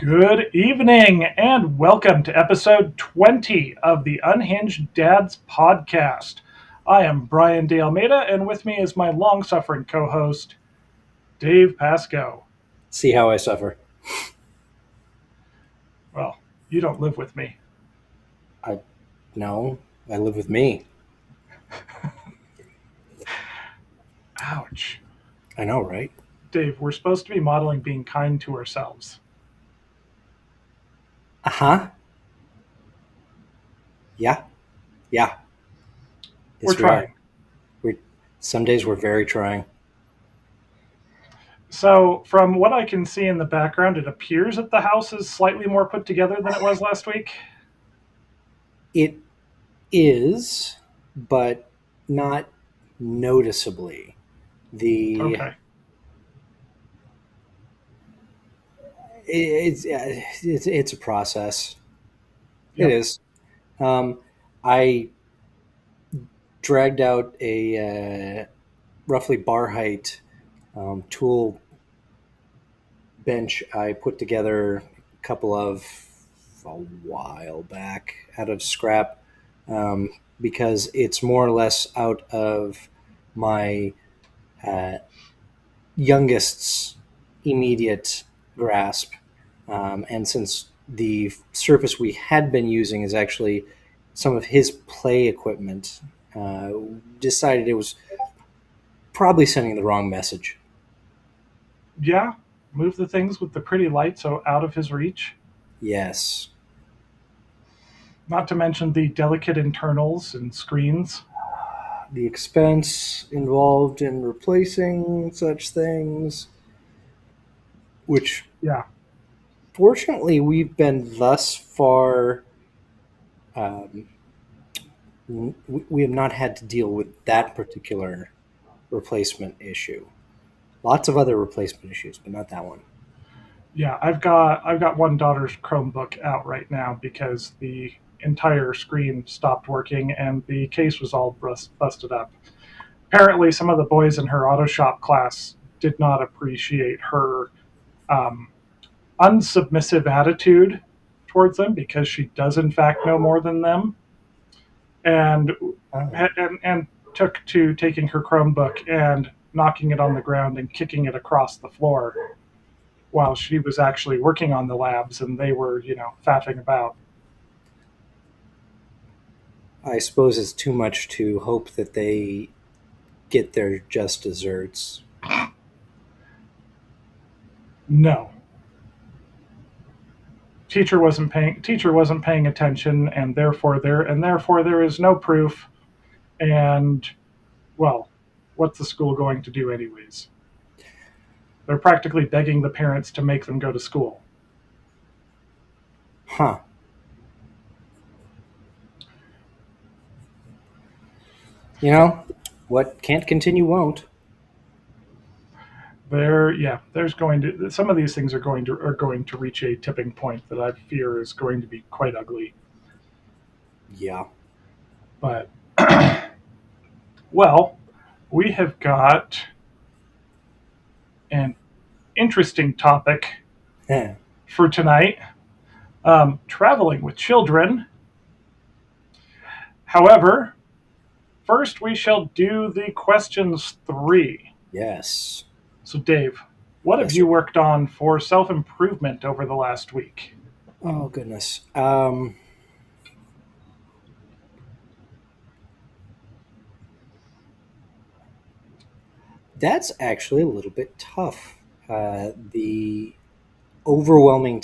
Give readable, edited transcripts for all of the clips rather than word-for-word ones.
Good evening and welcome to episode 20 of the Unhinged Dads podcast. I am Brian De Almeida, and with me is my long suffering co host, Dave Pasco. See how I suffer. Well, you don't live with me. No, I live with me. Ouch. I know, right? Dave, we're supposed to be modeling being kind to ourselves. Uh-huh. Yeah. Yes, We're we are. trying. Some days we're very trying. So, from what I can see in the background, it appears that the house is slightly more put together than it was last week. It is, but not noticeably. The Okay. it's a process. It Yep. is. I dragged out a roughly bar height tool bench I put together a while back out of scrap because it's more or less out of my uh, youngest's immediate grasp. And since the surface we had been using is actually some of his play equipment, decided it was probably sending the wrong message. Yeah. Move the things with the pretty light so out of his reach. Yes. Not to mention the delicate internals and screens. The expense involved in replacing such things, which Yeah. fortunately we've been thus far, um, we have not had to deal with that particular replacement issue. Lots of other replacement issues, but not that one. Yeah, I've got one daughter's Chromebook out right now because the entire screen stopped working and the case was all busted up. Apparently, some of the boys in her auto shop class did not appreciate her um, unsubmissive attitude towards them because she does in fact know more than them, and Oh. and took to taking her Chromebook and knocking it on the ground and kicking it across the floor while she was actually working on the labs and they were, faffing about. I suppose it's too much to hope that they get their just desserts. No. Teacher wasn't paying attention and therefore there is no proof, and well, what's the school going to do anyways? They're practically begging the parents to make them go to school. Huh. You know, what can't continue won't. There's going to some of these things are going to reach a tipping point that I fear is going to be quite ugly. Yeah. But well, we have got an interesting topic Eh. for tonight. Traveling with children. However, first we shall do the questions three. Yes. So, Dave, what have Yes, you sir. worked on for self improvement over the last week? Oh, goodness. That's actually a little bit tough. The overwhelming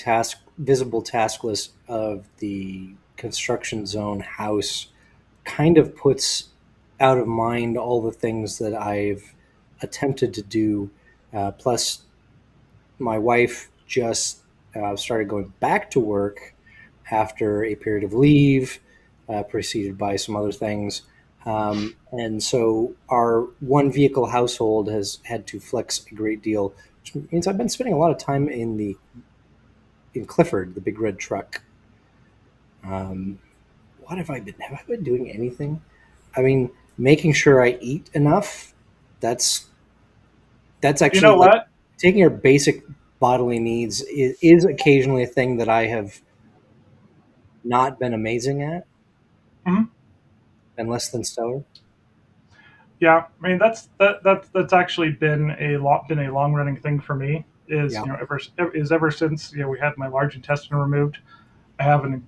visible task list of the construction zone house kind of puts out of mind all the things that I've attempted to do. Plus, my wife just started going back to work after a period of leave, preceded by some other things. And so our one vehicle household has had to flex a great deal, which means I've been spending a lot of time in Clifford, the big red truck. Um, what have I been? Have I been doing anything? I mean, making sure I eat enough. That's You actually know like what? taking our basic bodily needs is occasionally a thing that I have not been amazing at, Mhm. and less than stellar. Yeah, I mean that's actually been a long running thing for me. Is Yeah. ever since we had my large intestine removed, I have an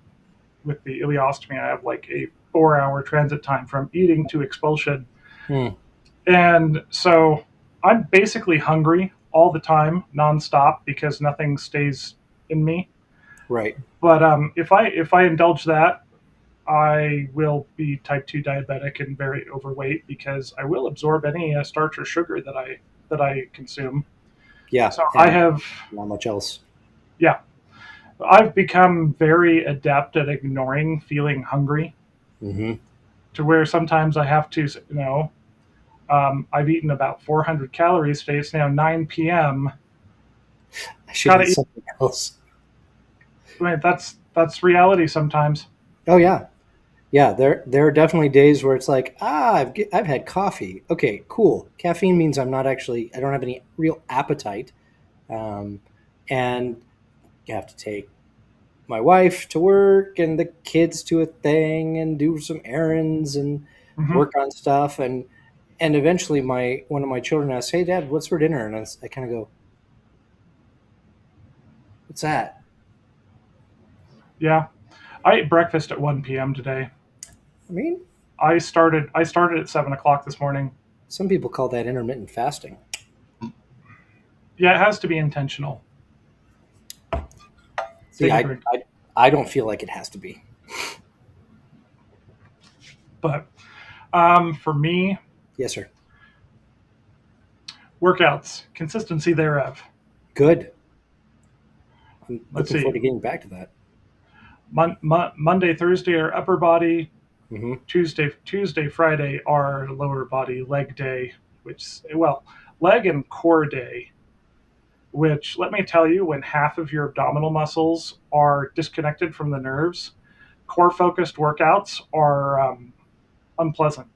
with the ileostomy, I have like a 4 hour transit time from eating to expulsion, Hmm. and so I'm basically hungry all the time, nonstop, because nothing stays in me. Right. But if I indulge that, I will be type 2 diabetic and very overweight because I will absorb any starch or sugar that I consume. Yeah. So I And have, not much else. yeah, I've become very adept at ignoring feeling hungry Hmm. to where sometimes I have to, I've eaten about 400 calories today. It's now 9 p.m. I should Gotta eat eat. something else. I mean, that's reality sometimes. Oh yeah, yeah. There are definitely days where it's like, I've had coffee. Okay, cool. Caffeine means I don't have any real appetite, um, and you have to take my wife to work and the kids to a thing and do some errands and Hmm. work on stuff and eventually my one of my children asks, "Hey, Dad, what's for dinner?" And I kind of go, "What's that?" Yeah, I ate breakfast at 1 p.m. today. I mean, I started at 7 o'clock this morning. some people call that intermittent fasting. Yeah, it has to be intentional. See, Take a drink. I don't feel like it has to be. But for me, Yes, sir. workouts, consistency thereof. Good. I'm Let's looking forward see. to getting back to that. Monday, Thursday are upper body. Hmm. Tuesday, Friday are lower body leg day, leg and core day. Which let me tell you, when half of your abdominal muscles are disconnected from the nerves, core focused workouts are unpleasant.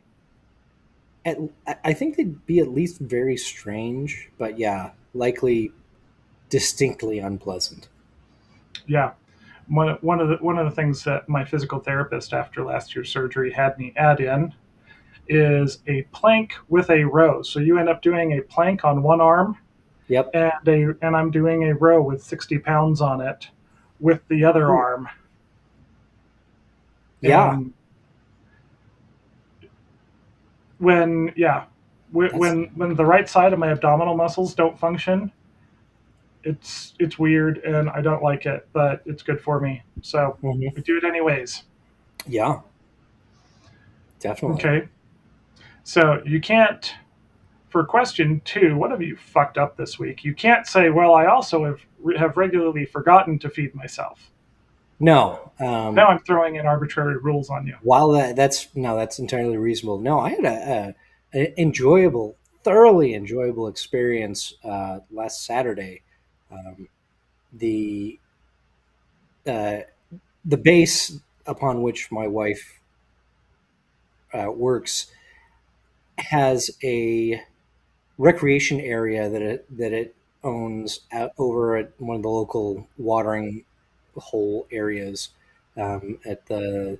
At, I think they'd be at least very strange, but yeah, likely distinctly unpleasant. Yeah, one of the things that my physical therapist after last year's surgery had me add in is a plank with a row. So you end up doing a plank on one arm, Yep. and I'm doing a row with 60 pounds on it with the other Ooh. arm. Yeah, And when yeah, that's when the right side of my abdominal muscles don't function, it's weird and I don't like it, but it's good for me. So mhm. we do it anyways. Yeah, definitely. Okay. So you can't for question two, what have you fucked up this week? You can't say, well, I also have regularly forgotten to feed myself. No, Now I'm throwing in arbitrary rules on you. while that's no, that's entirely reasonable. No, I had a enjoyable, thoroughly enjoyable experience last Saturday. Um, the uh, the base upon which my wife works has a recreation area that it owns out over at one of the local watering hole areas at the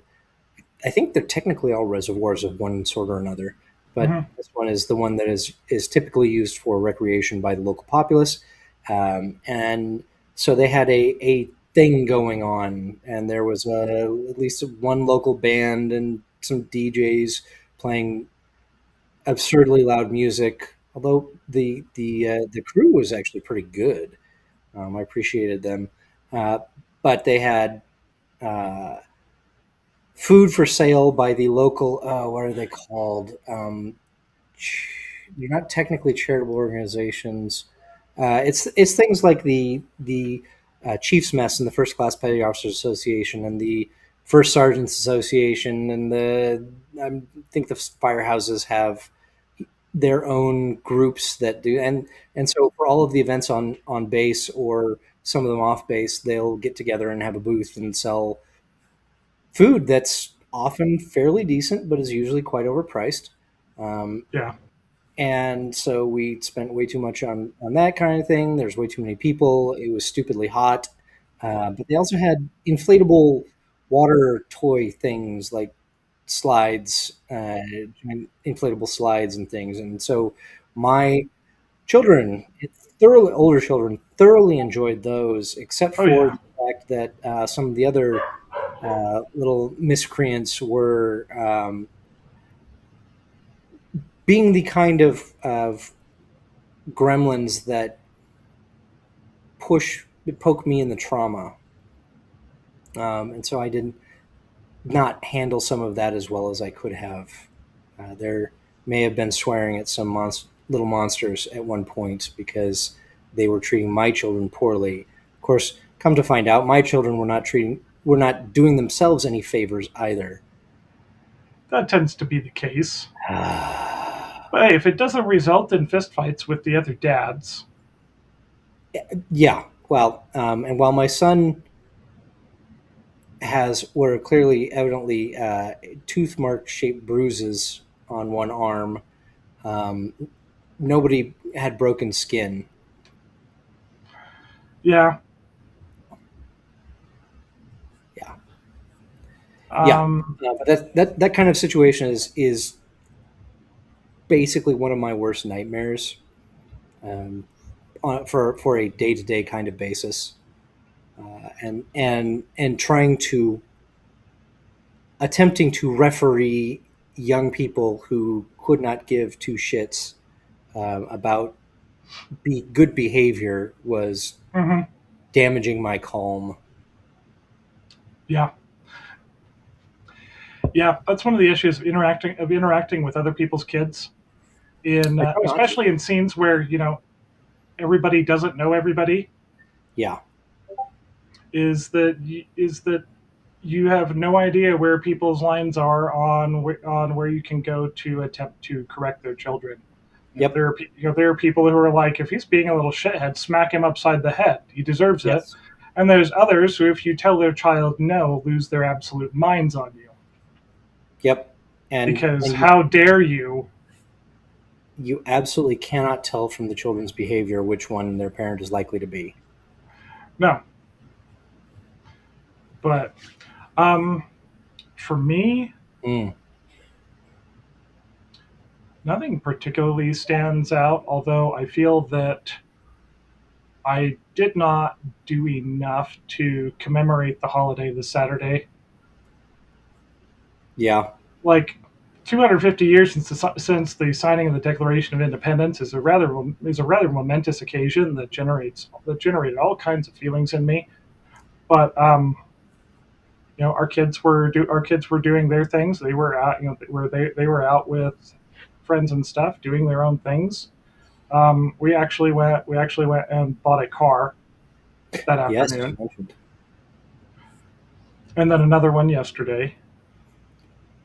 I think they're technically all reservoirs of one sort or another, but Hmm. this one is the one that is typically used for recreation by the local populace, and so they had a thing going on, and there was at least one local band and some DJs playing absurdly loud music. Although the crew was actually pretty good, I appreciated them, uh, but they had. Uh, Food for sale by the local. What are they called? They're not technically charitable organizations. It's things like the Chiefs Mess and the First Class Petty Officers Association and the First Sergeants Association and the I think the firehouses have their own groups that do and so for all of the events on base or some of them off base, they'll get together and have a booth and sell food that's often fairly decent, but is usually quite overpriced. Um, Yeah. and so we spent way too much on that kind of thing. There's way too many people. It was stupidly hot, but they also had inflatable water toy things like slides, inflatable slides and things. And so my children, thoroughly older children, thoroughly enjoyed those, except Oh for yeah. the fact that some of the other little miscreants were being the kind of gremlins that poke me in the trauma, and so I did not handle some of that as well as I could have. There may have been swearing at some little monsters at one point because they were treating my children poorly. Of course, come to find out, my children were not doing themselves any favors either. That tends to be the case. But hey, if it doesn't result in fistfights with the other dads, Yeah, well, and while my son has what are clearly, evidently, tooth mark shaped bruises on one arm, um, nobody had broken skin. yeah. Yeah, yeah, Um, but that kind of situation is basically one of my worst nightmares, um, for a day to day kind of basis, and trying to attempting to referee young people who could not give two shits about good behavior was mhm, damaging my calm. yeah, yeah. That's one of the issues of interacting with other people's kids in I try not to. especially in scenes where everybody doesn't know everybody. Yeah. Is that you have no idea where people's lines are on where you can go to attempt to correct their children. Yep. There are people who are like, if he's being a little shithead, smack him upside the head. He deserves it. Yes. And there's others who, if you tell their child no, lose their absolute minds on you Yep. because And how dare you? you absolutely cannot tell from the children's behavior which one their parent is likely to be. No, but um, for me, Mm. nothing particularly stands out. Although I feel that I did not do enough to commemorate the holiday this Saturday. Yeah. Like 250 years since the signing of the Declaration of Independence is a rather momentous occasion that generated all kinds of feelings in me. But our kids were doing their things. They were out, they were out with friends and stuff, doing their own things. We actually went and bought a car that Yes, you afternoon, mentioned. and then another one yesterday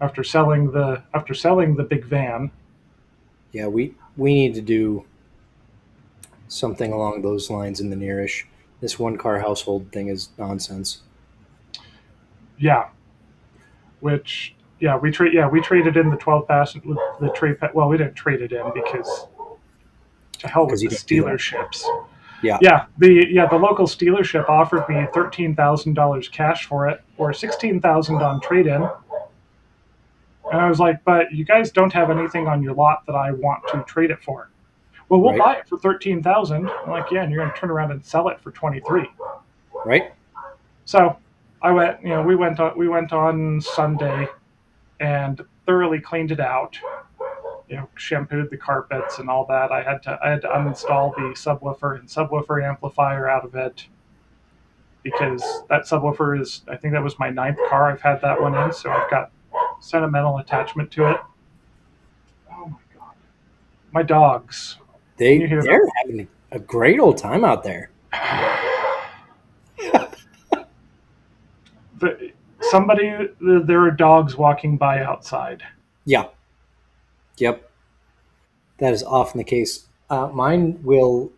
after selling the big van. Yeah, we need to do something along those lines in the nearish. This one car household thing is nonsense. Yeah, which we traded in the 12 passenger the trade. Well, we didn't trade it in because to hell with Because the you don't do that. Stealerships. Yeah. The local Stealership offered me $13,000 cash for it, or 16,000 on trade in, and I was like, but you guys don't have anything on your lot that I want to trade it for. Well, we'll Right. buy it for 13,000. I'm like, yeah, and you're going to turn around and sell it for 23. Right. So I went, we went on Sunday and thoroughly cleaned it out. Shampooed the carpets and all that. I had to uninstall the subwoofer and subwoofer amplifier out of it because that subwoofer is, I think that was my ninth car I've had that one in, so I've got sentimental attachment to it. Oh my god, my dogs! Can you hear They're having a great old time out there. them? There are dogs walking by outside. Yeah. Yep. That is often the case. Mine will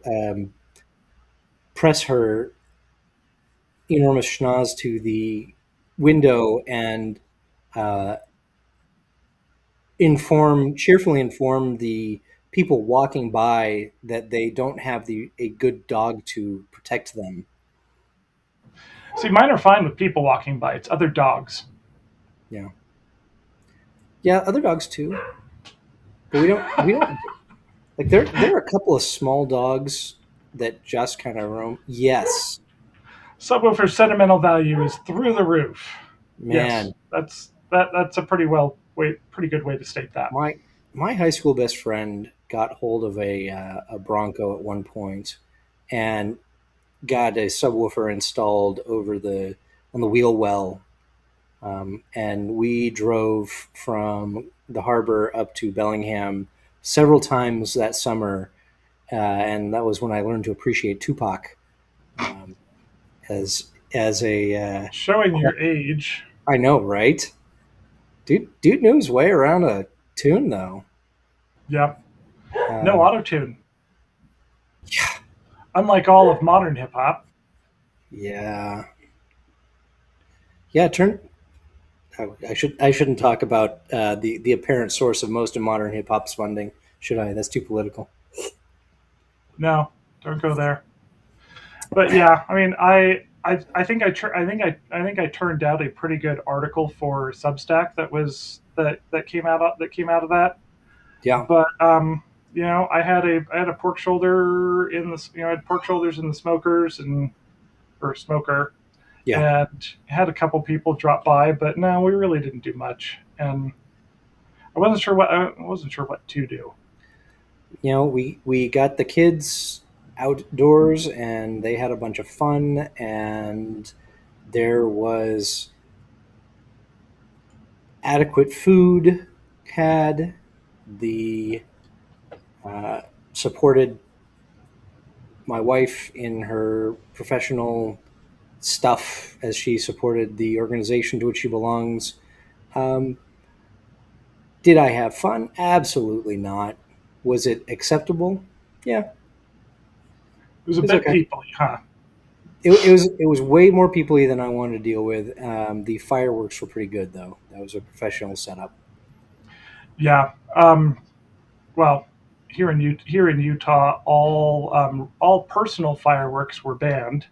press her enormous schnoz to the window and uh, cheerfully inform the people walking by that they don't have the a good dog to protect them. See, mine are fine with people walking by. It's other dogs. Yeah, yeah, other dogs too, but we don't like there are a couple of small dogs that just kind of roam. Yes, Subwoofer sentimental value is through the roof. Yes, man, that's a pretty good way to state that. my my high school best friend got hold of a Bronco at one point, and got a subwoofer installed over the on the wheel well, and we drove from the harbor up to Bellingham several times that summer, and that was when I learned to appreciate Tupac, um, as a Showing your age. I know, right? Dude knew his way around a tune though. Yep. No Um, auto tune. Unlike all of modern hip hop. yeah, yeah. Turn. I shouldn't talk about the apparent source of most of modern hip hop's funding, should I? That's too political. No, don't go there. But yeah, I mean, I think I turned out a pretty good article for Substack that came out of that. Yeah, But I had a pork shoulder in the I had pork shoulders in the smokers and or smoker, yeah. and had a couple people drop by, but no, we really didn't do much, and I wasn't sure what to do. We got the kids outdoors and they had a bunch of fun, and there was adequate food had. The uh, supported my wife in her professional stuff as she supported the organization to which she belongs. um, did I have fun? Absolutely not. Was it acceptable? Yeah, It was a it was bit okay. peoply, huh? It was way more peoply than I wanted to deal with. The fireworks were pretty good though. That was a professional setup. Yeah. Well, here in Utah, all personal fireworks were banned due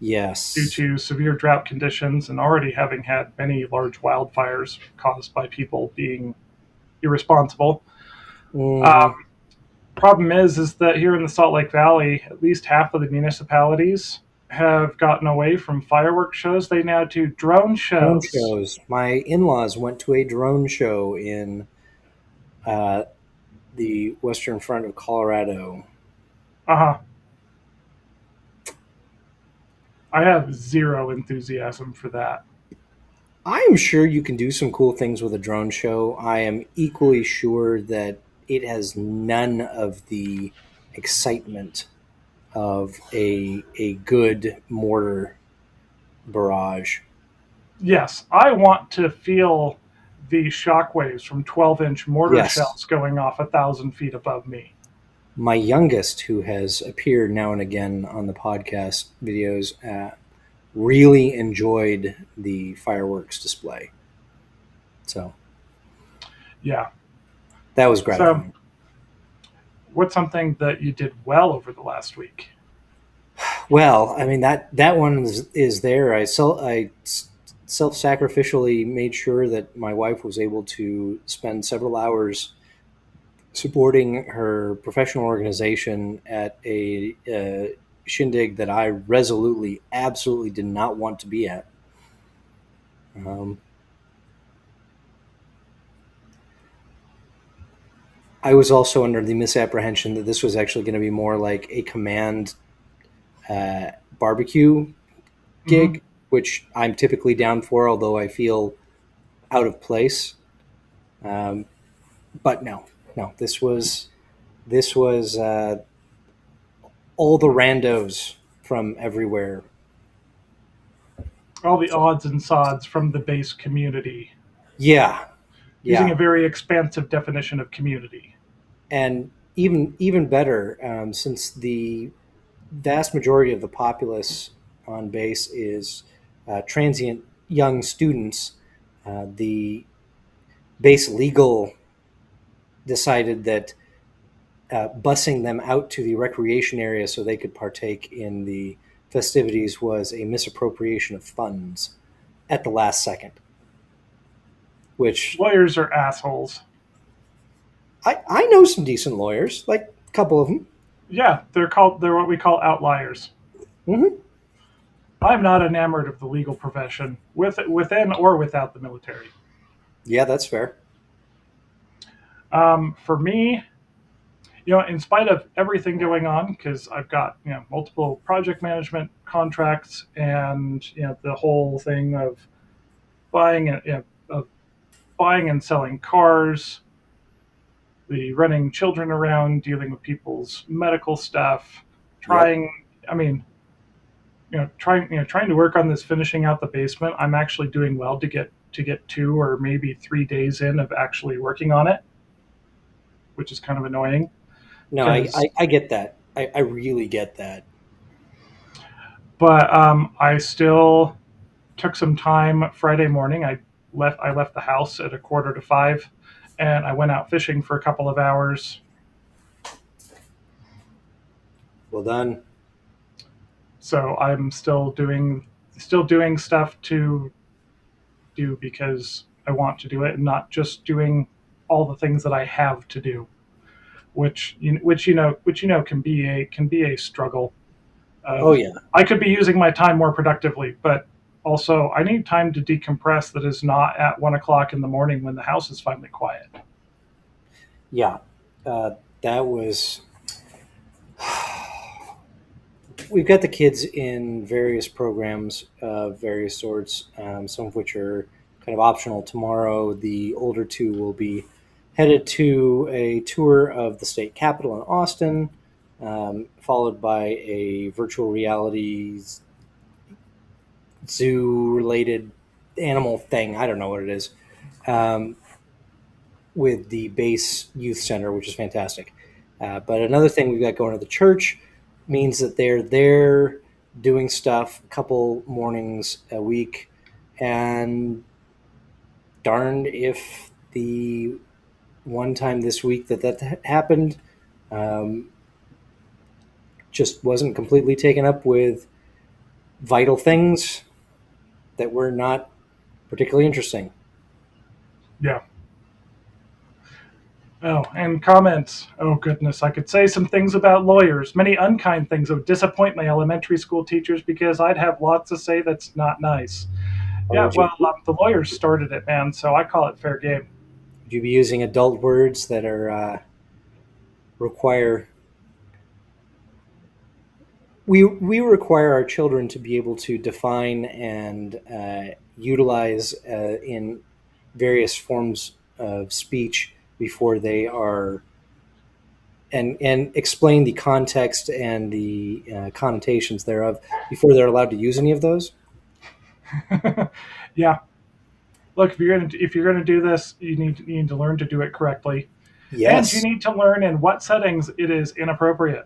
Yes. to severe drought conditions and already having had many large wildfires caused by people being irresponsible. Hmm. Um, Problem is that here in the Salt Lake Valley, at least half of the municipalities have gotten away from fireworks shows. They now do drone Drone shows. shows. My in-laws went to a drone show in uh, the western front of Colorado. Uh huh. I have zero enthusiasm for that. I'm sure you can do some cool things with a drone show. I am equally sure that it has none of the excitement of a good mortar barrage. Yes, I want to feel the shockwaves from 12-inch mortar Yes, shells going off 1,000 feet above me. my youngest, who has appeared now and again on the podcast videos, really enjoyed the fireworks display. So Yeah. that was So, gratifying. what's something that you did well over the last week? Well, I mean that one is there. I self-sacrificially made sure that my wife was able to spend several hours supporting her professional organization at a shindig that I resolutely, absolutely did not want to be at. Um, I was also under the misapprehension that this was actually going to be more like a command barbecue Hmm. gig, which I'm typically down for, although I feel out of place. Um, but no, no, this was all the randos from everywhere. All the So odds and sods from the base community, yeah, using a yeah, very expansive definition of community. and even better, since the vast majority of the populace on base is transient young students. The base legal decided that busing them out to the recreation area so they could partake in the festivities was a misappropriation of funds at the last second, which Lawyers are assholes. I know some decent lawyers, like a couple of them. Yeah, they're what we call outliers. Hmm. I'm not enamored of the legal profession, within or without the military. Yeah, that's fair. For me, in spite of everything going on, because I've got multiple project management contracts, and the whole thing of buying and of buying and selling cars, the running children around, dealing with people's medical stuff, Yep. trying. I mean, trying to work on this finishing out the basement. I'm actually doing well to get 2 or maybe 3 days in of actually working on it, which is kind of annoying No, because. I get that. I really get that. But I still took some time Friday morning. I left the house at 4:45, and I went out fishing for a couple of hours. Well done. So I'm still doing stuff to do because I want to do it, and not just doing all the things that I have to do, which can be a struggle. Oh Of yeah. I could be using my time more productively, but also I need time to decompress that is not at 1 o'clock in the morning when the house is finally quiet. Yeah. That was. We've got the kids in various programs of various sorts, some of which are kind of optional. Tomorrow, the older two will be headed to a tour of the state capitol in Austin, followed by a virtual reality zoo related animal thing. I don't know what it is. Um, with the base youth center, which is fantastic. But another thing we've got going to the church means that they're there doing stuff a couple mornings a week, and darned if the one time this week that happened um, just wasn't completely taken up with vital things that were not particularly interesting. Yeah. Oh, and comments. Oh goodness, I could say some things about lawyers, many unkind things that would disappoint my elementary school teachers because I'd have lots to say that's not nice. Or Yeah, would you well, the lawyers started it, man, so I call it fair game. be using adult words that are require we require our children to be able to define and utilize in various forms of speech before they are and explain the context and the connotations thereof before they're allowed to use any of those. Yeah, look, if you're gonna do this, you need to learn to do it correctly, and you Yes. need to learn in what settings it is inappropriate,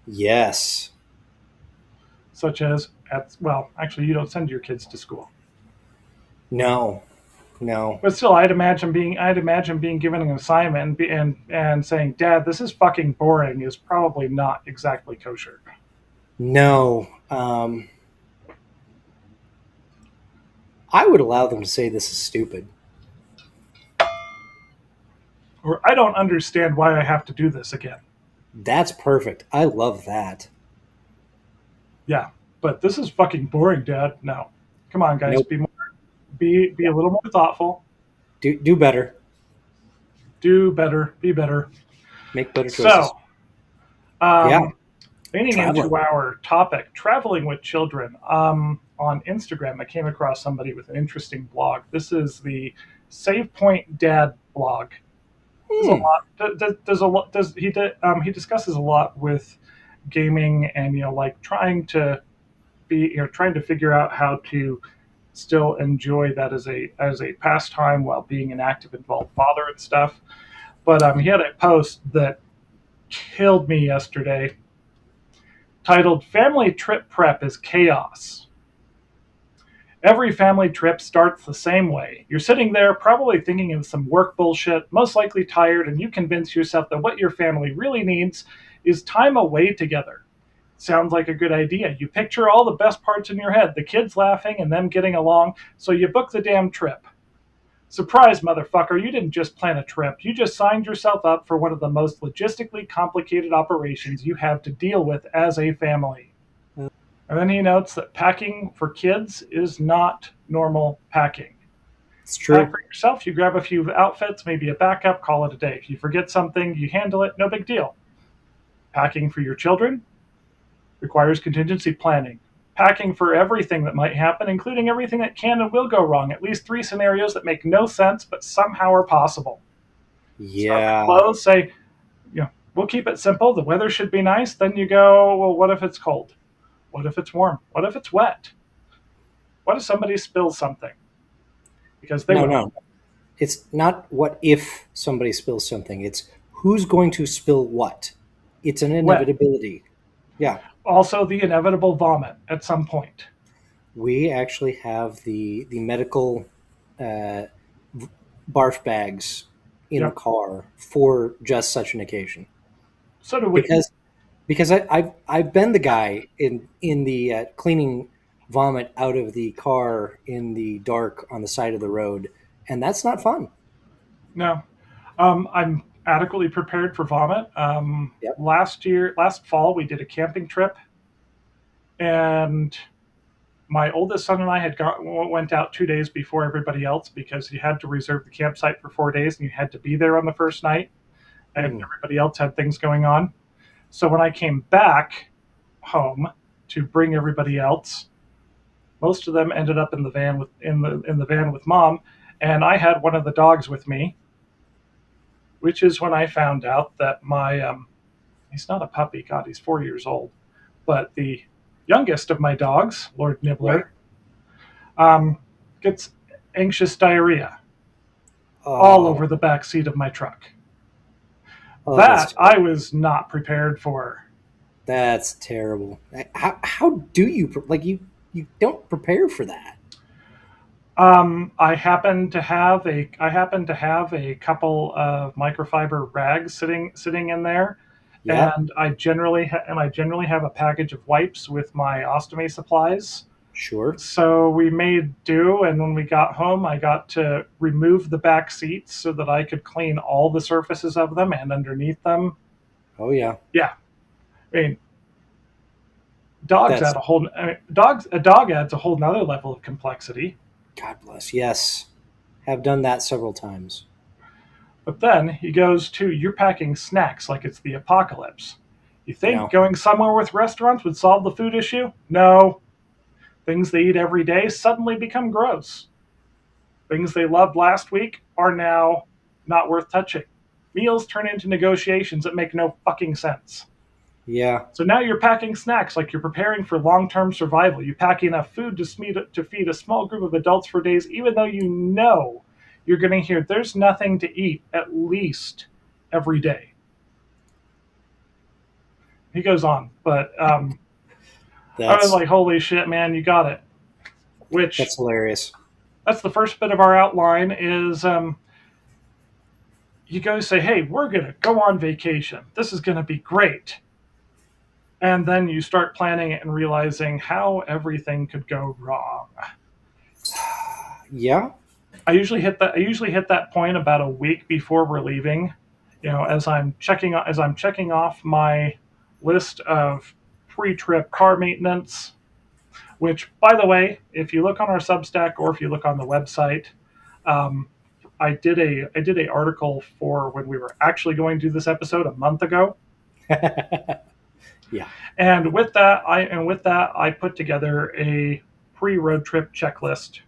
Yes. such as actually, you don't send your kids to school. No. No. But still, I'd imagine being given an assignment and saying, "Dad, this is fucking boring," is probably not exactly kosher. No. I would allow them to say this is stupid. Or I don't understand why I have to do this again. That's perfect. I love that. Yeah, but this is fucking boring, Dad. No, come on, guys, Nope. be a little more thoughtful. Do better. Do better. Be better. Make better choices. So, Yeah. um, leaning Traveling. into our topic, traveling with children. On Instagram, I came across somebody with an interesting blog. This is the Save Point Dad blog. There's a Hmm. lot. There's a lot. He discusses a lot with gaming, and like trying to figure out how to still enjoy that as a pastime while being an active, involved father and stuff. But he had a post that killed me yesterday, titled "Family Trip Prep is Chaos," Every family trip starts the same way. You're sitting there, probably thinking of some work bullshit, most likely tired, and you convince yourself that what your family really needs is time away together. Sounds like a good idea. You picture all the best parts in your head, the kids laughing and them getting along, so you book the damn trip. Surprise, motherfucker, you didn't just plan a trip. You just signed yourself up for one of the most logistically complicated operations you have to deal with as a family. And then he notes that packing for kids is not normal packing. It's Pack true. for yourself, you grab a few outfits, maybe a backup, call it a day. If you forget something, you handle it, no big deal. Packing for your children requires contingency planning. Packing for everything that might happen, including everything that can and will go wrong. At least three scenarios that make no sense but somehow are possible. Start with Yeah. clothes, say, we'll keep it simple. The weather should be nice. Then you go, well, what if it's cold? What if it's warm? What if it's wet? What if somebody spills something? Because they No, will. no. It's not what if somebody spills something. It's who's going to spill what. It's an When? inevitability. Yeah. Also, the inevitable vomit at some point. We actually have the medical uh, barf bags in the Yep. car for just such an occasion. So do we. Because I've been the guy in the cleaning vomit out of the car in the dark on the side of the road, and that's not fun. No. I'm adequately prepared for vomit. Yep. Last fall, we did a camping trip, and my oldest son and I went out 2 days before everybody else because you had to reserve the campsite for 4 days and you had to be there on the first night, and Mm. everybody else had things going on. So when I came back home to bring everybody else, most of them ended up in the van with mom, and I had one of the dogs with me, which is when I found out that my he's not a puppy, God, he's 4 years old, but the youngest of my dogs, Lord Right. Nibbler, gets anxious diarrhea all Oh, over the back seat of my truck. oh, That I was not prepared for. that's terrible. How do you like you don't prepare for that? I happen to have a couple of microfiber rags sitting in there, Yep. and I generally have a package of wipes with my ostomy supplies. Sure. So we made do, and when we got home, I got to remove the back seats so that I could clean all the surfaces of them and underneath them. Oh yeah. Yeah, I mean, dogs That's add a whole. I mean, dogs a dog adds a whole nother level of complexity. God bless. Yes. Have done that several times. But then he goes to you're packing snacks like it's the apocalypse. You think No. going somewhere with restaurants would solve the food issue? No. Things they eat every day suddenly become gross. Things they loved last week are now not worth touching. Meals turn into negotiations that make no fucking sense. Yeah. So now you're packing snacks like you're preparing for long term survival. You pack enough food to feed a small group of adults for days, even though you know you're going to hear there's nothing to eat at least every day. He goes on, but I was That's like, holy shit, man, you got it. Which that's hilarious. that's the first bit of our outline is you go say, hey, we're going to go on vacation. This is going to be great. And then you start planning it and realizing how everything could go wrong. Yeah. I usually hit that point about a week before we're leaving. As I'm checking off my list of pre-trip car maintenance. Which, by the way, if you look on our Substack or if you look on the website, um, I did a article for when we were actually going to do this episode a month ago, Yeah. with that I put together a pre-road trip checklist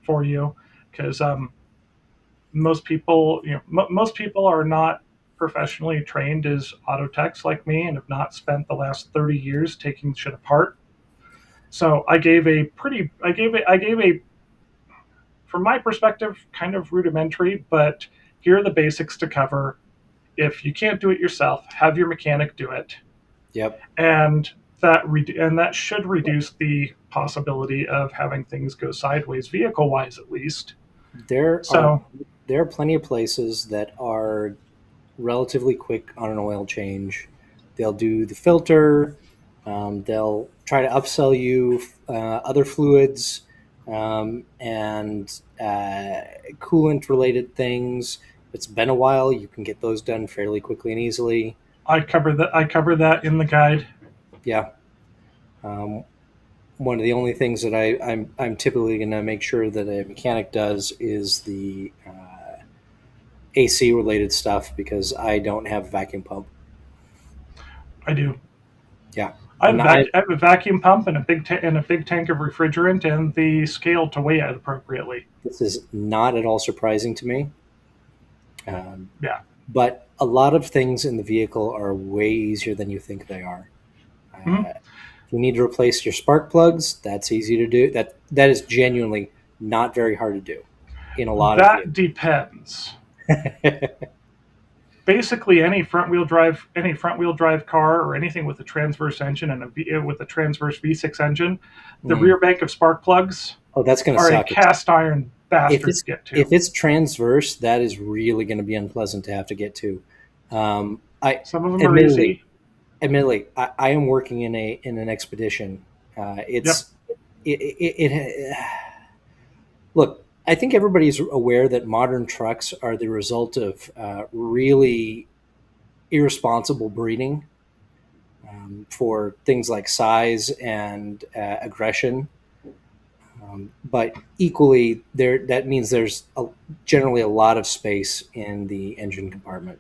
for you because most people are not professionally trained as auto techs like me and have not spent the last 30 years taking shit apart. So I gave a from my perspective kind of rudimentary, but here are the basics to cover. If you can't do it yourself, have your mechanic do it. Yep. And that should reduce the possibility of having things go sideways, vehicle wise at least. There are So there are plenty of places that are relatively quick on an oil change. They'll do the filter. They'll try to upsell you other fluids and coolant related things. If it's been a while, you can get those done fairly quickly and easily. I cover that in the guide. Yeah. Um, One of the only things that I'm typically going to make sure that a mechanic does is the AC related stuff because I don't have a vacuum pump. I do. Yeah, I have, and I I have a vacuum pump and a big tank of refrigerant and the scale to weigh it appropriately. this is not at all surprising to me. Um, Yeah. but a lot of things in the vehicle are way easier than you think they are. Mhm. If you need to replace your spark plugs, that's easy to do. That is genuinely not very hard to do in a lot of That vehicles. depends. Basically, any front wheel drive car or anything with a transverse engine and with a transverse V6 engine, the Mm. rear bank of spark plugs Oh, that's going to are a suck. cast iron If bastard to it's get to. if it's transverse, that is really going to be unpleasant to have to get to. I Some of them are admittedly, easy. I am working in an expedition. Yep. It look. I think everybody's aware that modern trucks are the result of really irresponsible breeding for things like size and aggression. But equally, that means there's generally a lot of space in the engine compartment.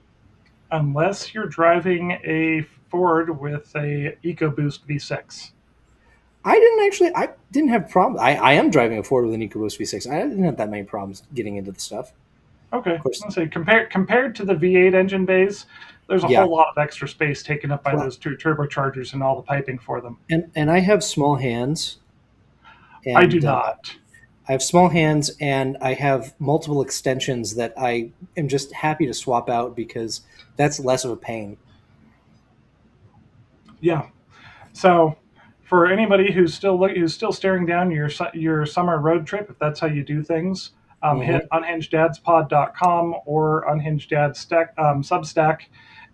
Unless you're driving a Ford with a EcoBoost V6. I didn't have problems. I am driving a Ford with an EcoBoost V6. I didn't have that many problems getting into the stuff. Okay, Of course, let's say compared to the V8 engine bays, there's a yeah. whole lot of extra space taken up by Well, those two turbochargers and all the piping for them. and I have small hands, I do and not. I have small hands, and I have multiple extensions that I am just happy to swap out because that's less of a pain. Yeah. So, for anybody who's still staring down your summer road trip, if that's how you do things, Hmm. hit unhingedadspod.com or Substack,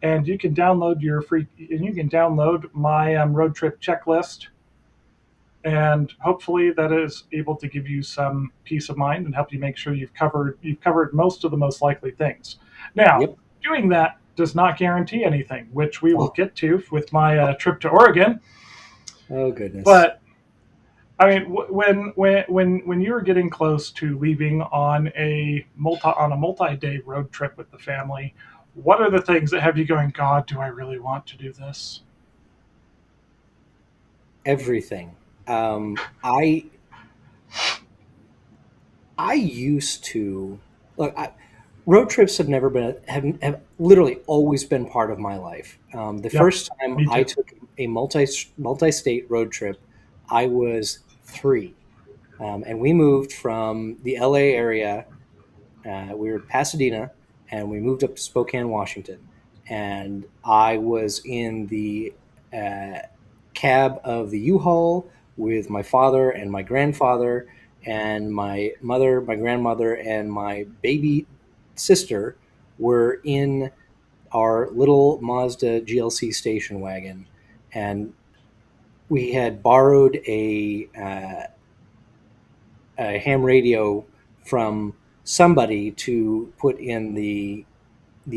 and you can download my road trip checklist, and hopefully that is able to give you some peace of mind and help you make sure you've covered most of the most likely things. Now, Yep. doing that does not guarantee anything, which we will Oh, get to with my trip to Oregon. oh goodness. But I mean, when you're getting close to leaving on a multi-day road trip with the family, what are the things that have you going? God, do I really want to do this? Everything. Um, I I used to look. Road trips have literally always been part of my life. The Yep, first time me I too. took a multi-state road trip, I was 3, and we moved from the LA area. We were in Pasadena, and we moved up to Spokane, Washington. And I was in the uh, cab of the U-Haul with my father and my grandfather and my mother, my grandmother, and my baby sister were in our little Mazda GLC station wagon, and we had borrowed a ham radio from somebody to put in the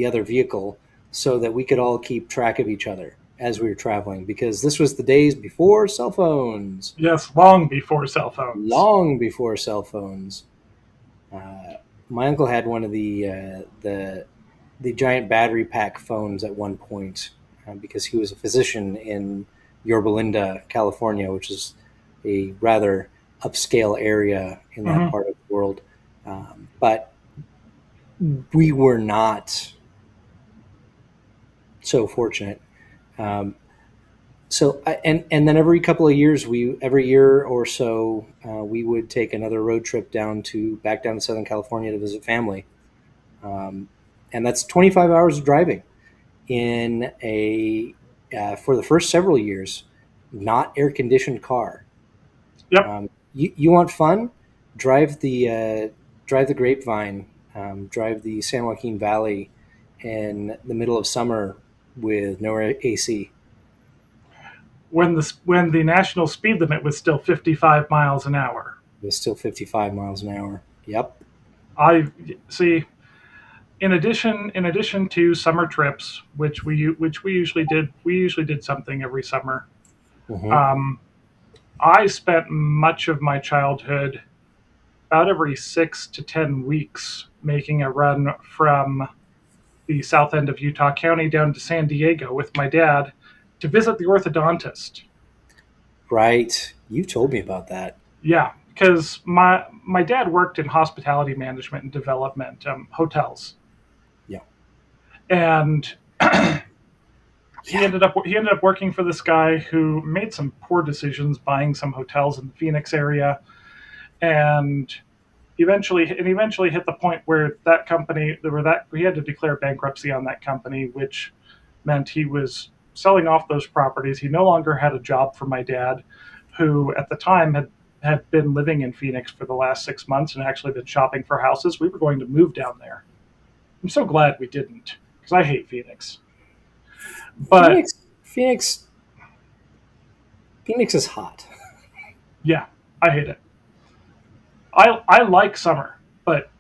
other vehicle so that we could all keep track of each other as we were traveling because this was the days before cell phones, Yes, long before cell phones. long before cell phones. Uh, my uncle had one of the giant battery pack phones at one point because he was a physician in Yorba Linda, California, which is a rather upscale area in that Hmm. part of the world. But we were not so fortunate. Um, and then every year or so, we would take another road trip back down to Southern California to visit family, um, and that's 25 hours of driving in a for the first several years. not air conditioned car. Yep. You want fun? Drive the Grapevine, drive the San Joaquin Valley in the middle of summer with no AC. When the national speed limit was still 55 miles an hour. It was still 55 miles an hour. Yep. I see. In addition to summer trips, which we usually did something every summer. Hmm. Um, I spent much of my childhood, about every 6 to 10 weeks, making a run from the south end of Utah County down to San Diego with my dad to visit the orthodontist. Right. You told me about that. Yeah, because my dad worked in hospitality management and development, hotels, Yeah. and he Yeah. ended up he ended up working for this guy who made some poor decisions buying some hotels in the Phoenix area, and eventually hit the point where that company where that he had to declare bankruptcy on that company, which meant he was selling off those properties. He no longer had a job for my dad, who at the time had been living in Phoenix for the last 6 months and actually been shopping for houses. We were going to move down there. I'm so glad we didn't, because I hate Phoenix. But Phoenix. Phoenix. Phoenix is hot. yeah, I hate it. I like summer, but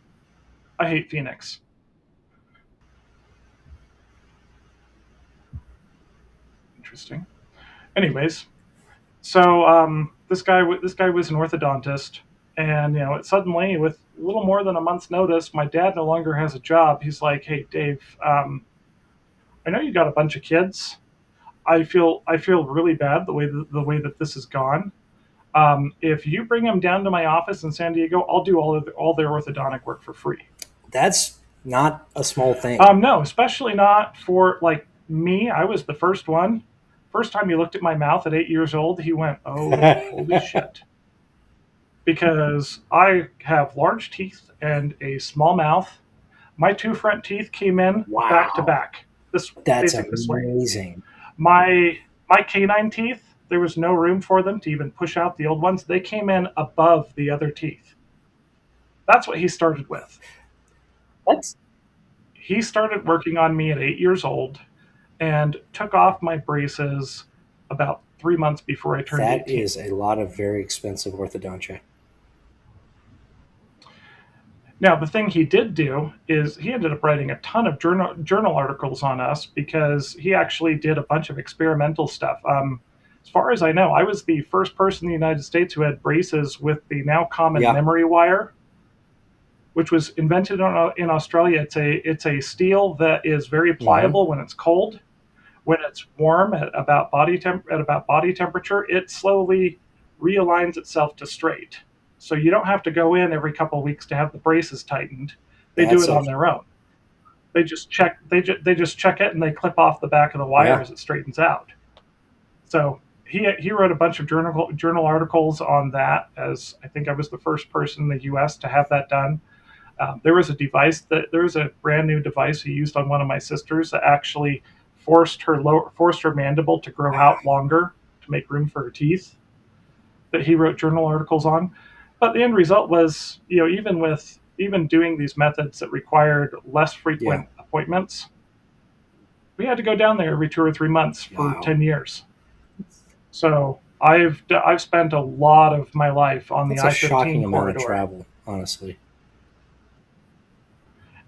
I hate Phoenix. Interesting. Anyways, so this guy was an orthodontist, and suddenly, with a little more than a month's notice, my dad no longer has a job. He's like, "Hey, Dave, I know you got a bunch of kids. I feel really bad the way that this has gone. If you bring them down to my office in San Diego, I'll do all their orthodontic work for free." That's not a small thing. No, especially not for like me. I was the first one. First time he looked at my mouth at 8 years old, he went, "Oh, holy shit." Because I have large teeth and a small mouth. My two front teeth came in back to Wow. back, this That's facing this way. amazing. My canine teeth, there was no room for them to even push out the old ones. They came in above the other teeth. That's what he started with. That's He started working on me at 8 years old and took off my braces about 3 months before I turned that 18. is a lot of very expensive orthodontia. Now, the thing he did do is he ended up writing a ton of journal articles on us because he actually did a bunch of experimental stuff. As far as I know, I was the first person in the United States who had braces with the now common Yeah. memory wire, which was invented in Australia. It's a steel that is very Hmm. pliable when it's cold. When it's warm at about body temperature, it slowly realigns itself to straight. So you don't have to go in every couple of weeks to have the braces tightened. They do That's it a on their own. They just check it and they clip off the back of the wire yeah. as it straightens out. So he wrote a bunch of journal articles on that, as I think I was the first person in the U.S. to have that done. There was a brand new device he used on one of my sisters that actually forced her mandible to grow Wow. out longer to make room for her teeth, that he wrote journal articles on. But the end result was, even doing these methods that required less Yeah. frequent appointments, we had to go down there every 2 or 3 months for Wow. 10 years. So I've spent a lot of my life on the That's a I-15 shocking amount of corridor. travel, honestly.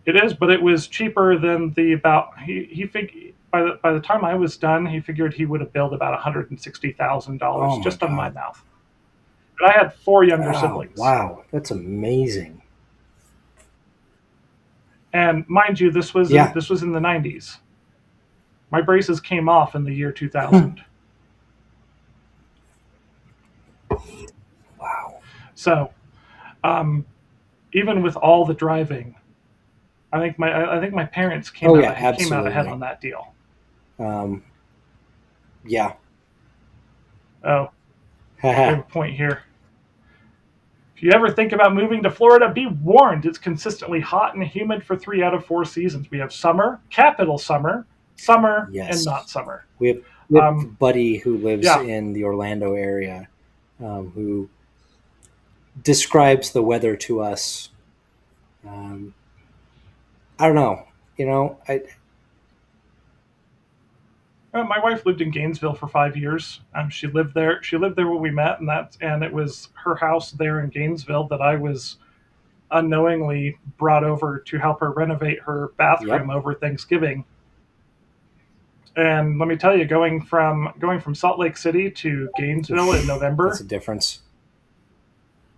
It is, but it was cheaper than the about he fig by the time I was done, he figured he would have billed about $160,000 Oh my just on my god. mouth. And I had four younger Oh siblings, wow. That's amazing. and mind you, this was in Yeah. this was in the '90s. My braces came off in the year 2000. Wow. So um, even with all the driving, I think my parents Oh yeah, came out ahead absolutely. on that deal. Um, yeah. Oh, we have Haha. a point here. If you ever think about moving to Florida, be warned it's consistently hot and humid for 3 out of 4 seasons. We have summer, capital summer, summer, and not Yes. summer. We have Um, buddy who lives yeah, in the Orlando area, who describes the weather to us. Um, I don't know. my wife lived in Gainesville for 5 years. She lived there. She lived there when we met, and it was her house there in Gainesville that I was unknowingly brought over to help her renovate her bathroom Yep, over Thanksgiving. And let me tell you, going from Salt Lake City to Gainesville in that's November, a difference,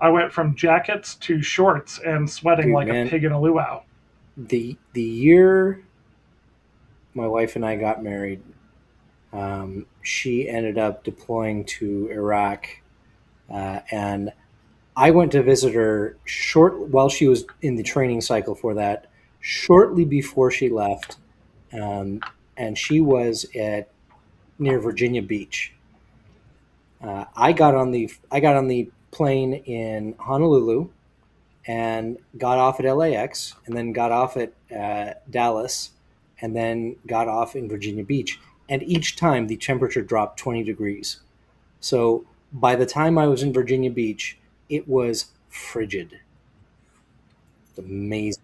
I went from jackets to shorts and sweating dude. like a Man, pig in a luau. the year my wife and I got married, she ended up deploying to Iraq, and I went to visit her while she was in the training cycle for that, shortly before she left, um, and she was at near Virginia Beach. I got on the plane in Honolulu and got off at LAX, and then got off at Dallas, and then got off in Virginia Beach. And each time the temperature dropped 20 degrees. So by the time I was in Virginia Beach, it was frigid. Amazing.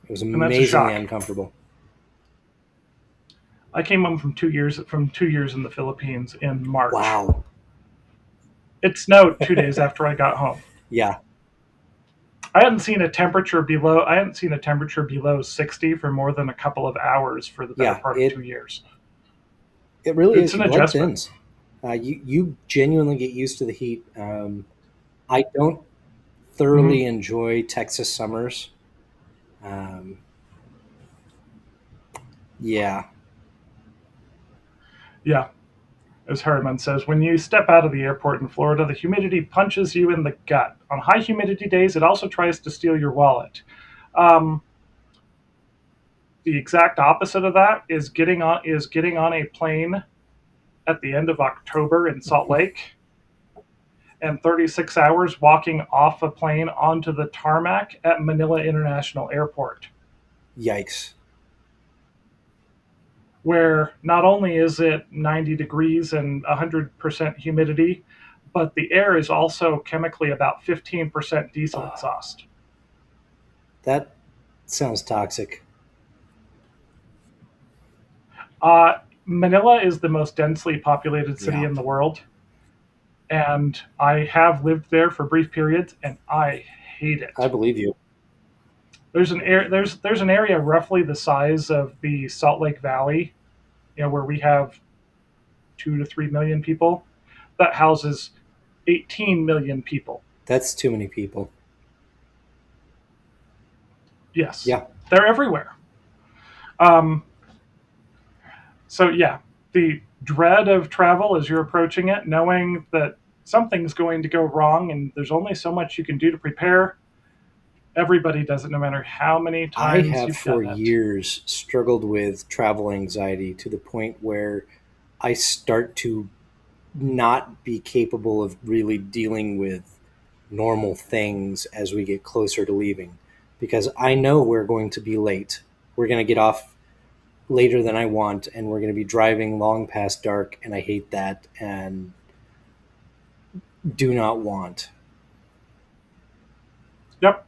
It was And that's a amazingly shock. uncomfortable. I came home from 2 years in the Philippines in March. Wow. It snowed 2 days after I got home. Yeah. I hadn't seen a temperature below 60 for more than a couple of hours for the better Yeah. part of 2 years. It really It's is. an Your blood adjustment. thins. You genuinely get used to the heat. I don't Hmm. thoroughly enjoy Texas summers. Um, yeah. Yeah, as Harriman says, when you step out of the airport in Florida, the humidity punches you in the gut. On high humidity days, it also tries to steal your wallet. Um, the exact opposite of that is getting on a plane at the end of October in Salt Lake and 36 hours walking off a plane onto the tarmac at Manila International Airport, Yikes. where not only is it 90 degrees and 100% humidity, but the air is also chemically about 15% diesel Uh, exhaust. that sounds toxic. Manila is the most densely populated city Yeah. in the world, and I have lived there for brief periods, and I hate I it. believe you. There's an area roughly the size of the Salt Lake Valley, where we have 2 to 3 million people, that houses 18 million people. That's too many people. Yes, Yeah. they're everywhere. Um, so yeah, the dread of travel as you're approaching it, knowing that something's going to go wrong and there's only so much you can do to prepare. Everybody does it, no matter how many I times have you've for done it. years struggled with travel anxiety to the point where I start to not be capable of really dealing with normal things as we get closer to leaving, because I know we're going to be late. We're going to get off later than I want, and we're going to be driving long past dark, and I hate that and do not want. Yep.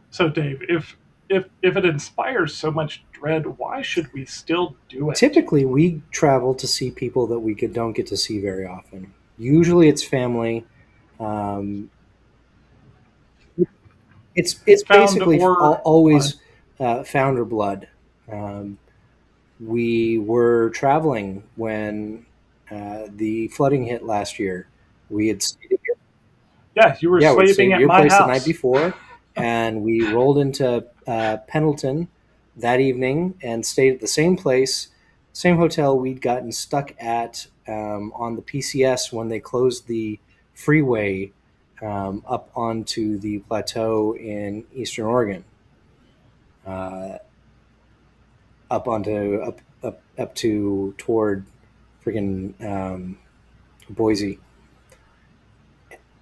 So Dave, if it inspires so much dread, why should we still do it? Typically, we travel to see people that don't get to see very often. Usually, it's family. Um, it's Found basically or blood. always founder blood. Um, we were traveling when the flooding hit last year. We had stayed Yeah, you were Yeah, we'd slaving stayed at at your my place the night house. before, and we rolled into Pendleton that evening and stayed at the same place, same hotel we'd gotten stuck at on the PCS when they closed the freeway up onto the plateau in Eastern Oregon, uh, up to toward freaking Boise.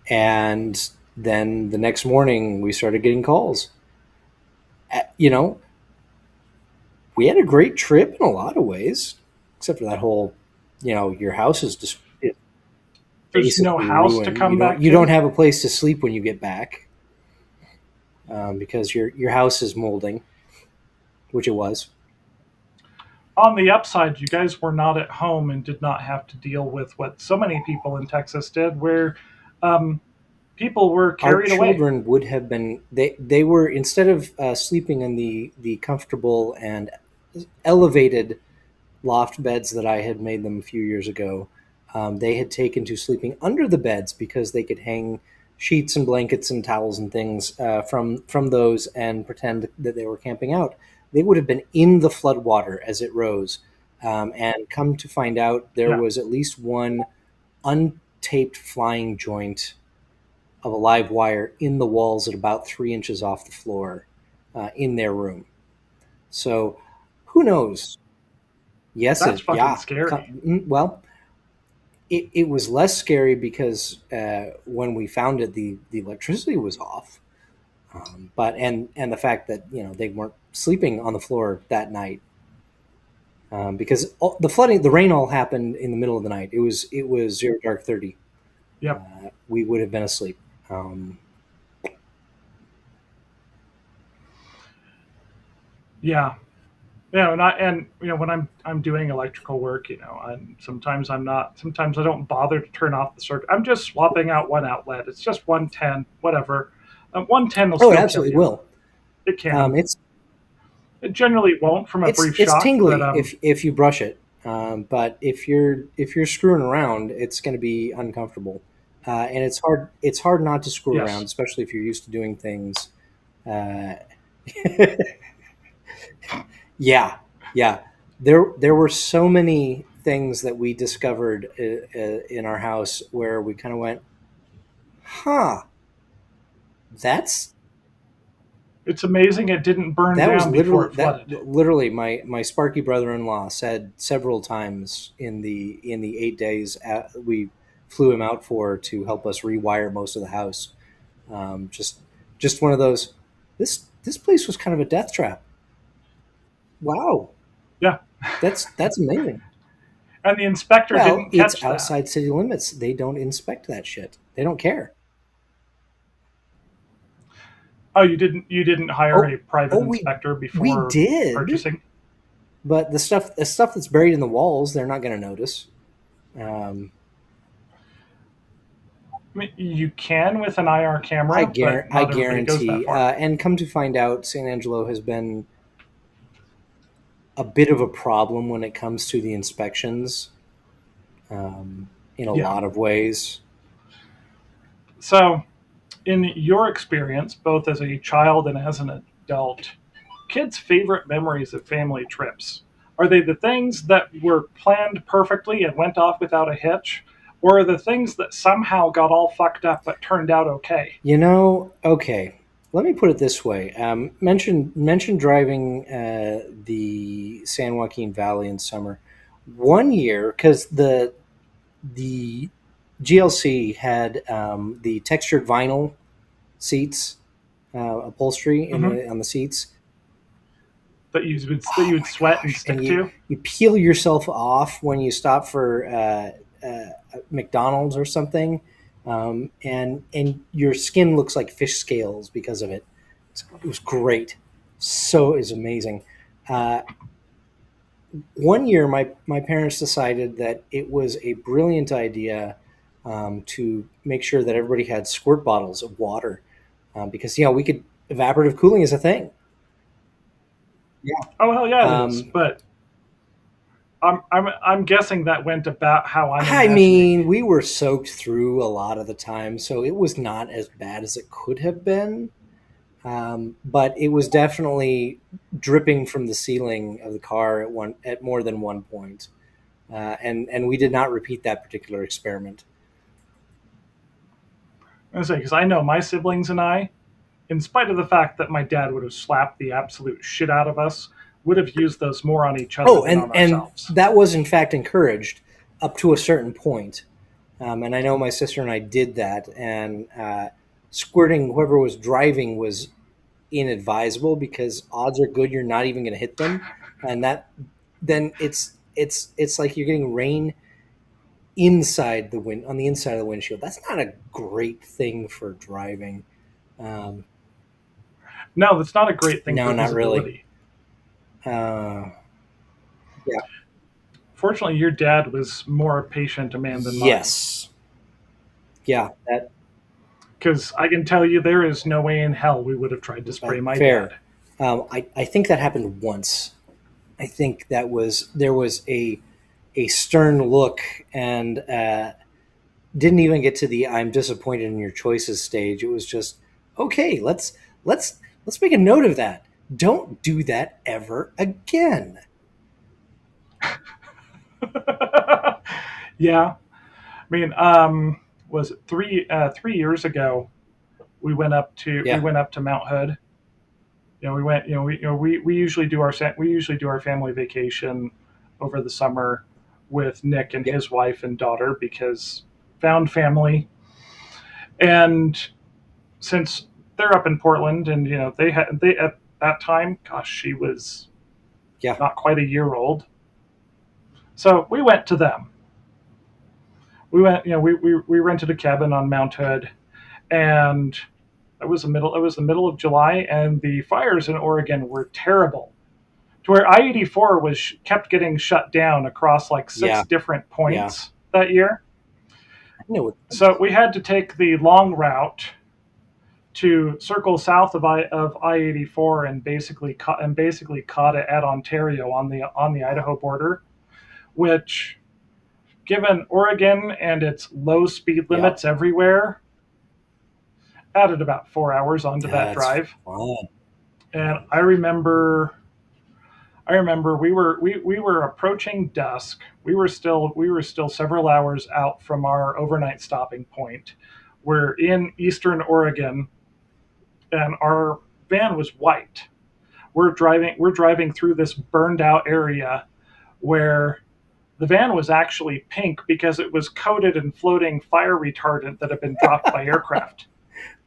And then the next morning, we started getting calls. You know, we had a great trip in a lot of ways. except for that whole, your house is just There's no basically house to ruined. You come don't back you don't to. have a place to sleep when you get back, because your house is molding, which it was. On the upside, you guys were not at home and did not have to deal with what so many people in Texas did, where um, people were Our carried away. children would have been, they were, instead of sleeping in the comfortable and elevated loft beds that I had made them a few years ago. They had taken to sleeping under the beds because they could hang sheets and blankets and towels and things from those and pretend that they were camping out. They would have been in the floodwater as it rose, and come to find out there Yeah, was at least one untaped flying joint of a live wire in the walls at about 3 inches off the floor, in their room. So who knows? Yes, that's fucking yeah. scary. Well, it was less scary because when we found it, the electricity was off. But and the fact that they weren't sleeping on the floor that night, because the flooding, the rain all happened in the middle of the night. It was zero dark 30. Yep. We would have been asleep. Um, Yeah. Yeah, and when I'm doing electrical work, sometimes I'm not. Sometimes I don't bother to turn off the circuit. I'm just swapping out one outlet. It's just 110, whatever. 110 will oh, it still kill absolutely you. will. It can. It's It generally won't from a it's brief it's shock, but tingly if you brush it, but if you're screwing around, it's going to be uncomfortable, and it's hard not to screw around, yes, especially if you're used to doing things. Uh, yeah, yeah. There were so many things that we discovered in our house where we kind of went, huh, that's it's amazing it didn't burn that was down before literally it that flooded. literally my Sparky brother-in-law said several times in the 8 days we flew him out for to help us rewire most of the house. Just one of those. This place was kind of a death trap. Wow, Yeah, that's amazing. and the inspector Well, didn't it's catch that. outside city limits. They don't inspect that shit. They don't care. Oh, you didn't hire Oh, a private oh, we inspector we before did, purchasing? but the stuff that's buried in the walls, they're not going to notice. Um, I mean, you can with an IR I, camera, but guar- I not everybody goes that guarantee. far. And come to find out, San Angelo has been a bit of a problem when it comes to the inspections, in a Yeah. lot of ways. So, in your experience, both as a child and as an adult, kids' favorite memories of family trips, are they the things that were planned perfectly and went off without a hitch, or are the things that somehow got all fucked up but turned out okay? Okay. Let me put it this way. Mention driving the San Joaquin Valley in summer. One year, because the GLC had the textured vinyl seats, upholstery Mm-hmm. on the seats. That you would My sweat and gosh! And stick you to? you peel yourself off when you stop for McDonald's or something, and your skin looks like fish scales because of it. It was great. So is amazing. Uh, One year, my parents decided that it was a brilliant idea, to make sure that everybody had squirt bottles of water, because we could evaporative cooling is a thing. Yeah. Oh hell yeah, it is. Um, But I'm guessing that went about how I'm I imagining. mean, we were soaked through a lot of the time, so it was not as bad as it could have been. But it was definitely dripping from the ceiling of the car at more than one point, and we did not repeat that particular experiment. I say because I know my siblings and I, in spite of the fact that my dad would have slapped the absolute shit out of us, would have used those more on each other Oh, than and on and ourselves. that was in fact encouraged up to a certain point. And I know my sister and I did that, and squirting whoever was driving was inadvisable because odds are good you're not even going to hit them, and that then it's like you're getting rain inside the wind on the inside of the windshield. That's not a great thing for driving. Um, No, that's not a great thing no, for not really. visibility. Uh, yeah. Fortunately, your dad was more patient a man than mine. Yes. Yeah. That Because I can tell you, there is no way in hell we would have tried to spray my fair. dad. I think that happened once. I think that was there was a stern look and didn't even get to the "I'm disappointed in your choices" stage. It was just okay. Let's make a note of that. Don't do that ever again. Yeah, I mean, was it 3 years ago? We Yeah. went up to Mount Hood. We went. We usually do our family vacation over the summer with Nick and Yep. his wife and daughter because found family. And since they're up in Portland, and they at that time, gosh, she was Yeah. not quite a year old. So we went to them. We went. We rented a cabin on Mount Hood, and it was the middle of July, and the fires in Oregon were terrible. To where I-84 was kept getting shut down across like six Yeah. different Yeah. points that year. I know what that So is. we had to take the long route to circle south of I-84 and basically caught it at Ontario on the Idaho border, which, given Oregon and its low speed Yep. limits everywhere, added about 4 hours onto that That's drive. fun. And I remember we were approaching dusk. We were still several hours out from our overnight stopping point. We're in eastern Oregon, and our van was white. We're driving through this burned out area where the van was actually pink because it was coated in floating fire retardant that had been dropped by aircraft.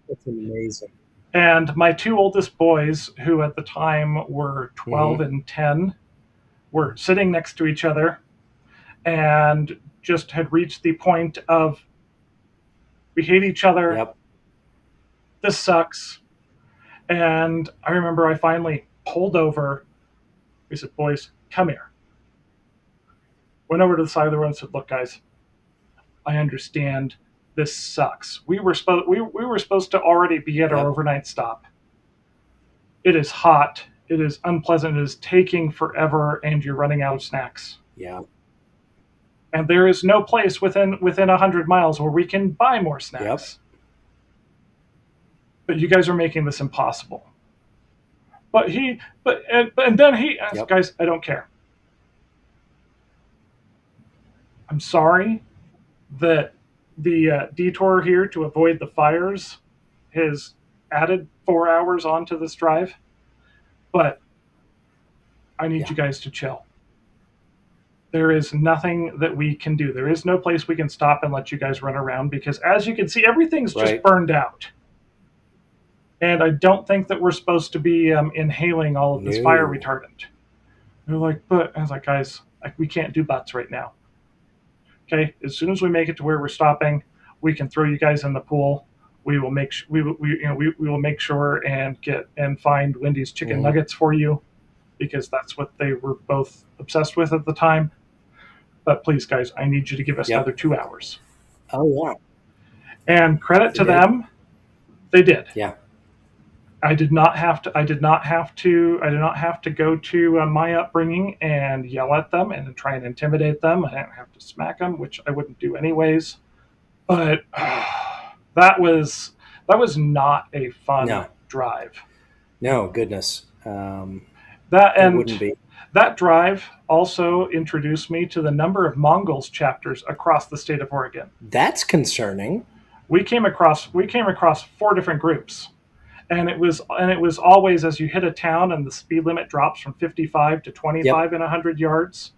That's amazing. And my two oldest boys, who at the time were 12 Mm-hmm. and 10, were sitting next to each other and just had reached the point of, we hate each other. Yep. This sucks. And I remember I finally pulled over. We said, boys, come here. Went over to the side of the road and said, look, guys, I understand this sucks. We were supposed to already be at our Yep. overnight stop. It is hot. It is unpleasant. It is taking forever, and you're running out of snacks. Yeah. And there is no place within 100 miles where we can buy more Yep. snacks. But you guys are making this impossible. And then he asked, Yep. guys, I don't care. I'm sorry that the detour here to avoid the fires has added 4 hours onto this drive, but I need Yeah. you guys to chill. There is nothing that we can do. There is no place we can stop and let you guys run around because, as you can see, everything's just Right. burned out. And I don't think that we're supposed to be inhaling all of this fire No. retardant. They're like, but I was like, guys, like, we can't do butts right now. Okay, as soon as we make it to where we're stopping, we can throw you guys in the pool. We will make we will make sure and get and find Wendy's chicken Mm-hmm. nuggets for you because that's what they were both obsessed with at the time. But please, guys, I need you to give us Yep. another 2 hours. Oh yeah. And credit They to did. them, they did. Yeah. I did not have to. I did not have to. I did not have to go to my upbringing and yell at them and try and intimidate them. I didn't have to smack them, which I wouldn't do anyways. But that was not a fun No. drive. No. Goodness. That It and wouldn't be. that drive also introduced me to the number of Mongols chapters across the state of Oregon. That's concerning. We came across 4 different groups, and it was always as you hit a town and the speed limit drops from 55 to Yep. 25 in 100 yards.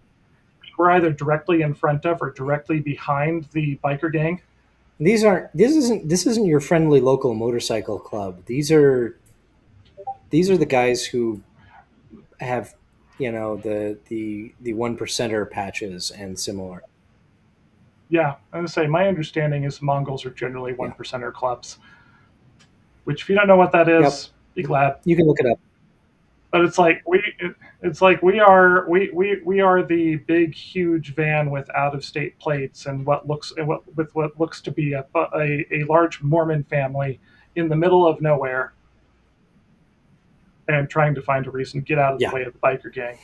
We're either directly in front of or directly behind the biker gang. These aren't. This isn't your friendly local motorcycle club. These are the guys who have the one percenter patches and similar. Yeah, I'm gonna say my understanding is Mongols are generally one Yeah. percenter clubs. Which, if you don't know what that Yep. is, be glad. You can look it up. But it's like we are the big huge van with out of state plates and what looks to be a large Mormon family in the middle of nowhere and trying to find a reason to get out of the Yeah. way of the biker gang.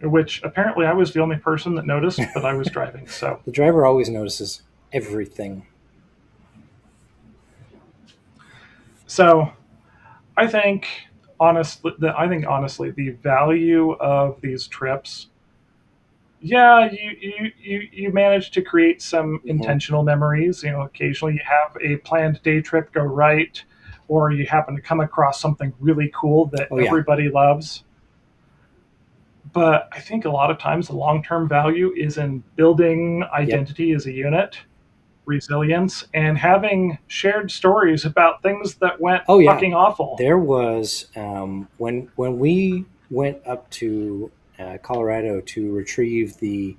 Which apparently I was the only person that noticed, but I was driving. So The driver always notices everything. so I think honestly the value of these trips, yeah, you manage to create some Hmm. intentional memories. You know, occasionally you have a planned day trip go right, or you happen to come across something really cool that Oh yeah. everybody loves. But I think a lot of times the long term value is in building Yep. identity as a unit, resilience, and having shared stories about things that went Oh yeah. fucking awful. There was when we went up to Colorado to retrieve the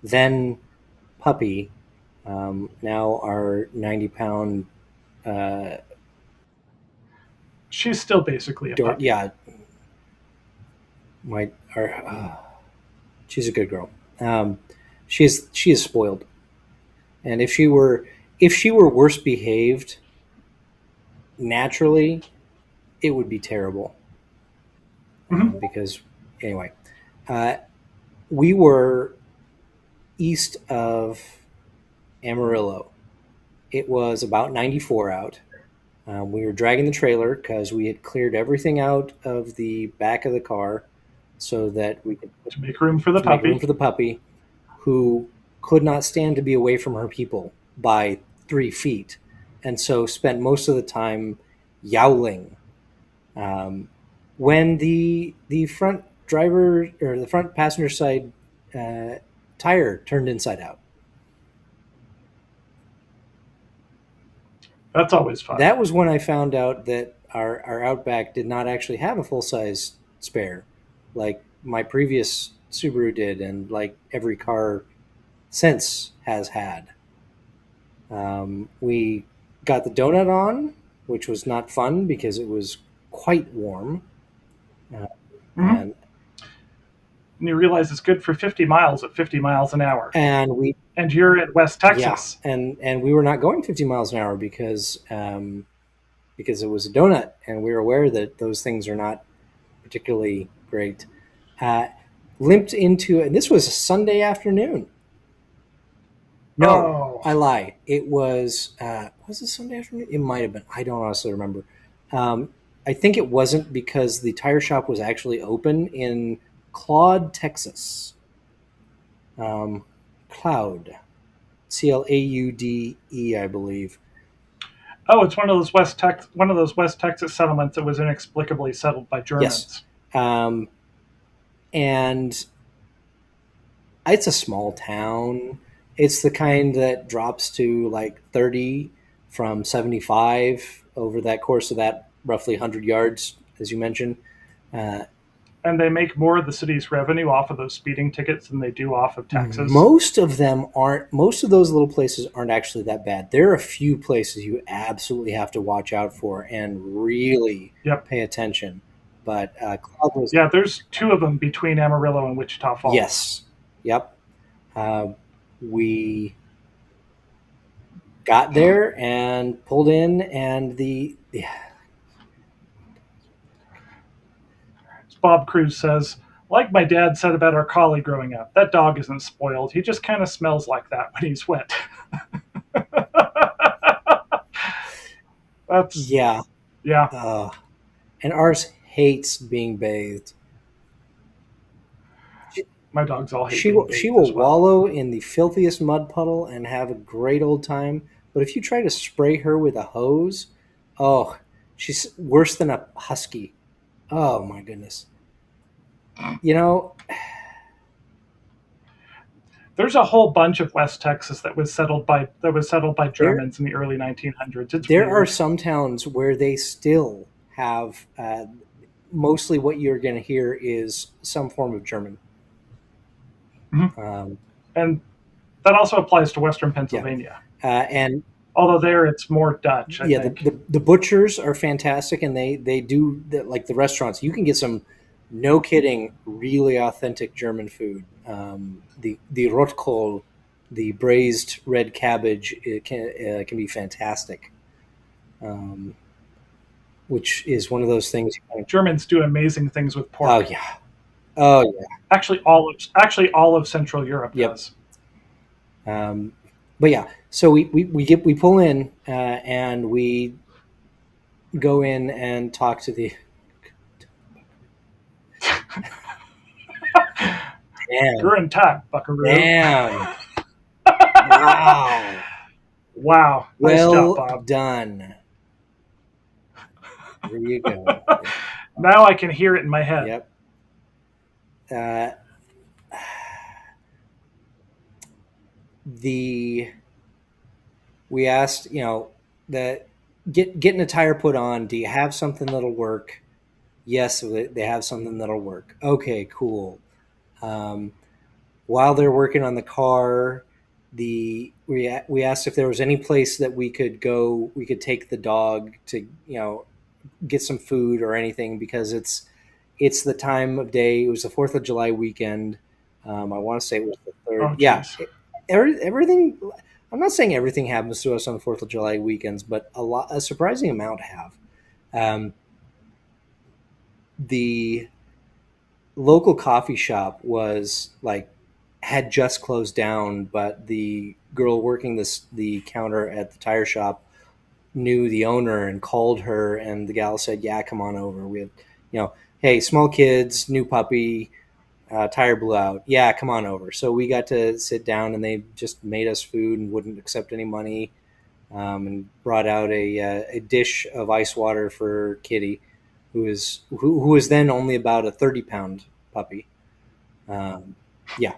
then puppy, now our 90 pound uh, She's still basically a puppy. yeah, my our she's a good girl. She is spoiled, and if she were worse behaved naturally, it would be terrible. Mhm. Because anyway, uh, we were east of Amarillo. It was about 94 out. We were dragging the trailer because we had cleared everything out of the back of the car so that we could To make room for the to make room puppy. for the puppy, who could not stand to be away from her people by 3 feet, and so spent most of the time yowling. Um, when the front driver or the front passenger side uh, tire turned inside out, That's always fun. that was when I found out that our Outback did not actually have a full size spare, like my previous Subaru did, and like every car since has had. We got the donut on, which was not fun because it was quite warm, uh, Hmm. and And you realize it's good for 50 miles at 50 miles an hour. and we And you're in West yeah, Texas. and we were not going 50 miles an hour because it was a donut, and we were aware that those things are not particularly great. Uh, Limped into, and this was a Sunday afternoon. No, Oh, I lie. It was it Sunday afternoon? It might have been. I don't honestly remember. Um, I think it wasn't because the tire shop was actually open in Claude, Texas. Um, Cloud, Claude, I believe. oh, it's one of those West Texas settlements that was inexplicably settled by Yes, Germans. um, and it's a small town. It's the kind that drops to like 30 from 75 over that course of that roughly 100 yards, as you mentioned. Uh, And they make more of the city's revenue off of those speeding tickets than they do off of taxes. most of those little places aren't actually that bad. There are a few places you absolutely have to watch out for and really Yep. pay attention. But Cloud was, Yeah, there's two of them between Amarillo and Wichita Falls. yes, yep. Uh, we got there and pulled in, and As Bob Cruz says, like my dad said about our collie growing up, that dog isn't spoiled. He just kind of smells like that when he's wet. That's, yeah, yeah, uh, and ours hates being bathed. She, my dogs all hate she being will she bathed will as well. wallow in the filthiest mud puddle and have a great old time. But if you try to spray her with a hose, oh, she's worse than a husky. Oh my goodness. You know, There's a whole bunch of West Texas that was settled by there Germans in the early 1900s. It's there are weird. some towns where they still have mostly what you're going to hear is some form of German. Mhm. Um, And that also applies to Western yeah, Pennsylvania. and Although there it's more Dutch, I yeah, think. the butchers are fantastic, and they do like the restaurants. You can get some, no kidding, really authentic German food. The rotkohl, the braised red cabbage, it can be fantastic. Um, which is one of those things. Germans do amazing things with Oh pork. yeah, oh yeah, Actually all of Central Europe yep. does. Um, but yeah, so we pull in and we go in and talk to the damn Guten Tag, Buckaroo. damn wow, Wow, nice job, well Bob. done. There you go. Now I can hear it in my head. Yep. Uh, the we asked, that getting a tire put on. Do you have something that'll work? Yes, they have something that'll work. Okay, cool. Um, while they're working on the car, we asked if there was any place that we could go. We could take the dog to get some food or anything because it's the time of day. It was the July 4th weekend. I want to say it was the third. Oh, Yeah, jeez. everything. I'm not saying everything happens to us on the July 4th weekends, but a surprising amount have. Um, the local coffee shop was like had just closed down, but the girl working the counter at the tire shop knew the owner and called her, and the gal said, "Yeah, come on over. We have, hey, small kids, new puppy, tire blew out. Yeah, come on over." So we got to sit down, and they just made us food and wouldn't accept any money, and brought out a dish of ice water for Kitty, who was then only about a 30-pound puppy. Um, yeah,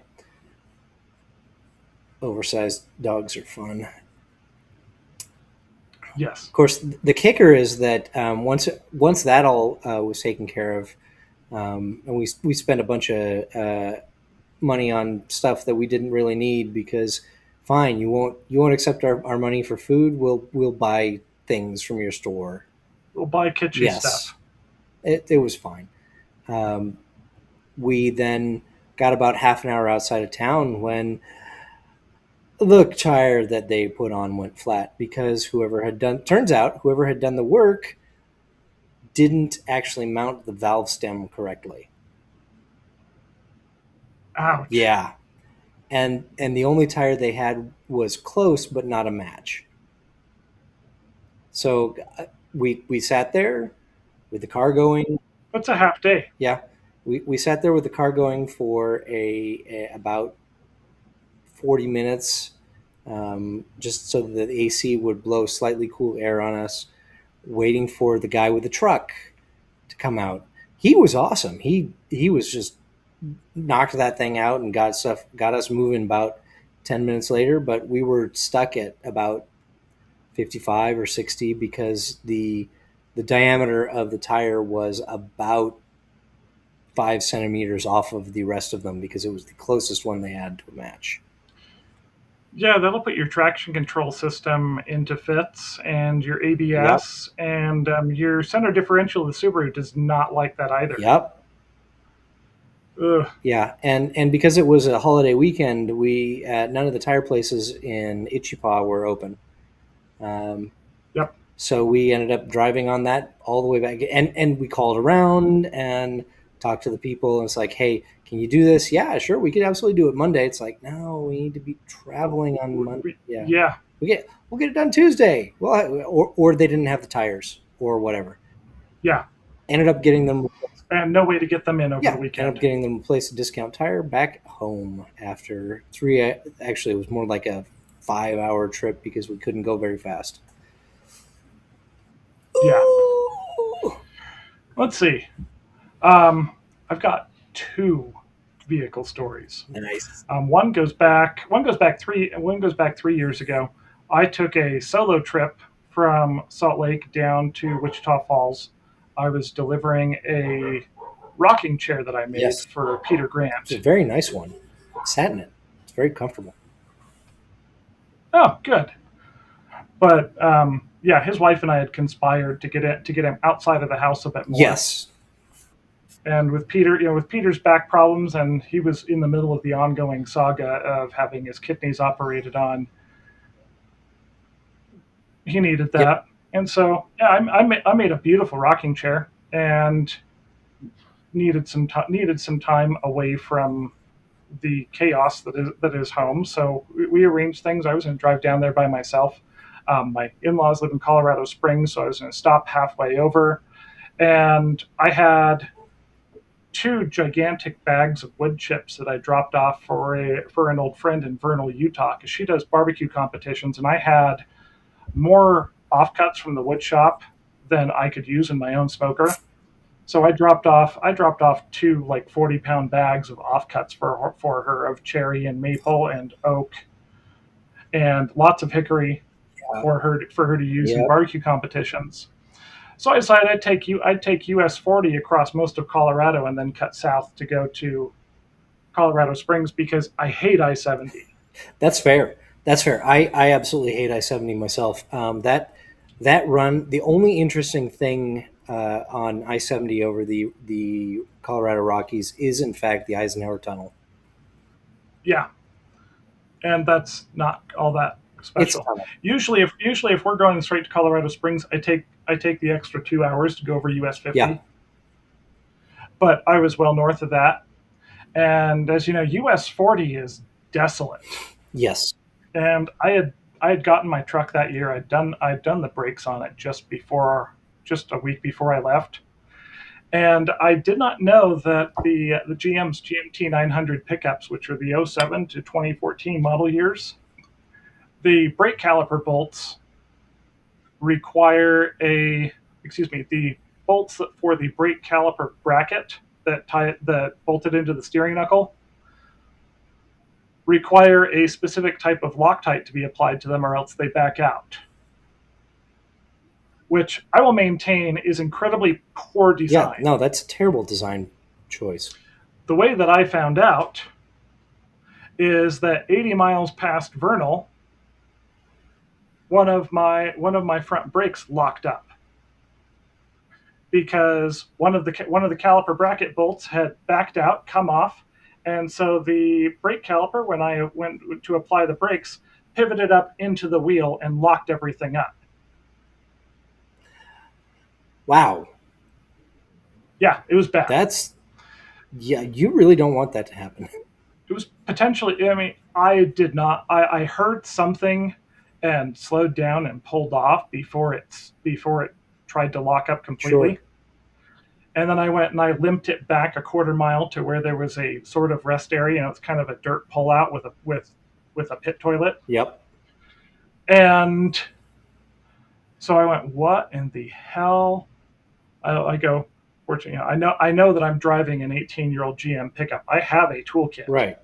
oversized dogs are fun. Yes. Of course, the kicker is that once that all was taken care of, and we spent a bunch of money on stuff that we didn't really need because fine, you won't accept our money for food. We'll buy things from your store. We'll buy kitschy Yes, stuff. it was fine. Um, we then got about half an hour outside of town when the tire that they put on went flat because whoever had done the work didn't actually mount the valve stem correctly. Ouch. Yeah, and the only tire they had was close but not a match. So we sat there with the car going. That's a half day. Yeah, we sat there with the car going for a about 40 minutes, just so that the AC would blow slightly cool air on us, waiting for the guy with the truck to come out. He was awesome. He was just knocked that thing out and got us moving about 10 minutes later. But we were stuck at about 55 or 60 because the diameter of the tire was about 5 centimeters off of the rest of them because it was the closest one they had to a match. Yeah, that'll put your traction control system into fits and your Yep. ABS and your center differential of the Subaru does not like that either. Yep. Ugh. Yeah, and because it was a holiday weekend, we none of the tire places in Ichipa were open. Um, Yep. so we ended up driving on that all the way back, and we called around and talked to the people. And it's like, hey, can you do this? Yeah, sure, we could absolutely do it Monday. It's like, no, we need to be traveling on Monday. Yeah, Yeah. we'll get it done Tuesday. Well, or they didn't have the tires or whatever. Yeah. Ended up getting them. And no way to get them in over Yeah, the ended weekend. up getting them to replace a discount tire back home after three. Actually, it was more like a 5-hour trip because we couldn't go very fast. Yeah. Ooh. Let's see. Um, I've got two vehicle stories. Nice. One goes back 3 years ago. I took a solo trip from Salt Lake down to Wichita Falls. I was delivering a rocking chair that I made Yes, for Peter it's a Grant. very nice one. Sat in it. It's very comfortable. Oh, good. But yeah, his wife and I had conspired to get him outside of the house a bit more. Yes. And with Peter, with Peter's back problems, and he was in the middle of the ongoing saga of having his kidneys operated on, he needed Yep. that. And so, yeah, I made a beautiful rocking chair and needed some time away from the chaos that is home. So we arranged things. I was going to drive down there by myself. My in-laws live in Colorado Springs, so I was going to stop halfway over, and I had two gigantic bags of wood chips that I dropped off for an old friend in Vernal, Utah, because she does barbecue competitions, and I had more offcuts from the wood shop than I could use in my own smoker. So I dropped off two like 40-pound bags of offcuts for her of cherry and maple and oak and lots of hickory for her to use in Yep. barbecue competitions. So I decided I'd take US 40 across most of Colorado and then cut south to go to Colorado Springs because I hate I-70. That's fair. That's fair. I absolutely hate I-70 myself. That run, the only interesting thing on I-70 over the Colorado Rockies is in fact the Eisenhower Tunnel. Yeah, and that's not all that It's a special. tunnel. Usually if we're going straight to Colorado Springs, I take the extra 2 hours to go over US Yeah. 50, but I was well north of that. And as you know, US 40 is desolate. Yes. And I had gotten my truck that year. I'd done the brakes on it just a week before I left. And I did not know that the GM's GMT 900 pickups, which are the '07 to 2014 model years, the brake caliper bolts require a excuse me the bolts for the brake caliper bracket that bolted into the steering knuckle require a specific type of Loctite to be applied to them, or else they back out, which I will maintain is incredibly poor Yeah. design. No, that's a terrible design choice. The way that I found out is that 80 miles past Vernal, one of my front brakes locked up because one of the caliper bracket bolts had backed out, come off, and so the brake caliper, when I went to apply the brakes, pivoted up into the wheel and locked everything up. Wow. Yeah, it was bad. That's yeah. You really don't want that to happen. It was potentially. I mean, I did not. I heard something and slowed down and pulled off before it tried to lock up Sure. completely. And then I went and I limped it back a quarter mile to where there was a sort of rest area. It's kind of a dirt pullout with a pit toilet. Yep. And so I went, what in the hell? I go, fortunately, I know that I'm driving an 18-year-old GM pickup. I have a toolkit. Right.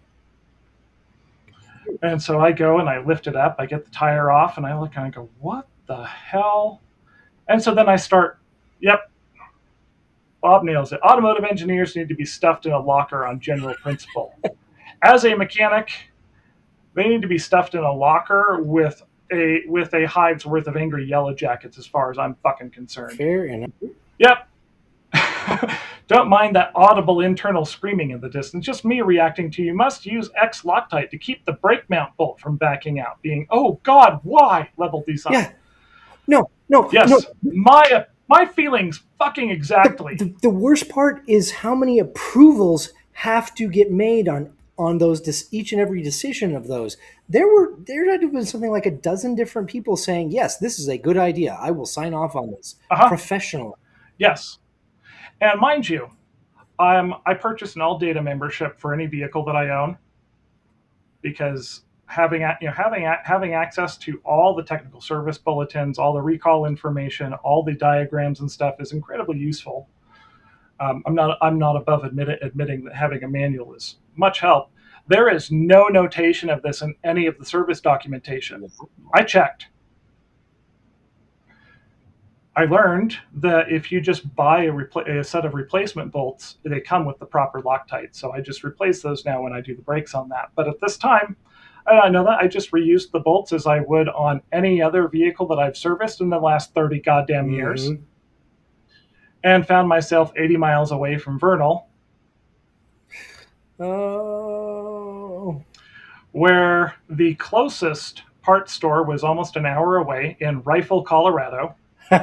And so I go and I lift it up, I get the tire off, and I look and I go, what the hell? And so then I start, yep, Bob nails it. Automotive engineers need to be stuffed in a locker on general principle. As a mechanic, they need to be stuffed in a locker with a hive's worth of angry yellow jackets, as far as I'm fucking concerned. Fair enough. Yep. Don't mind that audible internal screaming in the distance. Just me reacting to you must use X Loctite to keep the brake mount bolt from backing out. Being, oh God, why? Level design. Yeah. No. No. No. Yes, my feelings fucking exactly. The worst part is how many approvals have to get made on those each and every decision of those. There had to have been something like a dozen different people saying yes, this is a good idea. I will sign off on this Uh-huh. professionally. Yes. And mind you, I purchased an all data membership for any vehicle that I own because having access to all the technical service bulletins, all the recall information, all the diagrams and stuff is incredibly useful. I'm not above admitting that having a manual is much help. There is no notation of this in any of the service documentation. I checked. I learned that if you just buy a set of replacement bolts, they come with the proper Loctite. So I just replace those now when I do the brakes on that. But at this time, I know that I just reused the bolts as I would on any other vehicle that I've serviced in the last 30 goddamn years, Mm-hmm. and found myself 80 miles away from Vernal, Oh. where the closest parts store was almost an hour away in Rifle, Colorado. Uh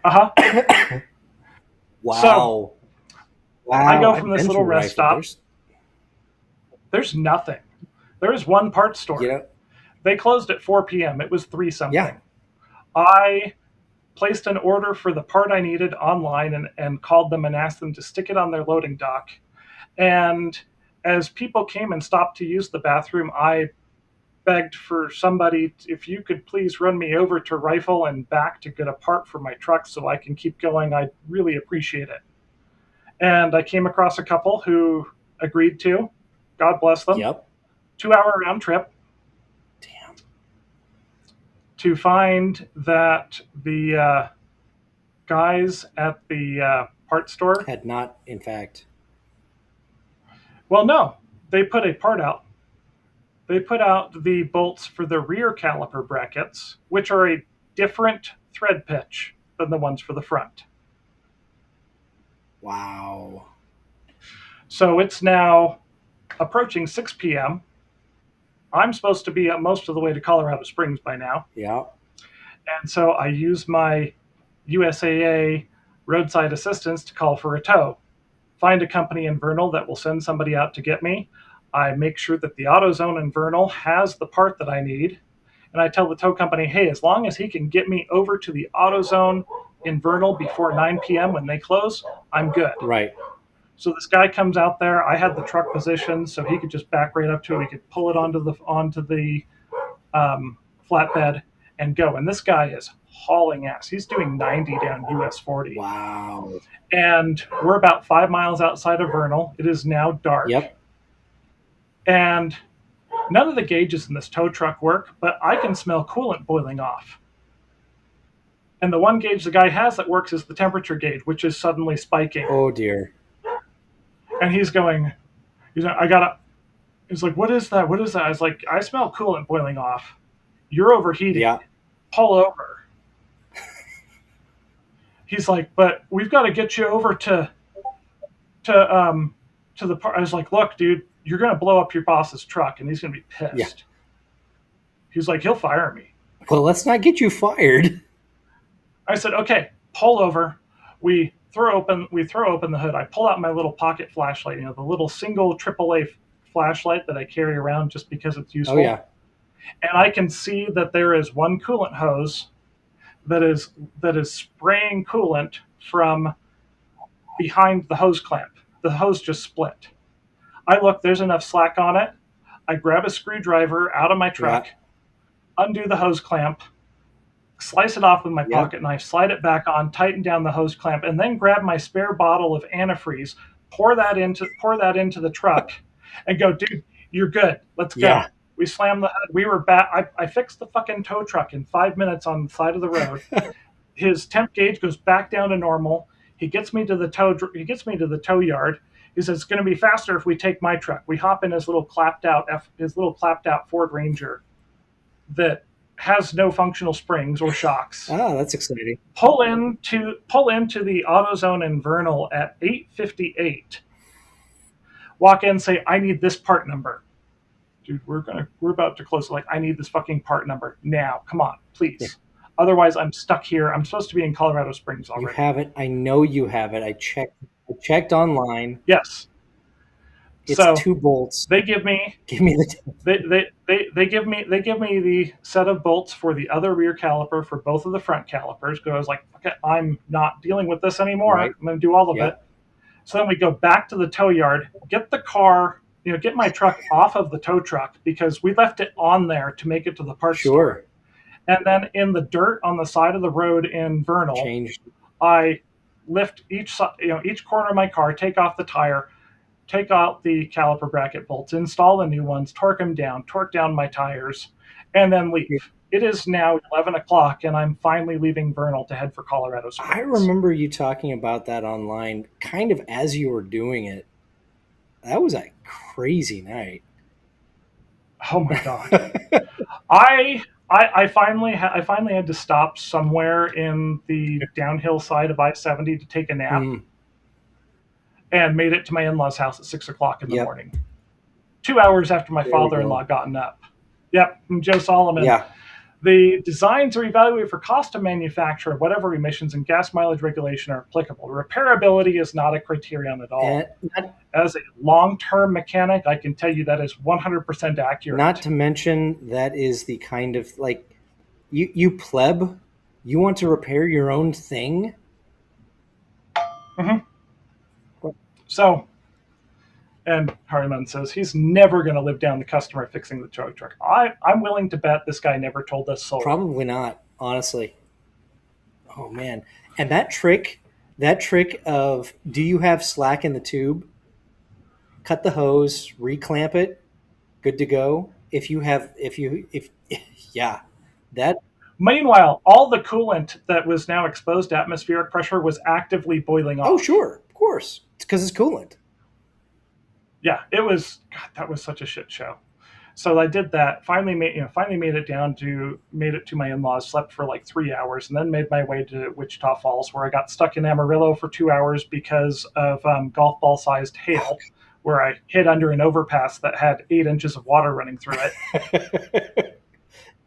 huh. So Wow. I Wow. go from I've this been little through rest Rifle. stop. There's nothing. There is one parts You store. know, They closed at 4 p.m. It was 3 yeah. something. I placed an order for the part I needed online and called them and asked them to stick it on their loading dock. And as people came and stopped to use the bathroom, I begged for somebody, if you could please run me over to Rifle and back to get a part for my truck so I can keep going. I'd really appreciate it. And I came across a couple who agreed to. God bless them. Yep. 2 hour round trip Damn. to find that the guys at the part store, Had not, in fact. well, no, they put a part out. They put out the bolts for the rear caliper brackets, which are a different thread pitch than the ones for the front. Wow. So it's now approaching 6 p.m. I'm supposed to be up most of the way to Colorado Springs by now. Yeah. And so I use my USAA roadside assistance to call for a tow. Find a company in Vernal that will send somebody out to get me. I make sure that the AutoZone in Vernal has the part that I need. And I tell the tow company, hey, as long as he can get me over to the AutoZone in Vernal before 9 p.m. when they close, I'm good. Right. So this guy comes out there. I had the truck positioned so he could just back right up to it. He could pull it onto the flatbed and go. And this guy is hauling ass. He's doing 90 down US 40. Wow. And we're about 5 miles outside of Vernal. It is now dark. Yep. And none of the gauges in this tow truck work, but I can smell coolant boiling off. And the one gauge the guy has that works is the temperature gauge, which is suddenly spiking. Oh dear. And he's like, I gotta, he's like, what is that? What is that? I was like, I smell coolant boiling off. You're overheating. Yeah. Pull over. He's like, but we've got to get you over to the part. I was like, look, dude, you're gonna blow up your boss's truck, and he's gonna be pissed. Yeah. He's like, he'll fire me. Well, let's not get you fired. I said, okay, pull over. We throw open the hood. I pull out my little pocket flashlight, the little single AAA flashlight that I carry around just because it's useful. Oh yeah. And I can see that there is one coolant hose that is spraying coolant from behind the hose clamp. The hose just split. I look, there's enough slack on it. I grab a screwdriver out of my truck, undo the hose clamp, slice it off with my pocket knife, slide it back on, tighten down the hose clamp, and then grab my spare bottle of antifreeze, pour that into the truck, and go, dude, you're good. Let's go. Yeah. We slammed the hood. We were back. I fixed the fucking tow truck in 5 minutes on the side of the road. His temp gauge goes back down to normal. He gets me to the tow yard. He says it's going to be faster if we take my truck. We hop in his little clapped out Ford Ranger that has no functional springs or shocks. Ah, that's exciting. Pull into the AutoZone in Vernal at 8:58. Walk in, say, I need this part number. Dude, we're about to close. Like, I need this fucking part number now. Come on, please. Yeah. Otherwise, I'm stuck here. I'm supposed to be in Colorado Springs already. You have it. I know you have it. I checked online. Yes. It's so 2 bolts. They give me the they give me the set of bolts for the other rear caliper for both of the front calipers, because I was like, okay, I'm not dealing with this anymore. Right. I'm going to do all of it. So then we go back to the tow yard, get the car, get my truck off of the tow truck, because we left it on there to make it to the parts store. And then in the dirt on the side of the road in Vernal, I lift each corner of my car, take off the tire, take out the caliper bracket bolts, install the new ones, torque them down, torque down my tires, and then leave. It is now 11 o'clock, and I'm finally leaving Vernal to head for Colorado I Springs. remember you talking about that online kind of as you were doing it. That was a crazy night. Oh my God. I finally had to stop somewhere in the downhill side of I-70 to take a nap, Mm, and made it to my in-laws' house at 6 o'clock in the yep, morning. 2 hours after my there we father-in-law go. gotten up. Yep, I'm Joe Solomon. Yeah, The designs are evaluated for cost of manufacture, whatever emissions and gas mileage regulation are applicable. Repairability is not a criterion at all. and not, As a long-term mechanic, I can tell you that is 100% not accurate. to mention that is the kind of like you pleb, you want to repair your own thing. Mhm. So, and Harriman says he's never going to live down the customer fixing the tow truck. I'm willing to bet this guy never told us so. Probably not, honestly. Oh man, and that trick of do you have slack in the tube? Cut the hose, reclamp it, good to go. If yeah, that Meanwhile, all the coolant that was now exposed to atmospheric pressure was actively boiling oh off. sure, of course, it's because it's coolant. Yeah, it was. God, that was such a shit show. So I did that. Finally made it to my in-laws. Slept for like 3 hours, and then made my way to Wichita Falls, where I got stuck in Amarillo for 2 hours because of golf ball-sized hail, where I hid under an overpass that had 8 inches of water running through it,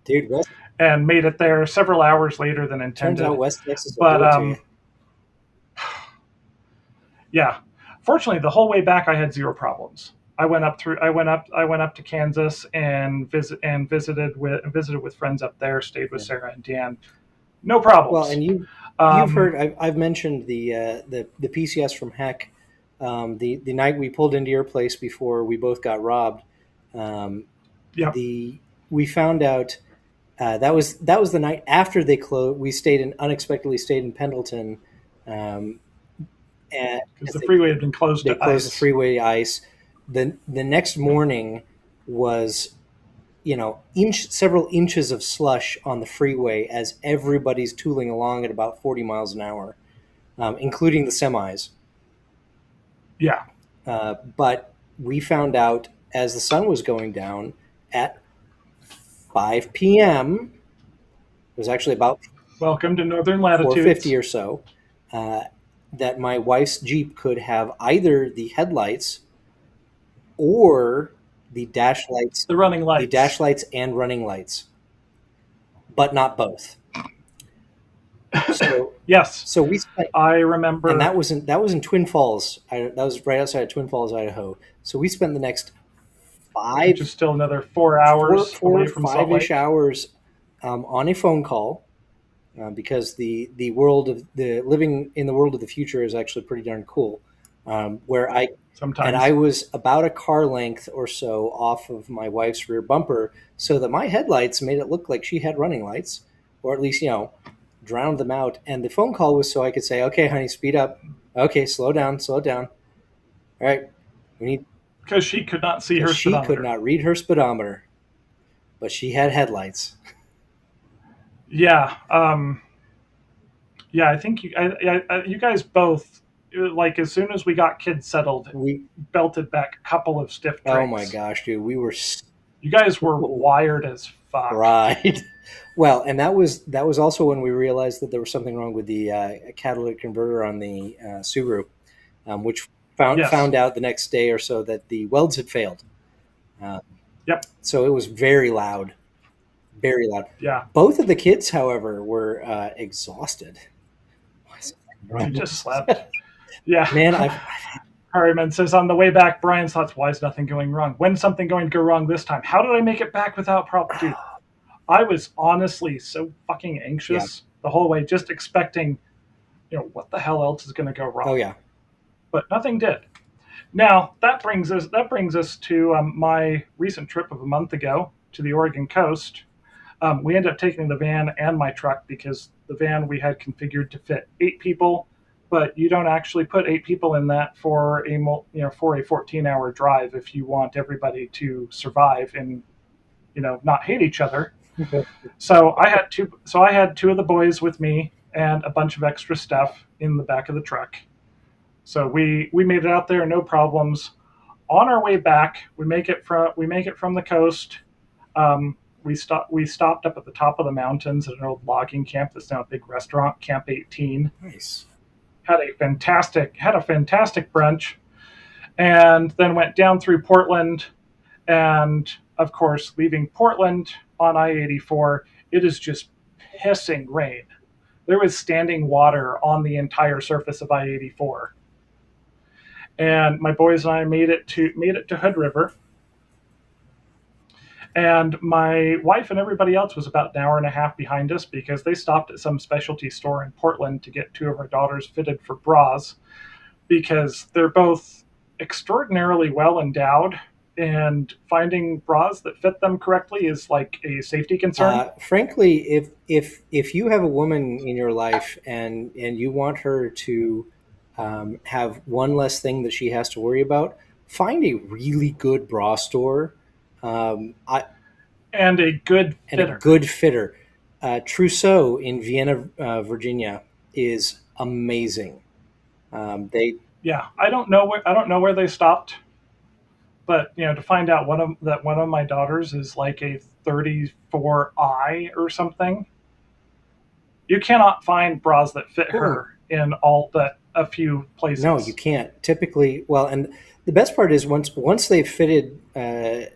Dude, West and made it there several hours later than turns out intended. West Texas will But do it to you. yeah, fortunately, the whole way back I had zero problems. I went up to Kansas and visited with friends up there. Stayed with Yeah. Sarah and Dan. No Well, problems. and you've Um, heard I've mentioned the PCS from Heck. The night we pulled into your place before we both got robbed. Um, yep. the we found out that was the night after they closed. We stayed in unexpectedly stayed in Pendleton, um, and Because as the freeway had been closed they to closed the ice. freeway ice. The next morning was several inches of slush on the freeway as everybody's tooling along at about 40 miles an hour, including the semis. Yeah. But we found out as the sun was going down at 5 p.m. It was actually about Welcome to northern 4:50 latitudes. or so, uh, that my wife's Jeep could have either the headlights or the dash lights, The running the dash lights. lights and running lights, but not both. So, Yes, so we spent, I and remember. that was in Twin Falls. That was right outside of Twin Falls, Idaho. So we spent the next Which five, is still another 4 hours away from Salt 5 ish Lake. hours on a phone call, because the world of the living in the world of the future is actually pretty darn cool. Where I Sometimes. was about a car length or so off of my wife's rear bumper, so that my headlights made it look like she had running lights, or at least drowned them out. And the phone call was so I could say, "Okay, honey, speed up. Okay, slow down, slow down. All right, we need." Because she could not see Because her she could speedometer. not read her speedometer, but she had headlights. Yeah. Yeah, I think you guys both, like, as soon as we got kids settled, We belted back a couple of stiff Oh my drinks. gosh, dude, we were You guys were so wired as fuck. fried. Well, and that was also when we realized that there was something wrong with the catalytic converter on the Subaru, which Yes. found out the next day or so that the welds had failed. Uh, Yep. so it was very loud, very loud. Yeah. Both of the kids, however, were exhausted. They just slept. Yeah. Man, I've Harriman says on the way back, Brian's thoughts, why is nothing going wrong? When's something going to go wrong this time? How did I make it back without problem? Dude, I was honestly so fucking yeah. anxious the whole way, just expecting, what the hell else is going to go Oh wrong? yeah. But nothing did. Now that brings us to my recent trip of a month ago to the Oregon coast. We ended up taking the van and my truck because the van we had configured to fit 8 people, but you don't actually put 8 people in that for a 14-hour drive if you want everybody to survive and not hate each other. So I had two. So I had two of the boys with me and a bunch of extra stuff in the back of the truck. So we made it out there, no problems. On our way back, we make it from the coast. We stopped up at the top of the mountains at an old logging camp that's now a big restaurant, Camp 18. Nice. Had a fantastic brunch, and then went down through Portland. And of course, leaving Portland on I-84, it is just pissing rain. There was standing water on the entire surface of I-84. And my boys and I made it to Hood River, and my wife and everybody else was about an hour and a half behind us because they stopped at some specialty store in Portland to get two of our daughters fitted for bras because they're both extraordinarily well endowed, and finding bras that fit them correctly is like a safety concern. Frankly, if you have a woman in your life and you want her to have one less thing that she has to worry about, find a really good bra store. I, And a good and a fitter. good fitter. Trousseau in Vienna, Virginia, is amazing. They Yeah, I don't know where they stopped, but to find out one of my daughters is like a 34I or something. You cannot find bras that fit oh her in all but a few no, you places. can't. Typically, well, and the best part is once they've fitted the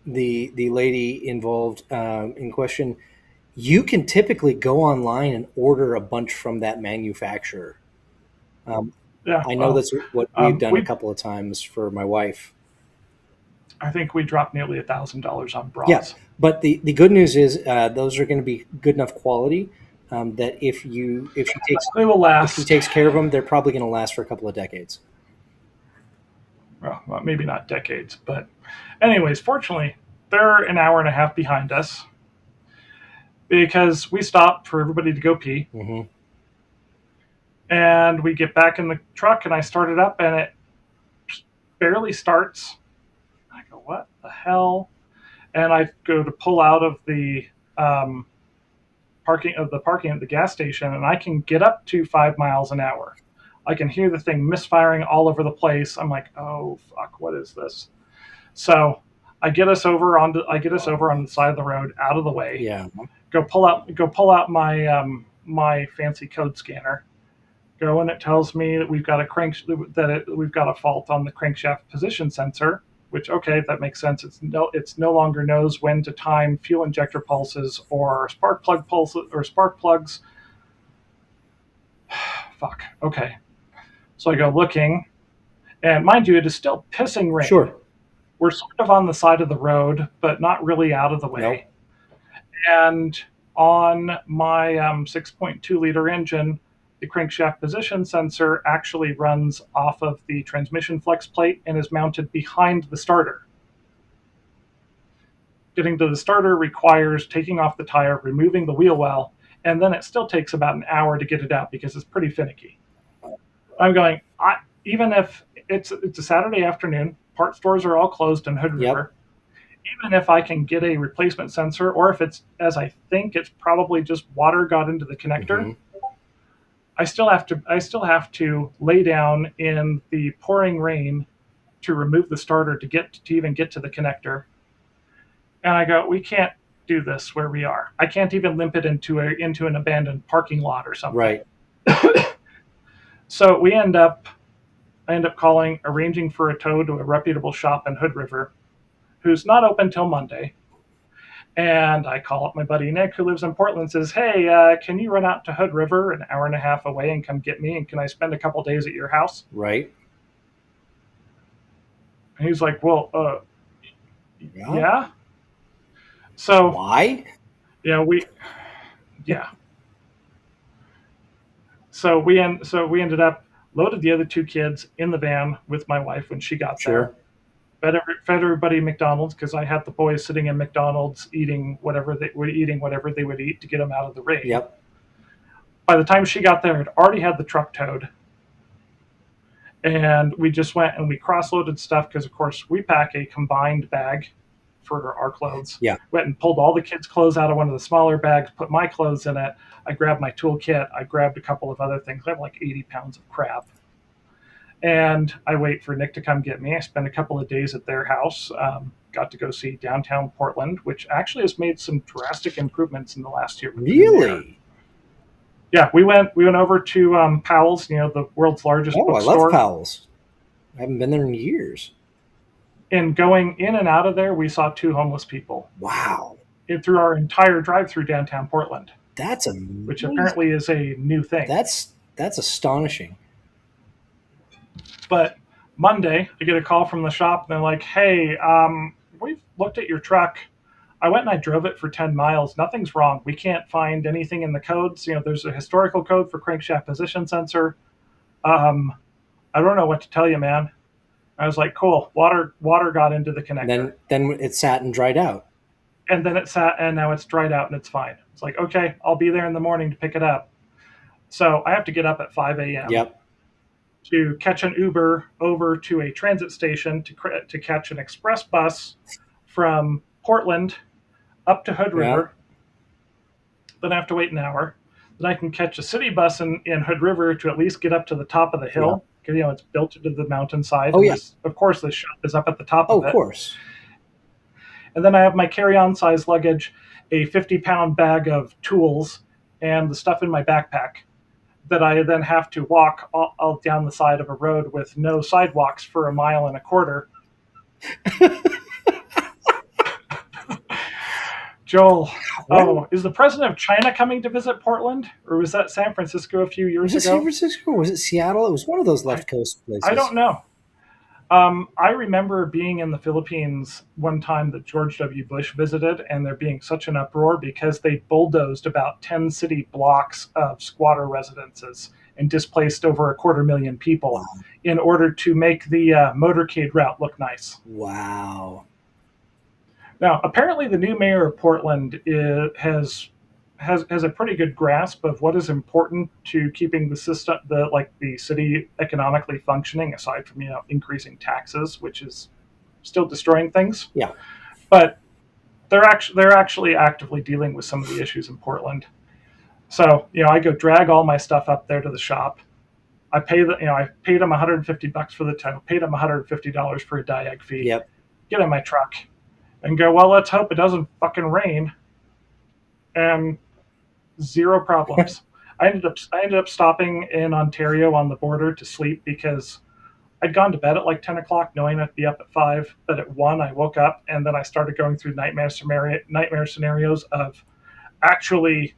the lady involved in question, you can typically go online and order a bunch from that manufacturer. Um, Yeah, I know well, that's what we've done a we couple of times for my wife. I think we dropped nearly $1,000 on Yeah, bras. but the good news is those are going to be good enough quality that They will if she last, takes care of them, they're probably going to last for a couple of decades. well, maybe not decades, but anyways, fortunately, they're an hour and a half behind us because we stopped for everybody to go pee, Hmm. and we get back in the truck, and I start it up, and it barely starts. I go, what the hell? And I go to pull out of the um, parking at the gas station, and I can get up to 5 miles an hour. I can hear the thing misfiring all over the place. I'm like, oh fuck, what is this? So I get us over on the side of the road, out of the way. Yeah, Go pull out my fancy code scanner. Go, and it tells me that we've got a fault on the crankshaft position sensor. Which, okay, that makes sense. It's no longer knows when to time fuel injector pulses or spark plugs. Fuck. Okay. So I go looking, and mind you, it is still pissing rain. sure. We're sort of on the side of the road, but not really out of the way. Nope. And on my 6.2-liter engine, the crankshaft position sensor actually runs off of the transmission flex plate and is mounted behind the starter. Getting to the starter requires taking off the tire, removing the wheel well, and then it still takes about an hour to get it out because it's pretty finicky. I'm going, even if it's a Saturday afternoon, part stores are all closed in Hood Yep. River. Even if I can get a replacement sensor, or if it's as I think it's probably just water got into the connector, Hmm. I still have to lay down in the pouring rain to remove the starter to even get to the connector. And I go, we can't do this where we are. I can't even limp it into an abandoned parking lot or something. Right. So I end up arranging for a tow to a reputable shop in Hood River, who's not open till Monday. And I call up my buddy Nick, who lives in Portland, and says, "Hey, can you run out to Hood River, an hour and a half away, and come get me? And can I spend a couple days at your house?" Right. And he's like, "Well, Yeah. yeah." So Why? yeah, yeah. So we ended up loaded the other two kids in the van with my wife when she got there. Sure. Fed everybody McDonald's because I had the boys sitting in McDonald's eating whatever they would eat to get them out of the rain. Yep. By the time she got there, it already had the truck towed, and we just went and we cross-loaded stuff because, of course, we pack a combined bag for our clothes. Yeah. Went and pulled all the kids' clothes out of one of the smaller bags, put my clothes in it. I grabbed my toolkit. I grabbed a couple of other things. I have like 80 pounds of crap. And I wait for Nick to come get me. I spent a couple of days at their house. Got to go see downtown Portland, which actually has made some drastic improvements in the last year with the new mayor. Really? Yeah, we went over to Powell's, the world's largest Oh, I love bookstore. Powell's. I haven't been there in years. And going in and out of there, we saw two homeless people Wow. through our entire drive-through downtown Portland, That's which amazing. apparently is a new thing. That's astonishing. But Monday, I get a call from the shop, and they're like, "Hey, we've looked at your truck. I went and I drove it for 10 miles. Nothing's wrong. We can't find anything in the codes. There's a historical code for crankshaft position sensor. Um, I don't know what to tell you, man." I was like, "Cool. Water got into the connector." Then it sat and dried out. And then it sat, and now it's dried out and it's fine. It's like, okay, I'll be there in the morning to pick it up. So I have to get up at 5 a.m. Yep. to catch an Uber over to a transit station to catch an express bus from Portland up to Hood Yeah. River. Then I have to wait an hour. Then I can catch a city bus in Hood River to at least get up to the top of the hill. Because, it's built into the mountainside. Oh, and yeah. Of course, the shop is up at the top Oh, of it. of course. And then I have my carry-on size luggage, a 50-pound bag of tools, and the stuff in my backpack that I then have to walk all down the side of a road with no sidewalks for 1.25 miles. Joel, is the president of China coming to visit Portland? Or was that San Francisco a few years Was it ago? San Francisco or was it Seattle? It was one of those left coast places. I don't know. I remember being in the Philippines one time that George W. Bush visited, and there being such an uproar because they bulldozed about 10 city blocks of squatter residences and displaced over 250,000 people in order to make the motorcade route look nice. Wow. Now, apparently, the new mayor of Portland has a pretty good grasp of what is important to keeping the system, the city economically functioning, aside from increasing taxes, which is still destroying things. Yeah. But they're actually actively dealing with some of the issues in Portland. So I go drag all my stuff up there to the shop. I paid them $150 for the tow, paid them $150 for a diag fee. Yep. Get in my truck and go, well, let's hope it doesn't fucking rain. And zero problems. I ended up stopping in Ontario on the border to sleep because I'd gone to bed at like 10 o'clock knowing I'd be up at 5. But at 1, I woke up and then I started going through nightmare scenarios of actually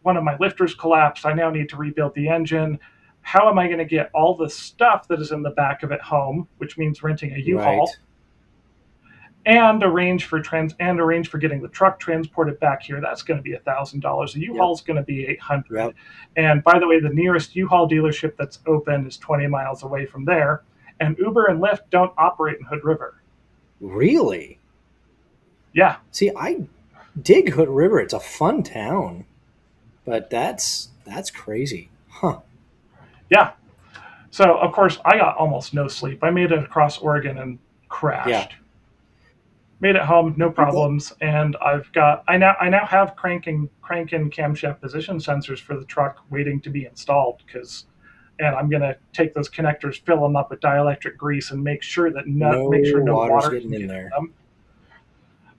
one of my lifters collapsed. I now need to rebuild the engine. How am I going to get all the stuff that is in the back of it home, which means renting a U-Haul? Right. And arrange for getting the truck transported back here. That's going to be $1,000. The U-Haul is going to be $800. Yep. And by the way, the nearest U-Haul dealership that's open is 20 miles away from there. And Uber and Lyft don't operate in Hood River. Really? Yeah. See, I dig Hood River. It's a fun town, but that's crazy, huh? Yeah. So of course I got almost no sleep. I made it across Oregon and crashed. Yeah. Made it home, no problems, and I now have crank and camshaft position sensors for the truck waiting to be installed and I'm gonna take those connectors, fill them up with dielectric grease, and make sure no water getting can in get there. them.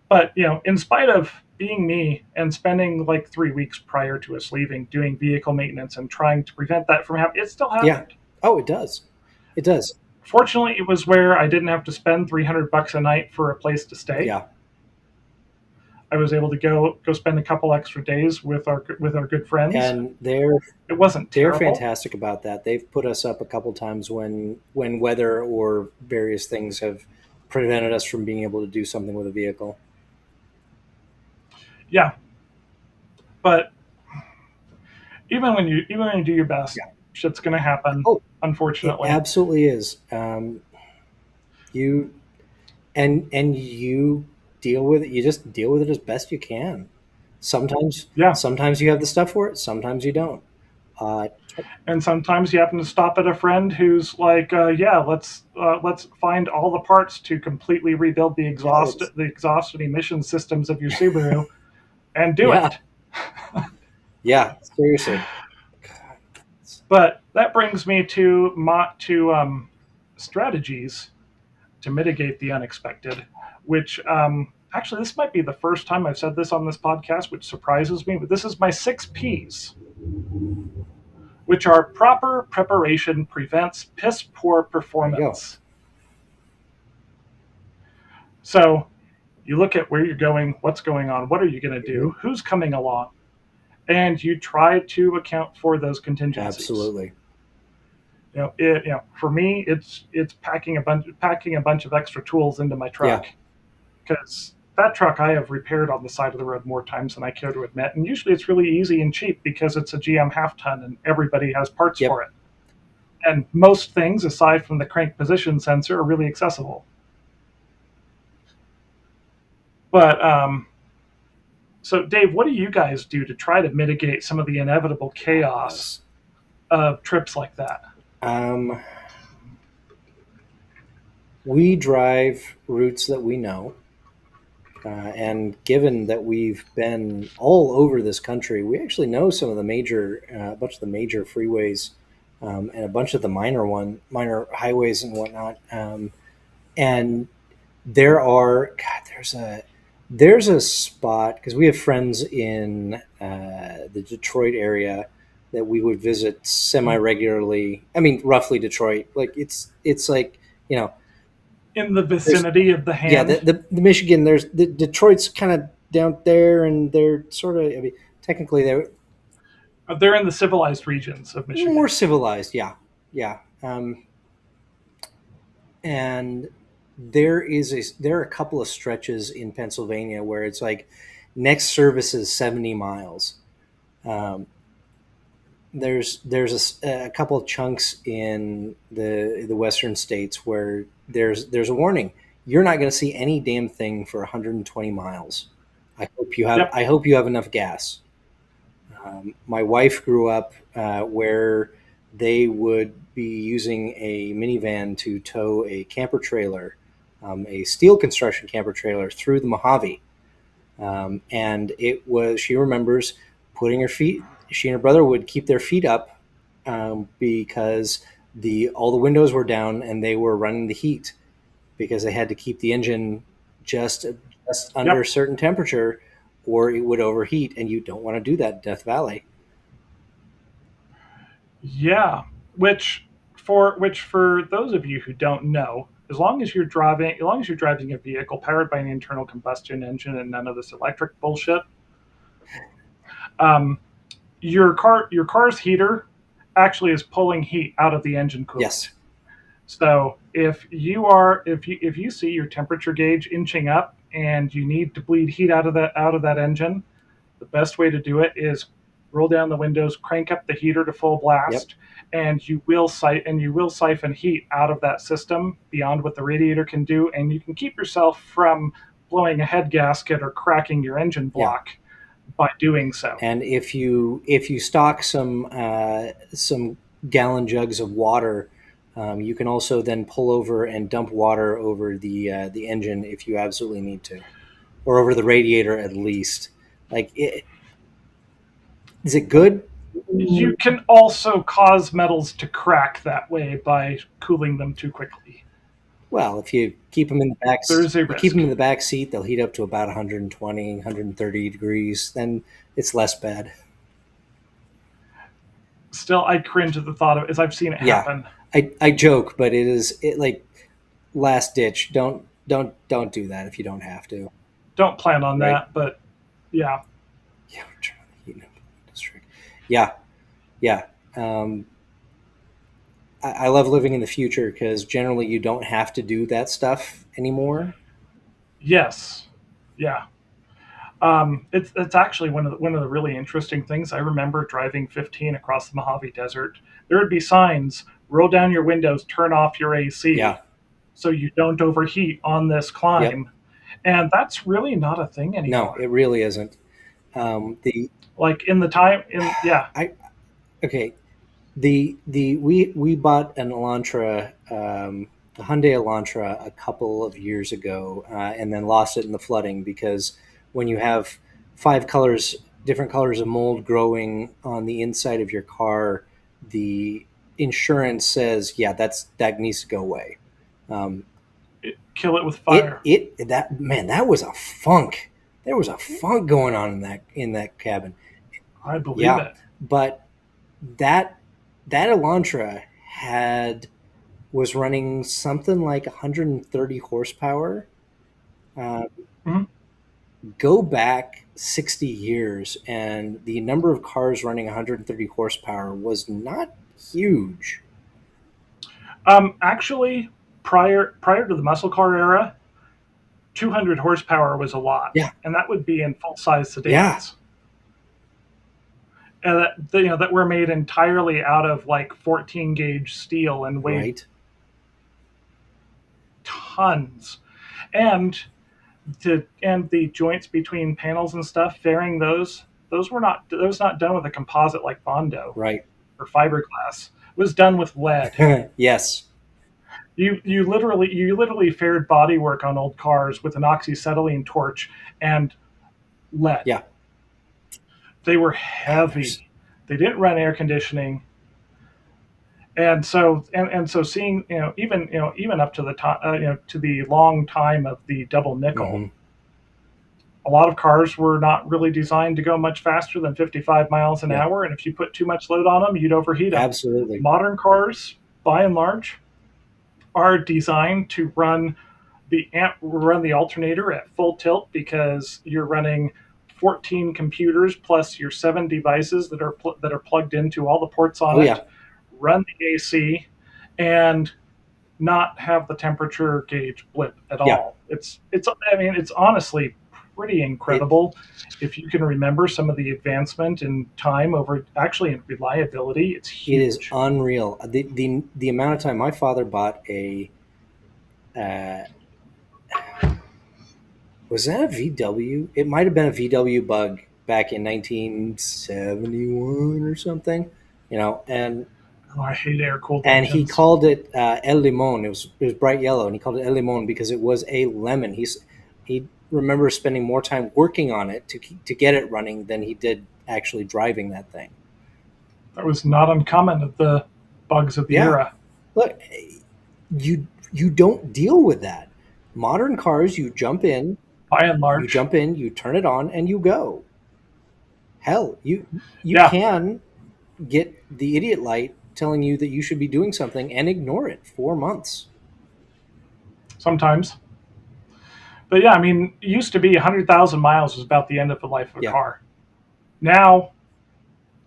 But in spite of being me and spending like 3 weeks prior to us leaving doing vehicle maintenance and trying to prevent that from happening, it still happened. Yeah. Oh, it does. It does. Fortunately, it was where I didn't have to spend $300 a night for a place to stay. Yeah. I was able to go spend a couple extra days with our good friends, and it wasn't terrible. They're fantastic about that. They've put us up a couple times when weather or various things have prevented us from being able to do something with a vehicle. Yeah, but even when you do your best, shit's going to happen. Oh, unfortunately, it absolutely is. You deal with it. You just deal with it as best you can. Sometimes you have the stuff for it. Sometimes you don't. Uh, And sometimes you happen to stop at a friend who's like, "Yeah, let's find all the parts to completely rebuild yeah, that's the exhaust and emission systems of your Subaru and do yeah, it." yeah. Seriously. God. But that brings me to strategies to mitigate the unexpected, which actually this might be the first time I've said this on this podcast, which surprises me. But this is my 6 P's, which are proper preparation prevents piss poor There you go. performance. So you look at where you're going, what's going on, what are you going to Mhm. do, who's coming along, and you try to account for those contingencies. Absolutely. For me, it's packing a bunch of extra tools into my Yeah. truck, because that truck I have repaired on the side of the road more times than I care to admit, and usually it's really easy and cheap because it's a GM half ton and everybody has parts Yep. for it. And most things, aside from the crank position sensor, are really accessible. But so, Dave, what do you guys do to try to mitigate some of the inevitable chaos Yes. of trips like that? Um, we drive routes that we know. And given that we've been all over this country, we actually know some of the a bunch of the major freeways, and a bunch of the minor highways and whatnot. And there's a spot because we have friends in the Detroit area that we would visit semi regularly. I mean, roughly Detroit. Like it's like In the there's vicinity of the yeah, hand, the Michigan. There's the Detroit's kind of down there, and they're sort of. I mean, technically they're they're in the civilized regions of more Michigan. civilized. Yeah, yeah. And there are a couple of stretches in Pennsylvania where it's like next service is 70 miles. Um, there's a couple of chunks in the western states where there's a warning. You're not going to see any damn thing for 120 miles. Yep, I hope you have enough gas. My wife grew up where they would be using a minivan to tow a camper trailer, a steel construction camper trailer through the Mojave. And she remembers putting her feet, she and her brother would keep their feet up because all the windows were down and they were running the heat because they had to keep the engine just, just under a yep, certain temperature or it would overheat. And you don't want to do that in Death Valley. yeah. Which for those of you who don't know, as long as you're driving a vehicle powered by an internal combustion engine and none of this electric bullshit, um, your car's heater actually is pulling heat out of the engine coolant. Yes. So if you see your temperature gauge inching up and you need to bleed heat out of that engine, the best way to do it is roll down the windows, crank up the heater to full Yep. blast, and you will siphon heat out of that system beyond what the radiator can do, and you can keep yourself from blowing a head gasket or cracking your engine Yeah. block by doing so. And if you stock some gallon jugs of water, you can also then pull over and dump water over the engine if you absolutely need to, or over the radiator at least. Like, is it good? You can also cause metals to crack that way by cooling them too quickly. Well, if you keep them in the back, There is a you keep them risk. in the back seat, they'll heat up to about 120, 130 degrees. Then it's less bad. Still, I cringe at the thought of it, as I've seen it Yeah, happen. I joke, but it like last ditch. Don't do that if you don't have to. Don't plan on Right? that, but yeah. Yeah, we're trying to heat up the district. Yeah, yeah. Um, I love living in the future because generally you don't have to do that stuff anymore. Yes. Yeah. It's actually one of the really interesting things. I remember driving 15 across the Mojave Desert. There would be signs: roll down your windows, turn off your Yeah. AC, so you don't overheat on this Yep. climb. And that's really not a thing No, anymore. it really isn't. The Like in the time in yeah, I Okay, the we bought an Elantra, a Hyundai Elantra, a couple of years ago, and then lost it in the flooding because when you have five colors, different colors of mold growing on the inside of your car, the insurance says, yeah, that needs to go away. Um, Kill it with fire. that man, that was a funk. There was a funk going on in that cabin. I believe Yeah, it. but that that Elantra had was running something like 130 horsepower. Uh, Mhm. go back 60 years, and the number of cars running 130 horsepower was not huge. Actually, prior to the muscle car era, 200 horsepower was a lot, Yeah, and that would be in full size yeah, sedans, and that were made entirely out of like 14 gauge steel and weighed right. tons. And and the joints between panels and stuff, fairing those not done with a composite like Bondo Right. or fiberglass. It was done with lead. Yes. You literally faired bodywork on old cars with an oxyacetylene torch and lead. Yeah. They were Yeah. There's. heavy. They didn't run air conditioning, and so seeing even up to the time to the long time of the double nickel, Mhm. a lot of cars were not really designed to go much faster than 55 miles an Yeah. hour, and if you put too much load on them, you'd overheat them. Absolutely. Modern cars, by and large, are designed to run the alternator at full tilt because you're running 14 computers plus your 7 devices that are plugged into all the ports on Oh it, yeah. run the AC, and not have the temperature gauge blip at Yeah. all. It's honestly pretty It incredible if you can remember some of the advancement in time over actually in reliability. It's it is huge. unreal. The amount of time my father bought a uh, was that a VW? It might have been a VW Bug back in 1971 or something. And Oh, I hate air cooled he engines. called it El Limon. It was bright yellow, and he called it El Limon because it was a lemon. He remembers spending more time working on it to get it running than he did actually driving that thing. That was not uncommon of the bugs of the Yeah, era, look, you don't deal with that. Modern cars, by and large. you turn it on, and you go. Hell, you Yeah, can get the idiot light telling you that you should be doing something and ignore it for months. sometimes. But yeah, I mean, it used to be 100,000 miles was about the end of the life of a Yeah, car. Now,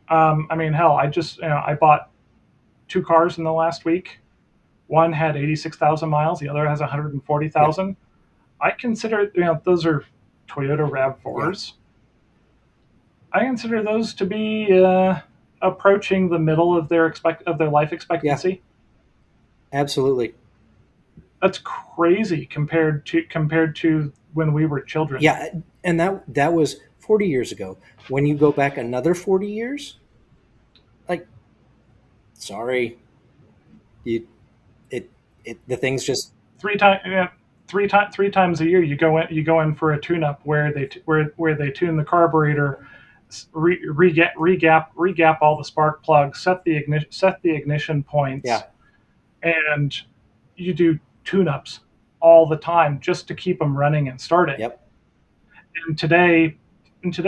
I mean, hell, I bought two cars in the last week. One had 86,000 miles, the other has yeah, 140,000. I consider, those are Toyota yeah, RAV4s. I consider those to be approaching the middle of their life yeah. expectancy. Absolutely. That's crazy compared to when we were children. Yeah, and that was 40 years ago. When you go back another 40 years, like, sorry, you it the things just. Three times, three times a year, you go in for a tune-up where they tune the carburetor, regap all the spark plugs, set the ignition Yeah, points, and you do tune-ups all the time just to keep them running and starting. yep, And today,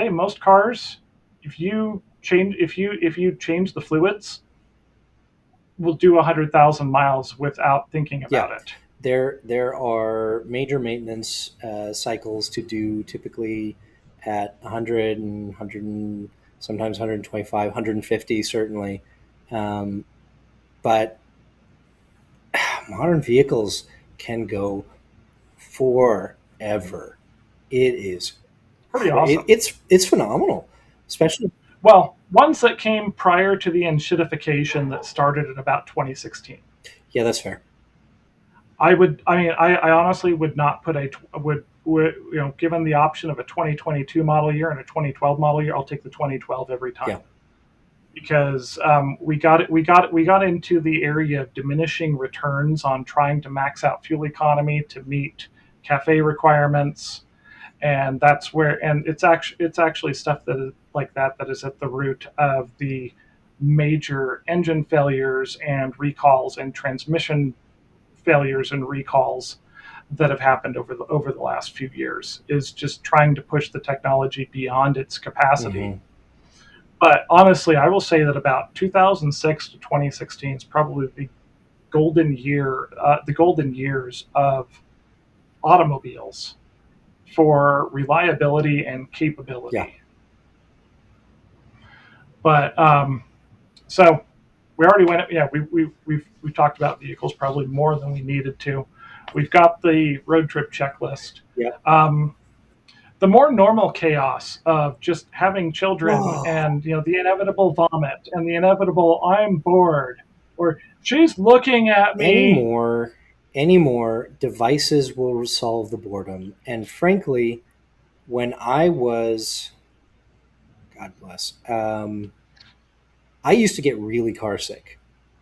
most cars, if you change the fluids, will do 100,000 miles without thinking yeah. about it. There are major maintenance cycles to do typically at 100 and 100 and sometimes 125, 150 certainly. But modern vehicles can go forever. It is Pretty awesome. it's phenomenal, especially. Well, ones that came prior to the enshittification that started in about 2016. Yeah, that's fair. I honestly would not put given the option of a 2022 model year and a 2012 model year, I'll take the 2012 every Yeah, time. because we got into the area of diminishing returns on trying to max out fuel economy to meet cafe requirements, and that's where and it's actually stuff that is like that is at the root of the major engine failures and recalls and transmission failures and recalls that have happened over the last few years, is just trying to push the technology beyond its capacity. Mm-hmm. But honestly, I will say that about 2006 to 2016 is probably the golden years of automobiles for reliability and Yeah. capability. But so we already went. Yeah, we've talked about vehicles probably more than we needed to. We've got the road trip checklist. Yeah. Um, the more normal chaos of just having children Oh, and the inevitable vomit and the inevitable I'm bored or she's looking at me. anymore, anymore devices will resolve the boredom. And frankly, when I was, God bless, I used to get really car sick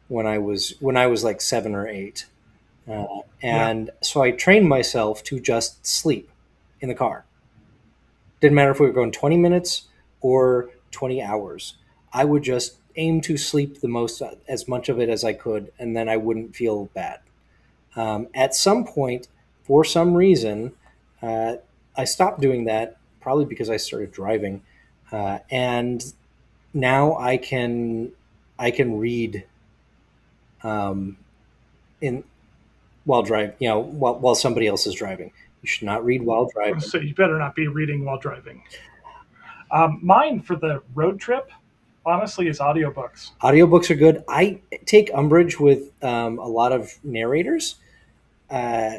when I was like 7 or 8, Yeah, and so I trained myself to just sleep in the car. Didn't matter if we were going 20 minutes or 20 hours. I would just aim to sleep the most, as much of it as I could, and then I wouldn't feel bad. At some point, for some reason, uh, I stopped doing that, probably because I started driving, and now I can read, um, in while driving. While somebody else is driving. You should not read while driving. so you better not be reading while driving. Mine for the road trip, honestly, is audiobooks. Audiobooks are good. I take umbrage with a lot of narrators. Uh,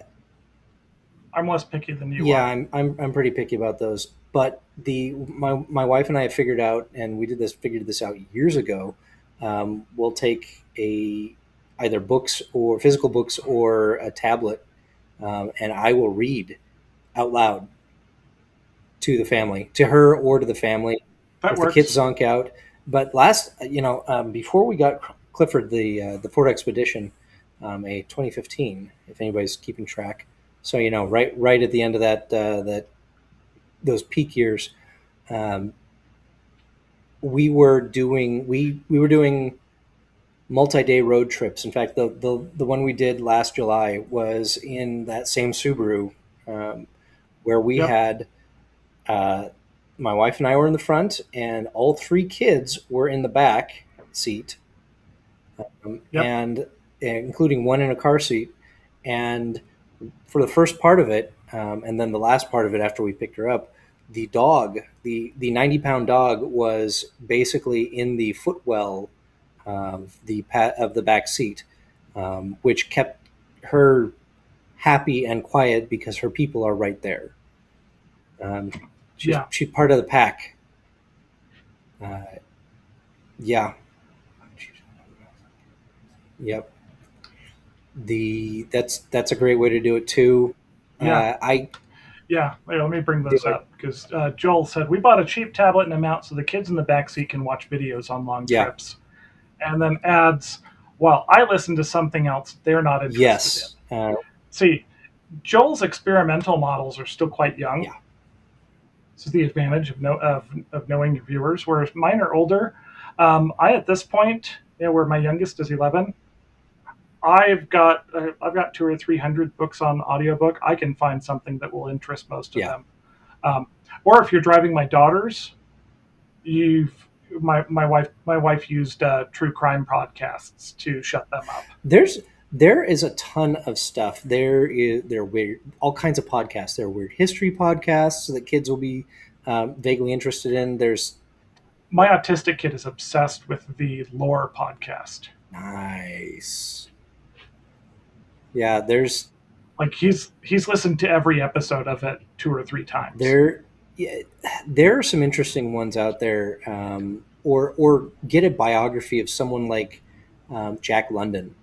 I'm less picky than you yeah, are. I'm pretty picky about those. But my wife and I have figured out, and we figured this out years ago. We'll take a either books or physical books or a tablet, and I will read out loud to the family, to her or to the family, That if the kids works. zonk out. But last, before we got Clifford the Ford Expedition, a 2015, if anybody's keeping track. So right at the end of that those peak years, um, we were doing multi-day road trips. In fact, the one we did last July was in that same Subaru, um, where we Yep, had, uh, my wife and I were in the front, and all three kids were in the back seat, yep, and including one in a car seat. And for the first part of it, and then the last part of it after we picked her up, the dog, the 90-pound dog, was basically in the footwell of the back seat, which kept her happy and quiet because her people are right there. Um, yeah, she's part of the pack. Uh, yeah, yep. That's a great way to do it too. yeah, I yeah. Wait, let me bring do this it. up because Joel said we bought a cheap tablet and a mount so the kids in the back seat can watch videos on long Yeah. trips, and then adds, "Well, I listen to something else they're not interested in." Yes. See, Joel's experimental models are still quite young. Yeah. This is the advantage of knowing your viewers, whereas mine are older. I at this point, where my youngest is 11, I've got 2 or 300 books on audiobook. I can find something that will interest most of Yeah. them. Um, or if you're driving my daughters, you've my wife used true crime podcasts to shut them up. There is a ton of stuff. There are weird, all kinds of podcasts. There are weird history podcasts that kids will be vaguely interested in. There's My autistic kid is obsessed with the lore podcast. nice. Yeah, there's Like he's listened to every episode of it 2 or 3 times. there yeah, there are some interesting ones out there. Or get a biography of someone like Jack London.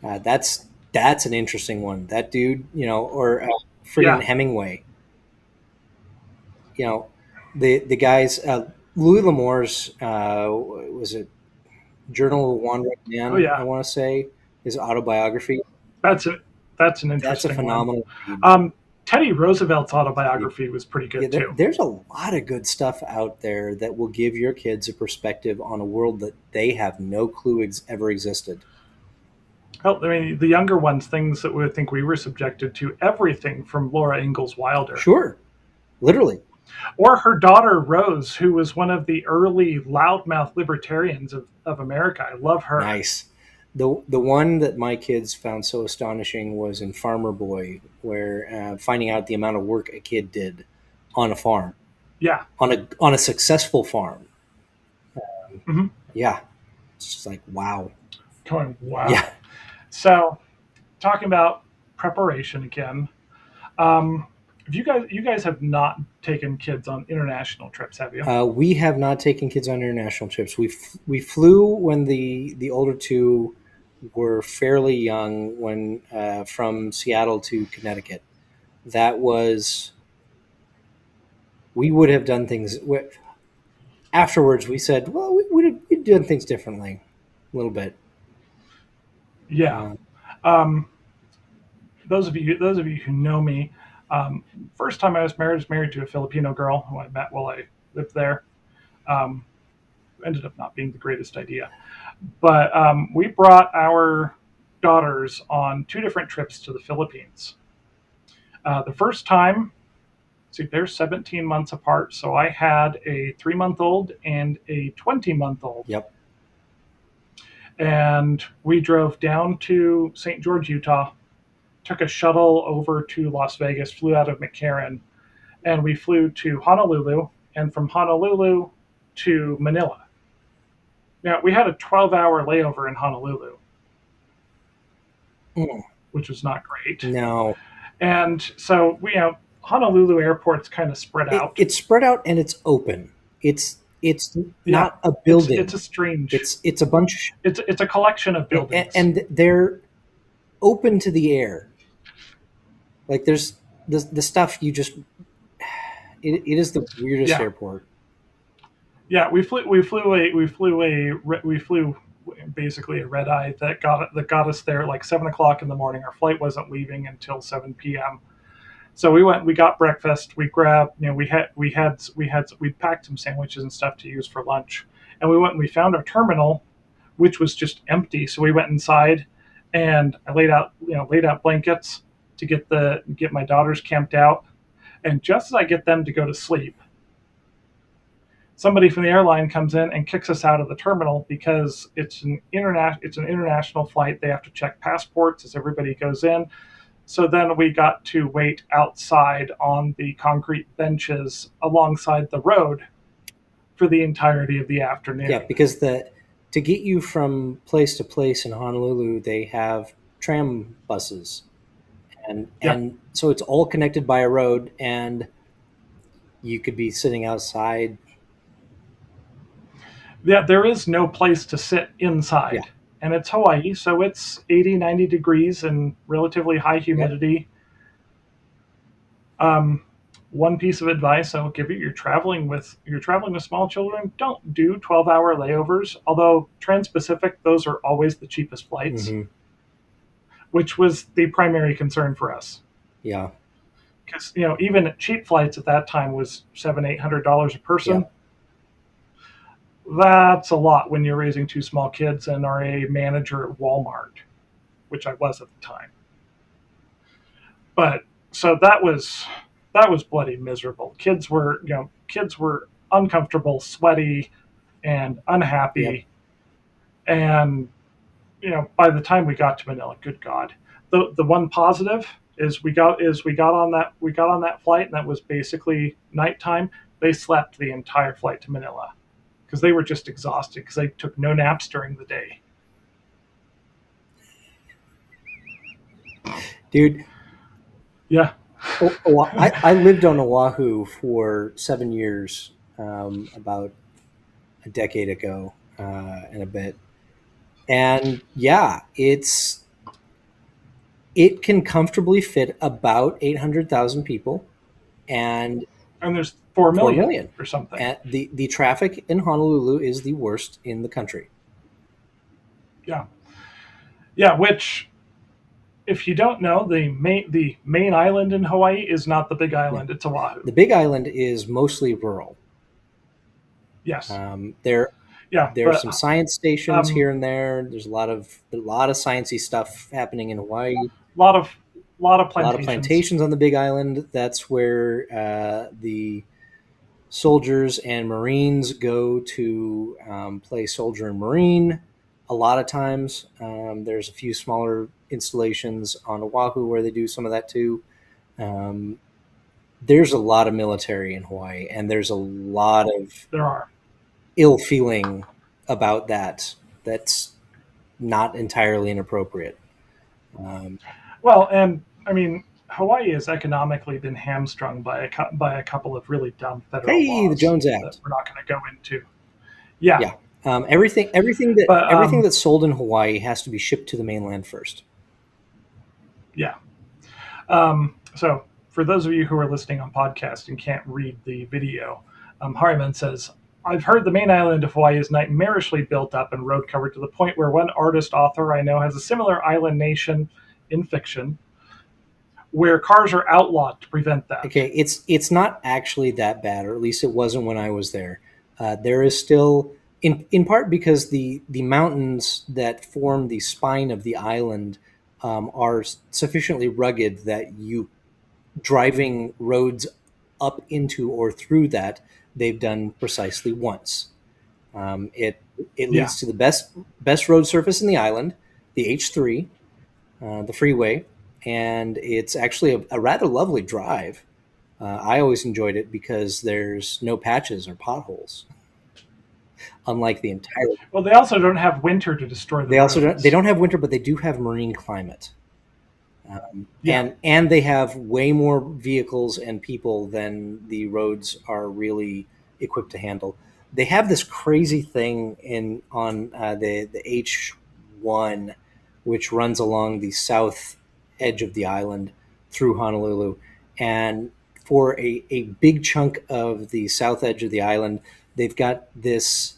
That's an interesting one. That dude, or friggin' Yeah, Hemingway. You know, the guys. Louis L'Amour's was it Journal of a Wandering Oh Man? I yeah, want to say his autobiography. that's a that's an That's a interesting one. phenomenal read. Um, Teddy Roosevelt's Yeah, autobiography was pretty yeah, good too. there's a lot of good stuff out there that will give your kids a perspective on a world that they have no clue ever existed. Oh, I mean, the younger ones, things that we think we were subjected to, everything from Laura Ingalls Wilder, Sure, literally. or her daughter Rose, who was one of the early loudmouth libertarians of America. I love her. Nice. The one that my kids found so astonishing was in Farmer Boy, where finding out the amount of work a kid did on a farm, Yeah. on a successful farm. Hmm. Yeah, it's just like wow. Going Yeah, wow. So, talking about preparation again. Um, if you guys have not taken kids on international trips, have you? we have not taken kids on international trips. We flew when the older two were fairly young, when from Seattle to Connecticut. That was we would have done things. Afterwards we said, well, we'd done things differently a little bit. Yeah. uh, Um, those of you who know me, um, first time I was married to a Filipino girl who I met while I lived there. Um, ended up not being the greatest idea, but we brought our daughters on two different trips to the Philippines. The first time, see, they're 17 months apart, so I had a 3 month old and a 20-month old, yep. and we drove down to St. George, Utah, took a shuttle over to Las Vegas, flew out of McCarran, and we flew to Honolulu, and from Honolulu to Manila. Now, we had a 12-hour layover in Honolulu, Mm, which was not great. no, And so Honolulu airport's kind of spread out. it's spread out and it's open. It's Yeah, not a it's a building. strange. It's a bunch, It's a collection of buildings. and they're open to the air. Like there's the stuff you just it is the weirdest Yeah, airport. yeah. We flew basically a red eye that got us there at like 7 o'clock in the morning. Our flight wasn't leaving until 7 p.m. So we went, we got breakfast, we grabbed, we packed some sandwiches and stuff to use for lunch. And we went and we found our terminal, which was just empty. So we went inside and I laid out blankets to get my daughters camped out. And just as I get them to go to sleep, somebody from the airline comes in and kicks us out of the terminal because it's an international flight. They have to check passports as everybody goes in. So then we got to wait outside on the concrete benches alongside the road for the entirety of the Yeah, afternoon. because the to get you from place to place in Honolulu, they have tram buses, Yep. and so it's all connected by a road, and you could be sitting outside. Yeah, there is no place to sit Yeah. inside. And it's Hawaii, so it's 80, 90 degrees and relatively high Yep. humidity. Um, one piece of advice I will give you: you're traveling with small children, don't do 12-hour layovers. Although Trans-Pacific, those are always the cheapest flights, Hmm. which was the primary concern for us. Yeah. Because even cheap flights at that time was $700-800 a person. Yep. That's a lot when you're raising two small kids and are a manager at Walmart, which I was at the time. But so that was bloody miserable. Kids were uncomfortable, sweaty, and Yep. unhappy. And by the time we got to Manila, good God, the one positive is we got on that flight, and that was basically nighttime. They slept the entire flight to Manila because they were just exhausted because they took no naps during the day. Dude, Yeah. I lived on Oahu for 7 years, about a decade ago, and a bit. And yeah, it can comfortably fit about 800,000 people, and And 4 4 million million. or something. And the traffic in Honolulu is the worst in the country. Yeah, yeah. Which, if you don't know, the main island in Hawaii is not the Big Yeah. Island; it's Oahu. The Big Island is mostly rural. Yes. There Yeah, there's but some science stations um, here and there. There's a lot of sciencey stuff happening in Hawaii. a lot of A lot of plantations. plantations on the Big Island. That's where the soldiers and Marines go to play soldier and Marine. A lot of times, there's a few smaller installations on Oahu where they do some of that too. Um, there's a lot of military in Hawaii, and there's a lot of There are. ill feeling about that. That's not entirely inappropriate. Um, Well, and I mean, Hawaii has economically been hamstrung by a couple of really dumb federal hey, the laws Jones that Act. we're not going to go into. Yeah, Yeah. Everything but everything that's sold in Hawaii has to be shipped to the mainland first. yeah. So for those of you who are listening on podcast and can't read the video, Harriman says, I've heard the main island of Hawaii is nightmarishly built up and road covered to the point where one artist author I know has a similar island nation in fiction where cars are outlawed to prevent that. Okay, it's not actually that bad, or at least it wasn't when I was there. There is still, in part because the mountains that form the spine of the island are sufficiently rugged that you driving roads up into or through that they've done precisely once. It Yeah. leads to the best road surface in the island, the H3, the freeway, and it's actually a rather lovely drive. I always enjoyed it because there's no patches or potholes, unlike the entire. Well, they also don't have winter to destroy the They roads. don't have winter, but they do have marine climate, Yeah. and they have way more vehicles and people than the roads are really equipped to handle. They have this crazy thing in on the H1, which runs along the south edge of the island through Honolulu, and for a big chunk of the south edge of the island, they've got this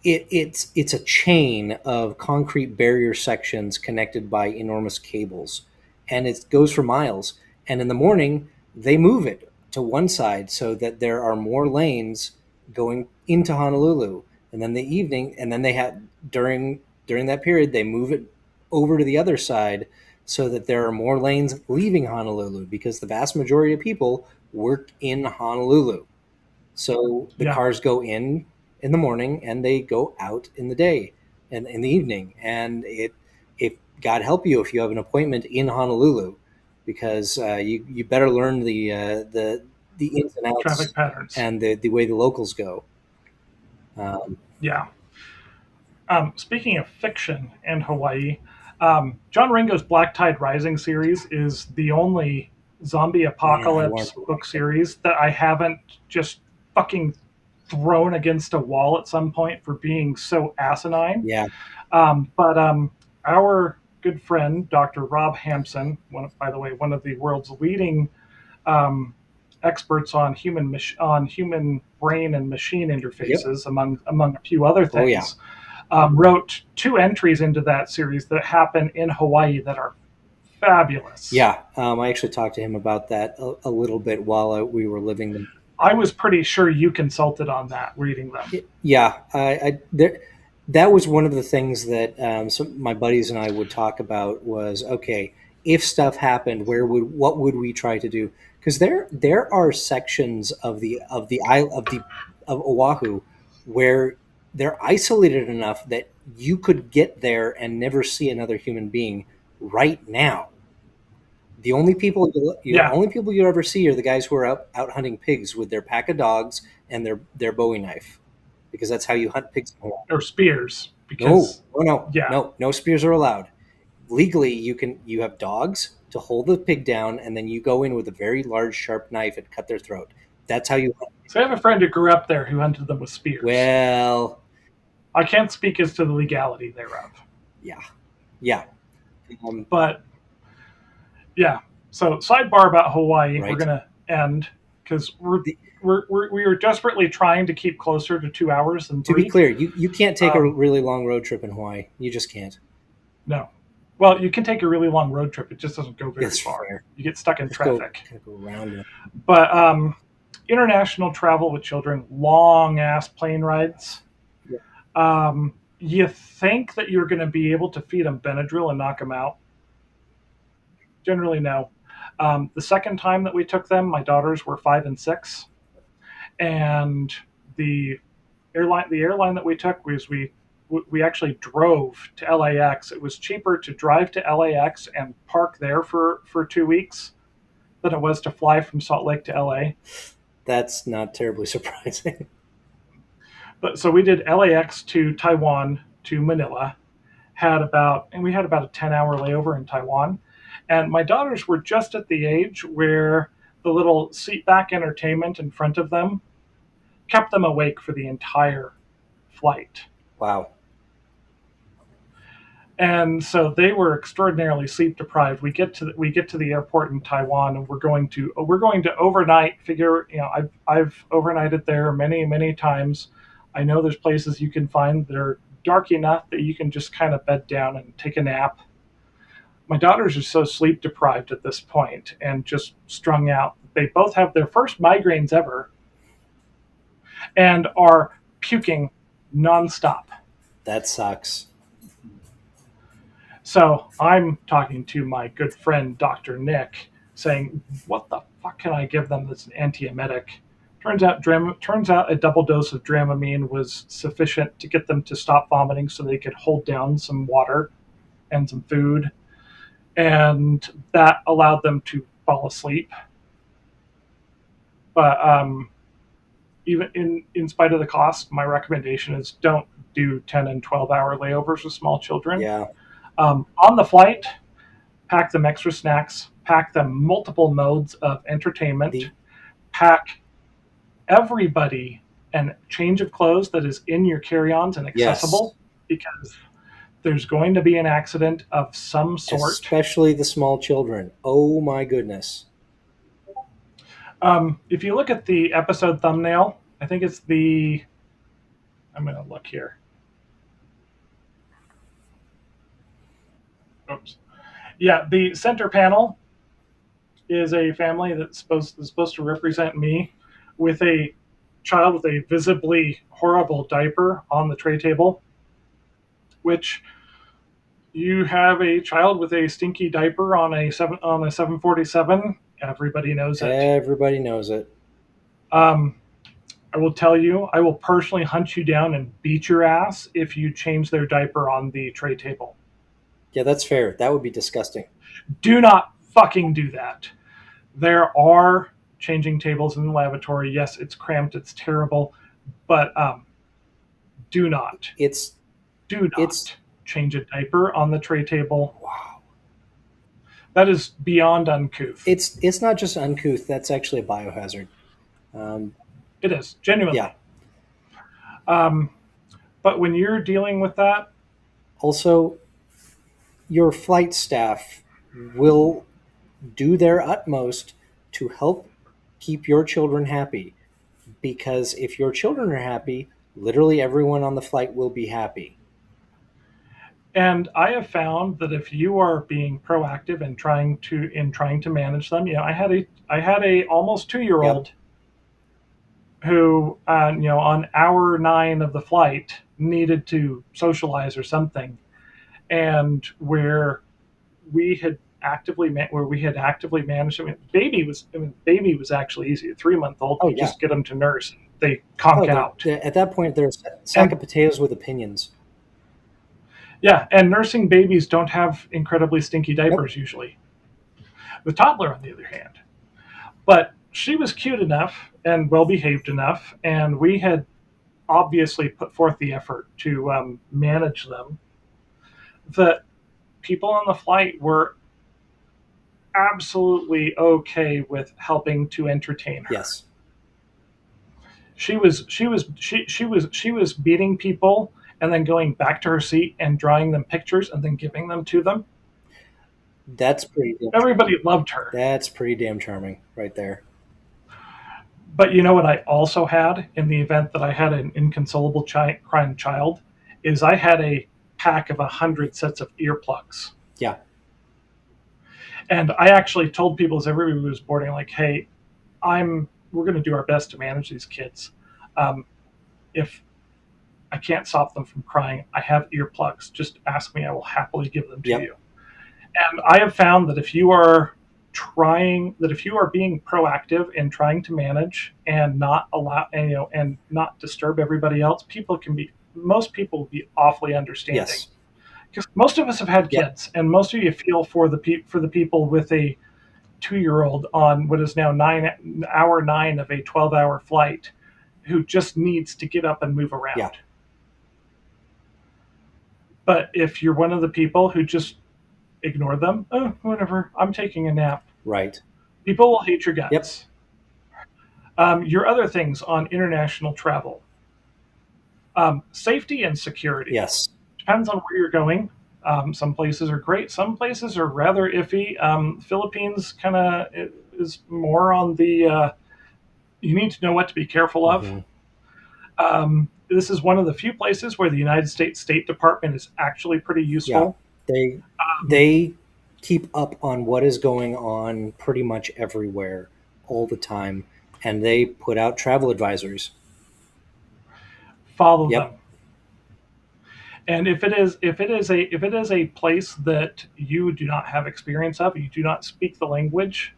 it's a chain of concrete barrier sections connected by enormous cables, and it goes for miles. And in the morning, they move it to one side so that there are more lanes going into Honolulu, and then the evening, and then they have during that period they move it over to the other side so that there are more lanes leaving Honolulu because the vast majority of people work in Honolulu. So the Yeah. cars go in the morning and they go out in the day and in the evening. And if God help you if you have an appointment in Honolulu, because you better learn the ins and outs Traffic patterns. and the way the locals go. Yeah. Speaking of fiction and Hawaii, John Ringo's Black Tide Rising series is the only zombie Man, I want apocalypse to book write it. series that I haven't just fucking thrown against a wall at some point for being so asinine. Yeah, But our good friend, Dr. Rob Hampson, by the way, one of the world's leading um, experts on on human brain and machine yep. interfaces, among a few other Oh yeah, things, wrote two entries into that series that happen in Hawaii that are fabulous. yeah. I actually talked to him about that a little bit while we were living there. I was pretty sure you consulted on that reading them. Yeah, that was one of the things that my buddies and I would talk about was okay, if stuff happened, what would we try to do? Because there are sections of the isle of Oahu where they're isolated enough that you could get there and never see another human being right now. The only people Yeah, only people you ever see are the guys who are out hunting pigs with their pack of dogs and their Bowie knife, because that's how you hunt pigs in Hawaii. or spears, No, because no, no, yeah, no spears are allowed. Legally, you have dogs to hold the pig down, and then you go in with a very large, sharp knife and cut their throat. That's how you hunt. so I have a friend who grew up there who hunted them with spears. Well, I can't speak as to the legality thereof, yeah, yeah, but yeah. So sidebar about Hawaii, we're right. gonna end. because The, we are desperately trying to keep closer to 2 hours than to be three. clear, you can't take a Um, really long road trip in Hawaii. You just can't. no, well, you can take a really long road trip. It just doesn't go very It's far. fair. You get stuck in Just go traffic. kind of go around it. But international travel with children, long ass plane rides. Yeah. You think that you're going to be able to feed them Benadryl and knock them out? Generally, no. The second time that we took them, my daughters were 5 and 6, and the the airline that we took was we actually drove to LAX. It was cheaper to drive to LAX and park there for 2 weeks than it was to fly from Salt Lake to LA. That's not terribly surprising. But so we did LAX to Taiwan to Manila. We had about a 10-hour layover in Taiwan, and my daughters were just at the age where the little seat back entertainment in front of them kept them awake for the entire flight. Wow. And so they were extraordinarily sleep deprived. We get to the airport in Taiwan, and we're going to overnight. Figure, I've overnighted there many times. I know there's places you can find that are dark enough that you can just kind of bed down and take a nap. My daughters are so sleep deprived at this point and just strung out. They both have their first migraines ever and are puking nonstop. That sucks. So I'm talking to my good friend Dr. Nick, saying, "What the fuck can I give them that's an antiemetic?" Turns out a double dose of Dramamine was sufficient to get them to stop vomiting, so they could hold down some water and some food, and that allowed them to fall asleep. But even in spite of the cost, my recommendation is don't do 10 and 12 hour layovers with small children. Yeah. On the flight, pack them extra snacks, pack them multiple modes of entertainment, The pack everybody and change of clothes that is in your carry-ons and yes, accessible, because there's going to be an accident of some sort. especially the small children. Oh my goodness. If you look at the episode thumbnail, I think it's the. I'm going to look here. Oops. Yeah, the center panel is a family is supposed to represent me, with a child with a visibly horrible diaper on the tray table, which you have a child with a stinky diaper on a 747. Everybody knows it. Everybody knows it. Um, I will tell you, I will personally hunt you down and beat your ass if you change their diaper on the tray table. Yeah, that's fair. That would be disgusting. Do not fucking do that. There are changing tables in the lavatory. Yes, it's cramped, it's terrible, but do not, It's do it's not change a diaper on the tray table. wow. That is beyond uncouth. It's not just uncouth. That's actually a biohazard. Um, It is yeah. genuinely. Um, but when you're dealing with that, Also, your flight staff will do their utmost to help keep your children happy. Because if your children are happy, literally everyone on the flight will be happy. and I have found that if you are being proactive and trying to manage them, I had a almost 2 year Yep. old who, on hour 9 of the flight needed to socialize or something, and where we had actively managed. Baby was actually easy. A 3 month old, Oh you yeah. just get them to nurse, they conk Oh, out. at that point, they're a sack And of potatoes with opinions. yeah, and nursing babies don't have incredibly stinky Nope. diapers usually. The toddler, on the other hand, but she was cute enough and well behaved enough, and we had obviously put forth the effort to manage them. That people on the flight were absolutely okay with helping to entertain her. Yes. She was beating people and then going back to her seat and drawing them pictures and then giving them to them. That's pretty damn charming. Everybody loved her. That's pretty damn charming right there. But you know what I also had in the event that I had an inconsolable crying child is I had a pack of 100 sets of earplugs. Yeah. And I actually told people as everybody was boarding, like, hey, we're going to do our best to manage these kids. If I can't stop them from crying, I have earplugs. Just ask me, I will happily give them to Yep. you. And I have found that if you are being proactive in trying to manage and not allow, and not disturb everybody else, most people will be awfully understanding. Yes. Because most of us have had Yep. kids, and most of you feel for the people with a 2 year old on what is now 9 of a 12-hour flight who just needs to get up and move Yeah. around. But if you're one of the people who just ignore them, oh, whatever, I'm taking a nap, Right. people will hate your Yep. guts. Your other things on international travel, safety and security. Yes. Depends on where you're going. Some places are great. Some places are rather iffy. Philippines kind of is more on the you need to know what to be careful of. Hmm. This is one of the few places where the United States State Department is actually pretty Yeah. useful. They they keep up on what is going on pretty much everywhere all the time, and they put out travel advisories. Follow Yep. them. And if it is a place that you do not have experience of, you do not speak the language,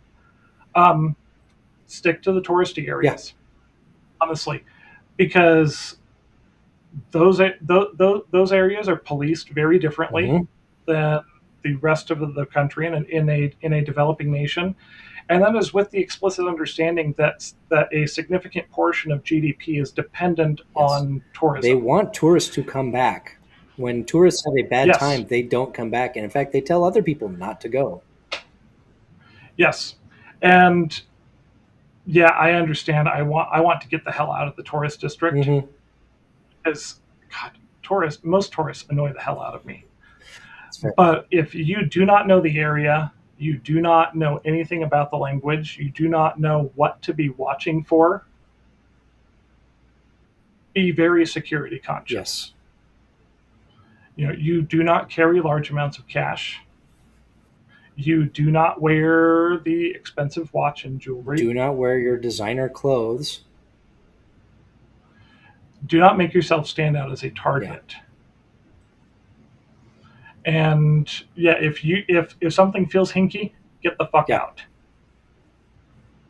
um, stick to the touristy Yeah. areas. Honestly, because those areas are policed very differently Hmm. than the rest of the country in a developing nation, and that is with the explicit understanding that a significant portion of GDP is dependent Yes. on They tourism. want tourists to come back. When tourists have a bad Yes, time, they don't come back. And in fact, they tell other people not to go. yes, and yeah, I understand. I want to get the hell out of the tourist district Hmm. because God, most tourists annoy the hell out of me. It's fair. But if you do not know the area, you do not know anything about the language, you do not know what to be watching for, be very security conscious. Yes. You do not carry large amounts of cash. You do not wear the expensive watch and jewelry. Do not wear your designer clothes. Do not make yourself stand out as a Yeah. target. And yeah, if something feels hinky, get the fuck Yeah. out.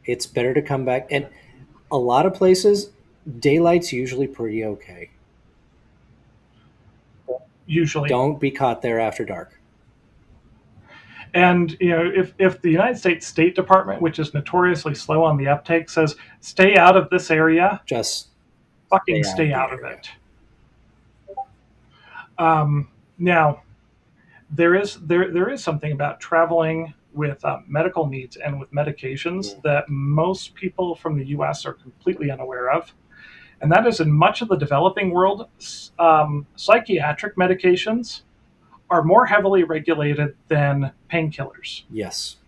It's better to come back. And a lot of places, daylight's usually pretty okay. Usually. Don't be caught there after dark. And if the United States State Department, which is notoriously slow on the uptake, says stay out of this area, Just stay fucking out of stay the out of area. it. Now, there is something about traveling with medical needs and with medications Mm. that most people from the U.S. are completely unaware of, and that is in much of the developing world, psychiatric medications are more heavily regulated than painkillers. Yes.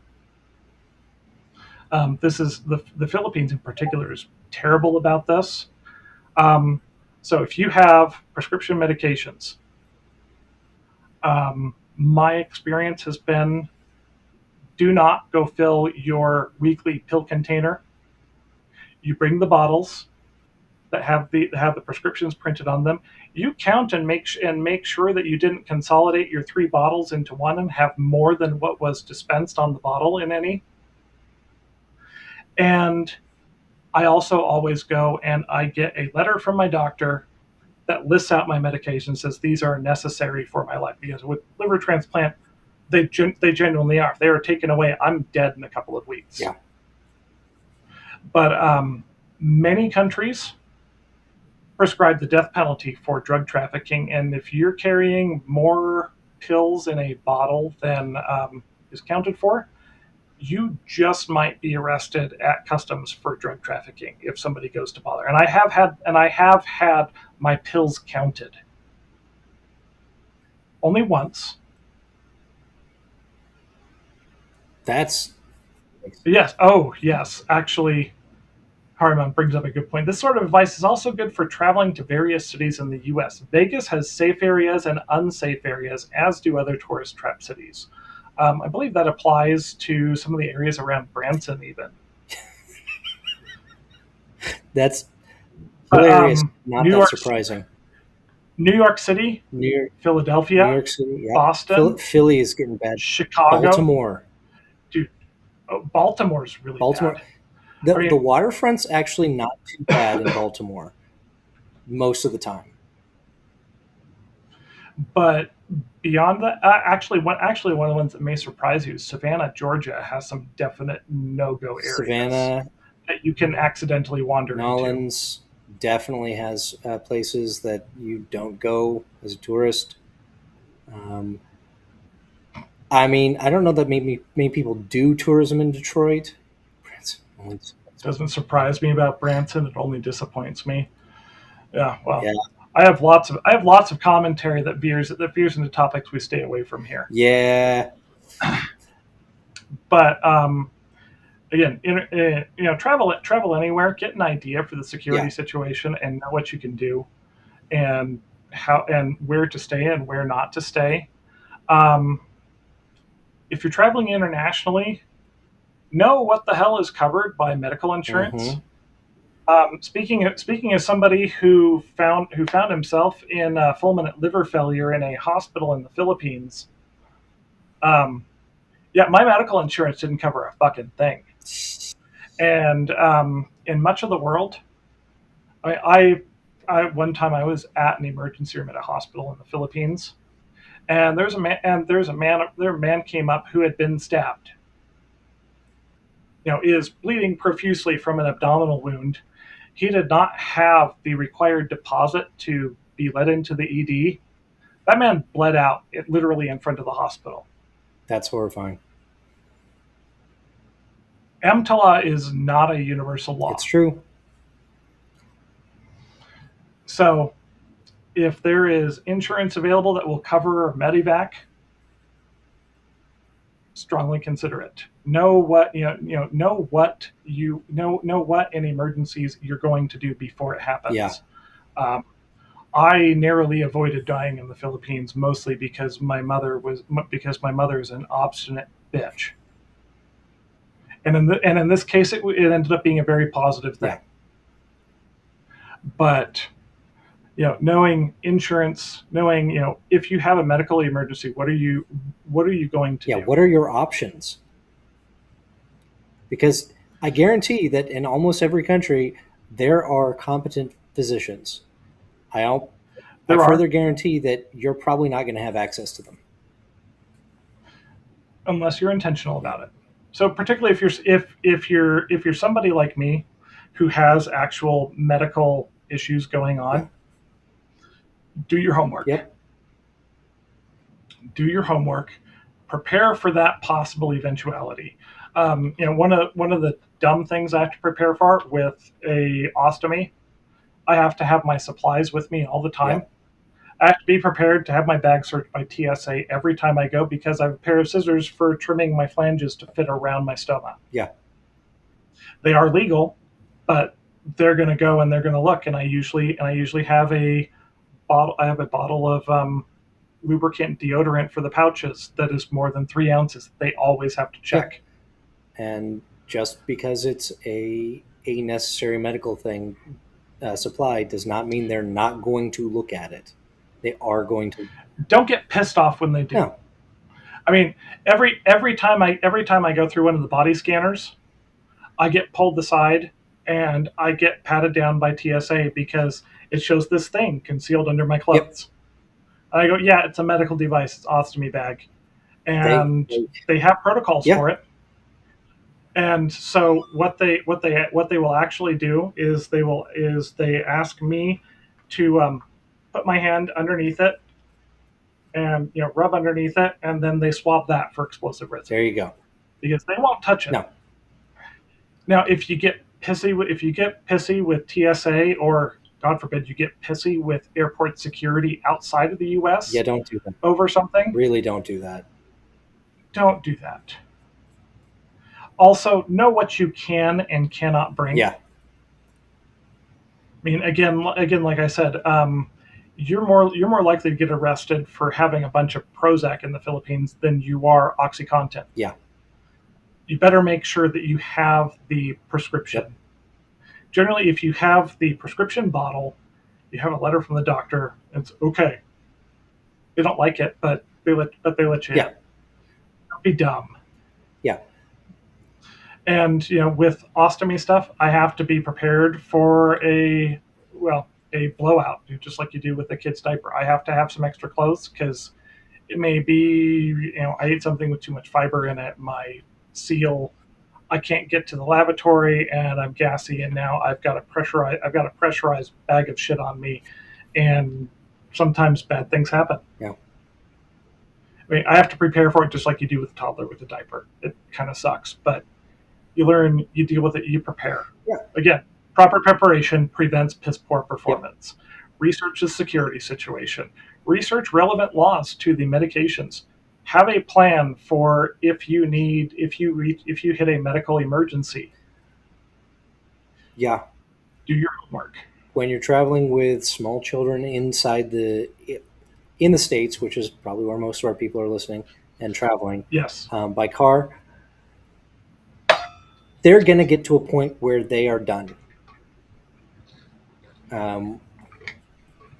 This is the Philippines in particular is terrible about this. Um, so if you have prescription medications, my experience has been do not go fill your weekly pill container. You bring the bottles that have the prescriptions printed on them. You count and make sure that you didn't consolidate your 3 bottles into one and have more than what was dispensed on the bottle in any. And I also always go and I get a letter from my doctor that lists out my medications, says these are necessary for my life. Because with liver transplant, they genuinely are. If they are taken away, I'm dead in a couple of weeks. Yeah. But many countries prescribe the death penalty for drug trafficking, and if you're carrying more pills in a bottle than is counted for, you just might be arrested at customs for drug trafficking if somebody goes to bother. And I have had my pills counted only once. That's Yes. Oh, yes. Actually, Harriman brings up a good point. This sort of advice is also good for traveling to various cities in the U.S. Vegas has safe areas and unsafe areas, as do other tourist trap cities. I believe that applies to some of the areas around Branson, even. That's But hilarious. Not New that York, surprising. New York City, New York, New Philadelphia, York City, yeah. Boston, Philly is getting bad. Chicago. Baltimore, Dude, Baltimore's really Baltimore. bad. I The mean, waterfront's actually not too bad in Baltimore most of the time. but beyond that, actually one of the ones that may surprise you, Savannah, Georgia, has some definite no-go areas Savannah, that you can accidentally wander into. Nolens definitely has places that you don't go as a tourist. Um, I mean, I don't know that many people do tourism in Detroit. Doesn't surprise me about Branson. It only disappoints me. Yeah, well, Yeah, I have lots of commentary that veers into topics we stay away from here. yeah, But again, travel anywhere, get an idea for the yeah. security situation, and know what you can do, and how and where to stay and where not to stay. Um, if you're traveling internationally, know what the hell is covered by medical insurance. Mm-hmm. Speaking as somebody who found himself in fulminant liver failure in a hospital in the Philippines, um, yeah, my medical insurance didn't cover a fucking thing. And in much of the world, I one time I was at an emergency room at a hospital in the Philippines, and there a man came up who had been stabbed. Is bleeding profusely from an abdominal wound. He did not have the required deposit to be let into the ED. That man bled out literally in front of the hospital. That's horrifying. EMTLA is not a universal It's law. true. So if there is insurance available that will cover Medivac, strongly consider it. Know what know what in emergencies you're going to do before it Yeah, happens. Um, I narrowly avoided dying in the Philippines mostly because my mother is an obstinate bitch, and in this case it ended up being a very positive yeah, thing. But knowing insurance, knowing if you have a medical emergency, what are you going to yeah. do? What are your options? Because I guarantee that in almost every country there are competent physicians. I I There are, further guarantee that you're probably not going to have access to them. unless you're intentional Yeah, about it. So particularly if you're somebody like me who has actual medical issues going yeah, on, do your homework. yep, Do your homework. Prepare for that possible eventuality. One of the dumb things I have to prepare for with a ostomy, I have to have my supplies with me all the time. yep, I have to be prepared to have my bag searched by TSA every time I go because I have a pair of scissors for trimming my flanges to fit around my stoma. yeah. They are legal, but they're going to go and they're going to look. And I usually have a bottle. I have a bottle of lubricant deodorant for the pouches that is more than 3 ounces. They always have to Yeah. check. And just because it's a necessary medical thing supply does not mean they're not going to look at it. They are going to. Don't get pissed off when they do. No. I mean, every time I go through one of the body scanners, I get pulled aside and I get patted down by TSA because it shows this thing concealed under my Yep. clothes. And I go, yeah, it's a medical device. It's ostomy bag, They. and they they have protocols yeah. for it. And so what they will actually do is they ask me to put my hand underneath it and rub underneath it, and then they swab that for explosive There residue you go. because they won't touch it. No. Now, if you get pissy with TSA, or God forbid you get pissy with airport security outside of the Yeah. U.S. Don't do that. over something, Really, don't do that. don't do that. Also, know what you can and cannot bring. Yeah. mean, again, like I said, you're more likely to get arrested for having a bunch of Prozac in the Philippines than you are OxyContin. Yeah. You better make sure that you have the Yep. prescription. Generally, if you have the prescription bottle, you have a letter from the doctor. It's okay. They don't like it, but they let you in. Yeah. Don't be dumb. Yeah. And with ostomy stuff, I have to be prepared for a blowout, just like you do with a kid's diaper. I have to have some extra clothes because it may be I ate something with too much fiber in it. My seal, I can't get to the lavatory, and I'm gassy, and now I've got a pressurized bag of shit on me, and sometimes bad things happen. Yeah. I mean, I have to prepare for it just like you do with a toddler with a diaper. It kind of sucks, but you learn, you deal with it, you prepare. Yeah. Again, proper preparation prevents piss poor Yep. performance. Research the security situation. Research relevant laws to the medications. Have a plan for if you hit a medical emergency. Yeah. Do your homework. When you're traveling with small children in the states, which is probably where most of our people are listening and traveling Yes. by car, they're going to get to a point where they are done, um,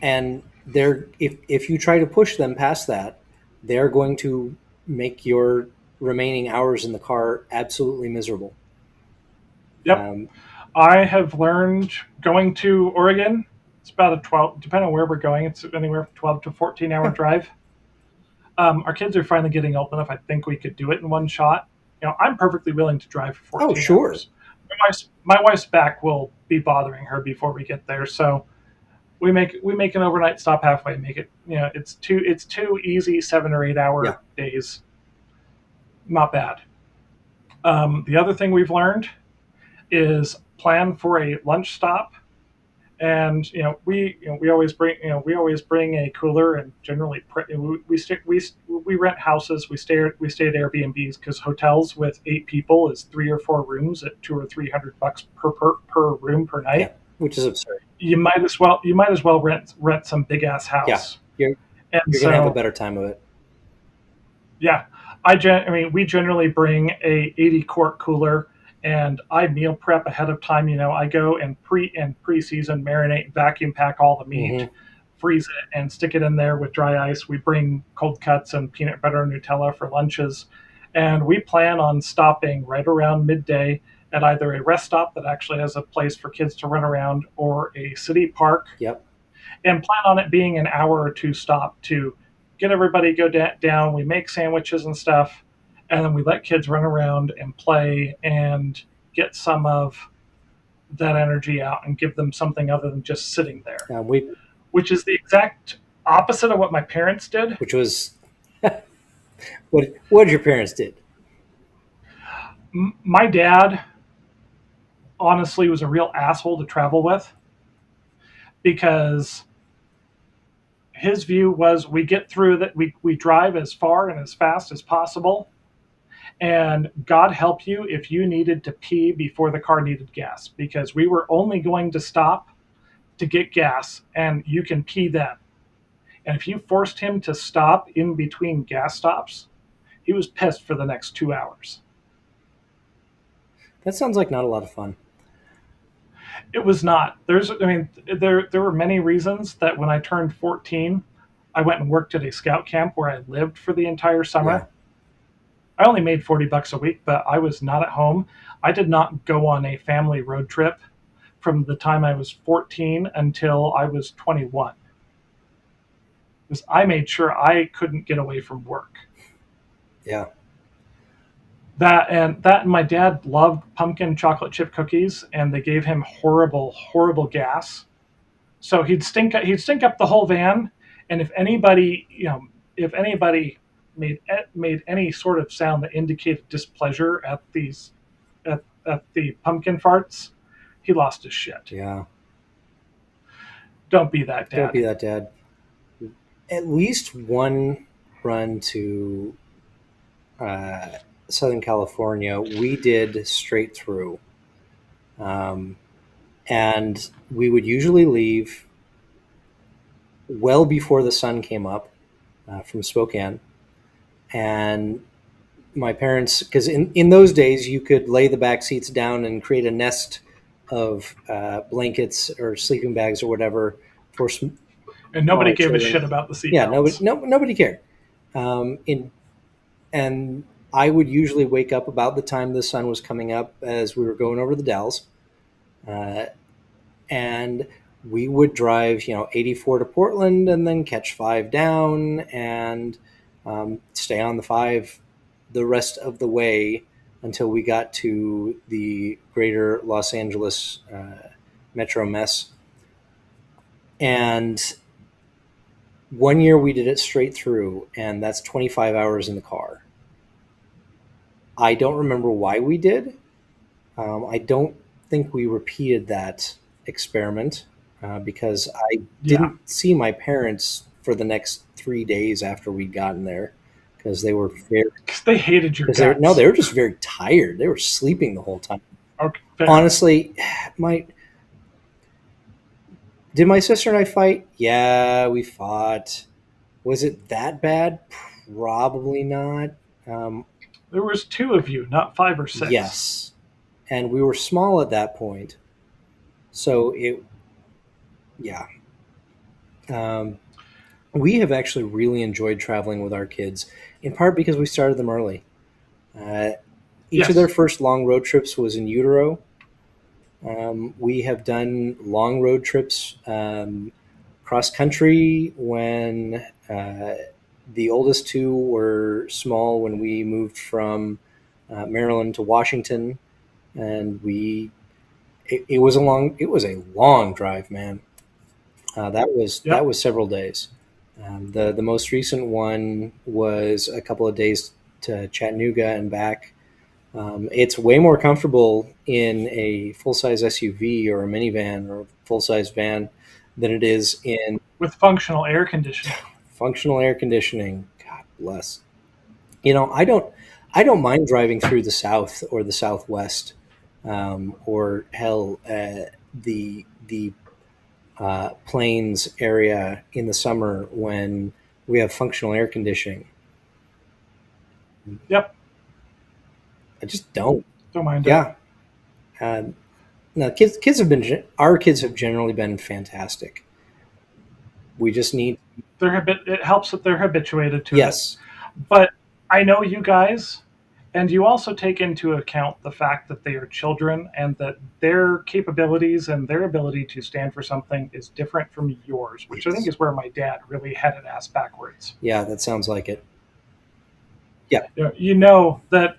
and if you try to push them past that, they're going to make your remaining hours in the car absolutely miserable. Yep. Um, I have learned going to Oregon. It's about a 12, depending on where we're going. It's anywhere from 12 to 14-hour yeah. drive. Our kids are finally getting old enough. I think we could do it in one shot. I'm perfectly willing to drive for Oh, 14 sure. hours. My wife's back will be bothering her before we get there, so we make an overnight stop halfway. Make it, it's two easy 7 or 8 hour Yeah. days. Not bad. The other thing we've learned is plan for a lunch stop, and we always bring a cooler, and generally we rent houses. We stay at Airbnbs because hotels with 8 people is 3 or 4 rooms at $200 or $300 per room per Yeah. night. Which is absurd. You might as well rent some big ass Yeah. house. You're And you're going to have a so, better time of it. yeah, I mean, we generally bring a 80 quart cooler, and I meal prep ahead of time. I go and pre-season marinate, vacuum pack all the meat, Hmm. freeze it, and stick it in there with dry ice. We bring cold cuts and peanut butter and Nutella for lunches, and we plan on stopping right around midday at either a rest stop that actually has a place for kids to run around or a city park, Yep. and plan on it being an hour or two stop to get everybody go down. We make sandwiches and stuff, and then we let kids run around and play and get some of that energy out and give them something other than just sitting there, We which is the exact opposite of what my parents did. which was what your parents did. My dad honestly was a real asshole to travel with because his view was we get through that we drive as far and as fast as possible, and God help you if you needed to pee before the car needed gas, because we were only going to stop to get gas, and you can pee then. And if you forced him to stop in between gas stops, he was pissed for the next 2 hours. That sounds like not a lot of fun. It was not. There were many reasons that when I turned 14, I went and worked at a scout camp where I lived for the entire Yeah. summer. I only made $40 a week, but I was not at home. I did not go on a family road trip from the time I was 14 until I was 21, because I made sure I couldn't get away from work. Yeah. That and my dad loved pumpkin chocolate chip cookies, and they gave him horrible, horrible gas. So he'd stink up the whole van, and if anybody made any sort of sound that indicated displeasure at the pumpkin farts, he lost his shit. Yeah. Don't be that Don't be dad. that dad. At least one run to uh, Southern California, we did straight through. Um, And we would usually leave well before the sun came up from Spokane. And my parents, because in those days you could lay the back seats down and create a nest of blankets or sleeping bags or whatever for And nobody smaller gave a children. shit about the Yeah, seatbelts. nobody cared. In and I would usually wake up about the time the sun was coming up as we were going over the Dells, uh, and we would drive, 84 to Portland, and then catch 5 down, and stay on the 5 the rest of the way until we got to the greater Los Angeles metro mess. And one year we did it straight through, and that's 25 hours in the car. I don't remember why we did. I don't think we repeated that experiment because I Yeah, didn't see my parents for the next 3 days after we'd gotten there because they were very because they hated your because they were no, guts. they were just very tired. They were sleeping the whole time. Okay, fair. Honestly, my did my sister and I fight? Yeah, we fought. Was it that bad? Probably not. Um, There was two of you, not five or six. yes, and we were small at that point, so it yeah. Um, we have actually really enjoyed traveling with our kids, in part because we started them early. Uh, each of their Yes. first long road trips was in utero. We have done long road trips cross country when the oldest two were small when we moved from Maryland to Washington, and it was a long drive, man. That Yep. was several days. The most recent one was a couple of days to Chattanooga and back. It's way more comfortable in a full size SUV or a minivan or a full size van than it is in With functional air conditioning. functional air conditioning. God bless. I don't mind driving through the South or the Southwest, or hell, the plains area in the summer when we have functional air conditioning. Yep. I just don't. Don't mind it. Yeah. Uh, no, kids have been our kids have generally been fantastic. We just need It helps that they're habituated to it. yes, But I know you guys, and you also take into account the fact that they are children and that their capabilities and their ability to stand for something is different from yours, which I think yes, is where my dad really had it ass backwards. yeah. That sounds like it. Yeah, You know that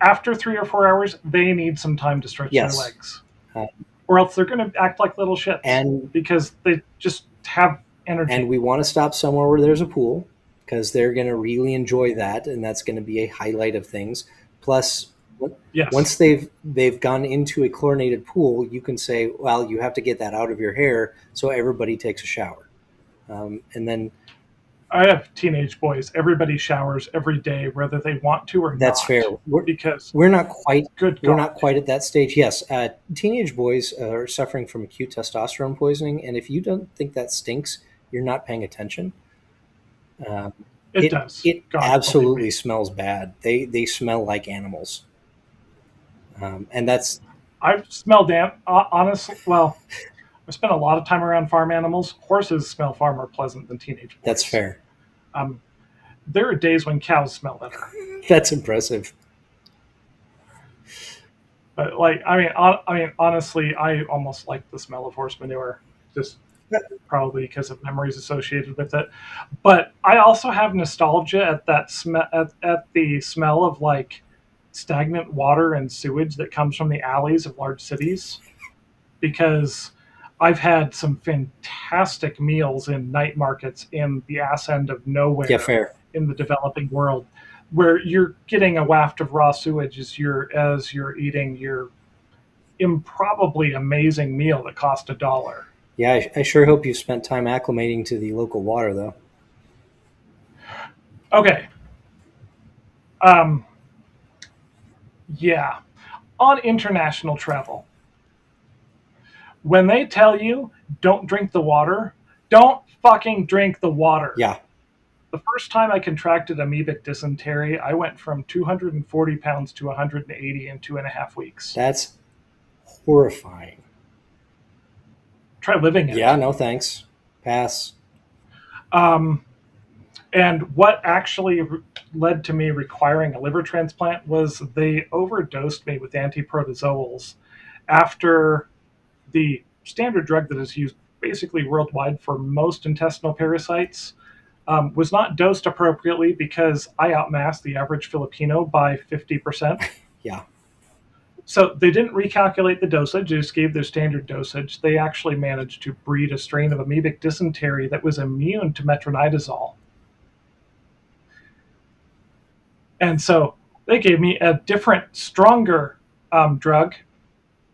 after 3 or 4 hours, they need some time to stretch their yes, legs, uh, or else they're going to act like little shits and because they just have and energy. we want to stop somewhere where there's a pool because they're going to really enjoy that, and that's going to be a highlight of things. Plus, Yes, once they've gone into a chlorinated pool, you can say, well, you have to get that out of your hair, so everybody takes a shower, and then I have teenage boys. Everybody showers every day, whether they want to or that's fair. not, because We're not quite good we're God. not quite at that stage. Yes, teenage boys are suffering from acute testosterone poisoning, and if you don't think that stinks, you're not paying attention. Um, It does. it God, believe absolutely me. smells bad. They smell like animals, and that's I've smelled honestly. Well, I spent a lot of time around farm animals. Horses smell far more pleasant than teenage that's boys. fair. Um, there are days when cows smell better. That's impressive. But honestly, I almost like the smell of horse manure, just probably because of memories associated with it. But I also have nostalgia at that at the smell of like stagnant water and sewage that comes from the alleys of large cities, because I've had some fantastic meals in night markets in the ass end of Yeah, nowhere fair. in the developing world, where you're getting a waft of raw sewage as you're eating your improbably amazing meal that cost $1. Yeah, I sure hope you spent time acclimating to the local water, though. Okay, um, yeah, on international travel, When they tell you don't drink the water, don't fucking drink the water. Yeah, The first time I contracted amoebic dysentery, I went from 240 pounds to 180 in 2.5 weeks. that's horrifying. Try living Yeah, it. no thanks. Pass. Um, and what actually led to me requiring a liver transplant was they overdosed me with antiprotozoals after the standard drug that is used basically worldwide for most intestinal parasites was not dosed appropriately because I outmassed the average Filipino by 50%. Yeah. So they didn't recalculate the dosage, they just gave their standard dosage. They actually managed to breed a strain of amoebic dysentery that was immune to metronidazole. And so they gave me a different, stronger drug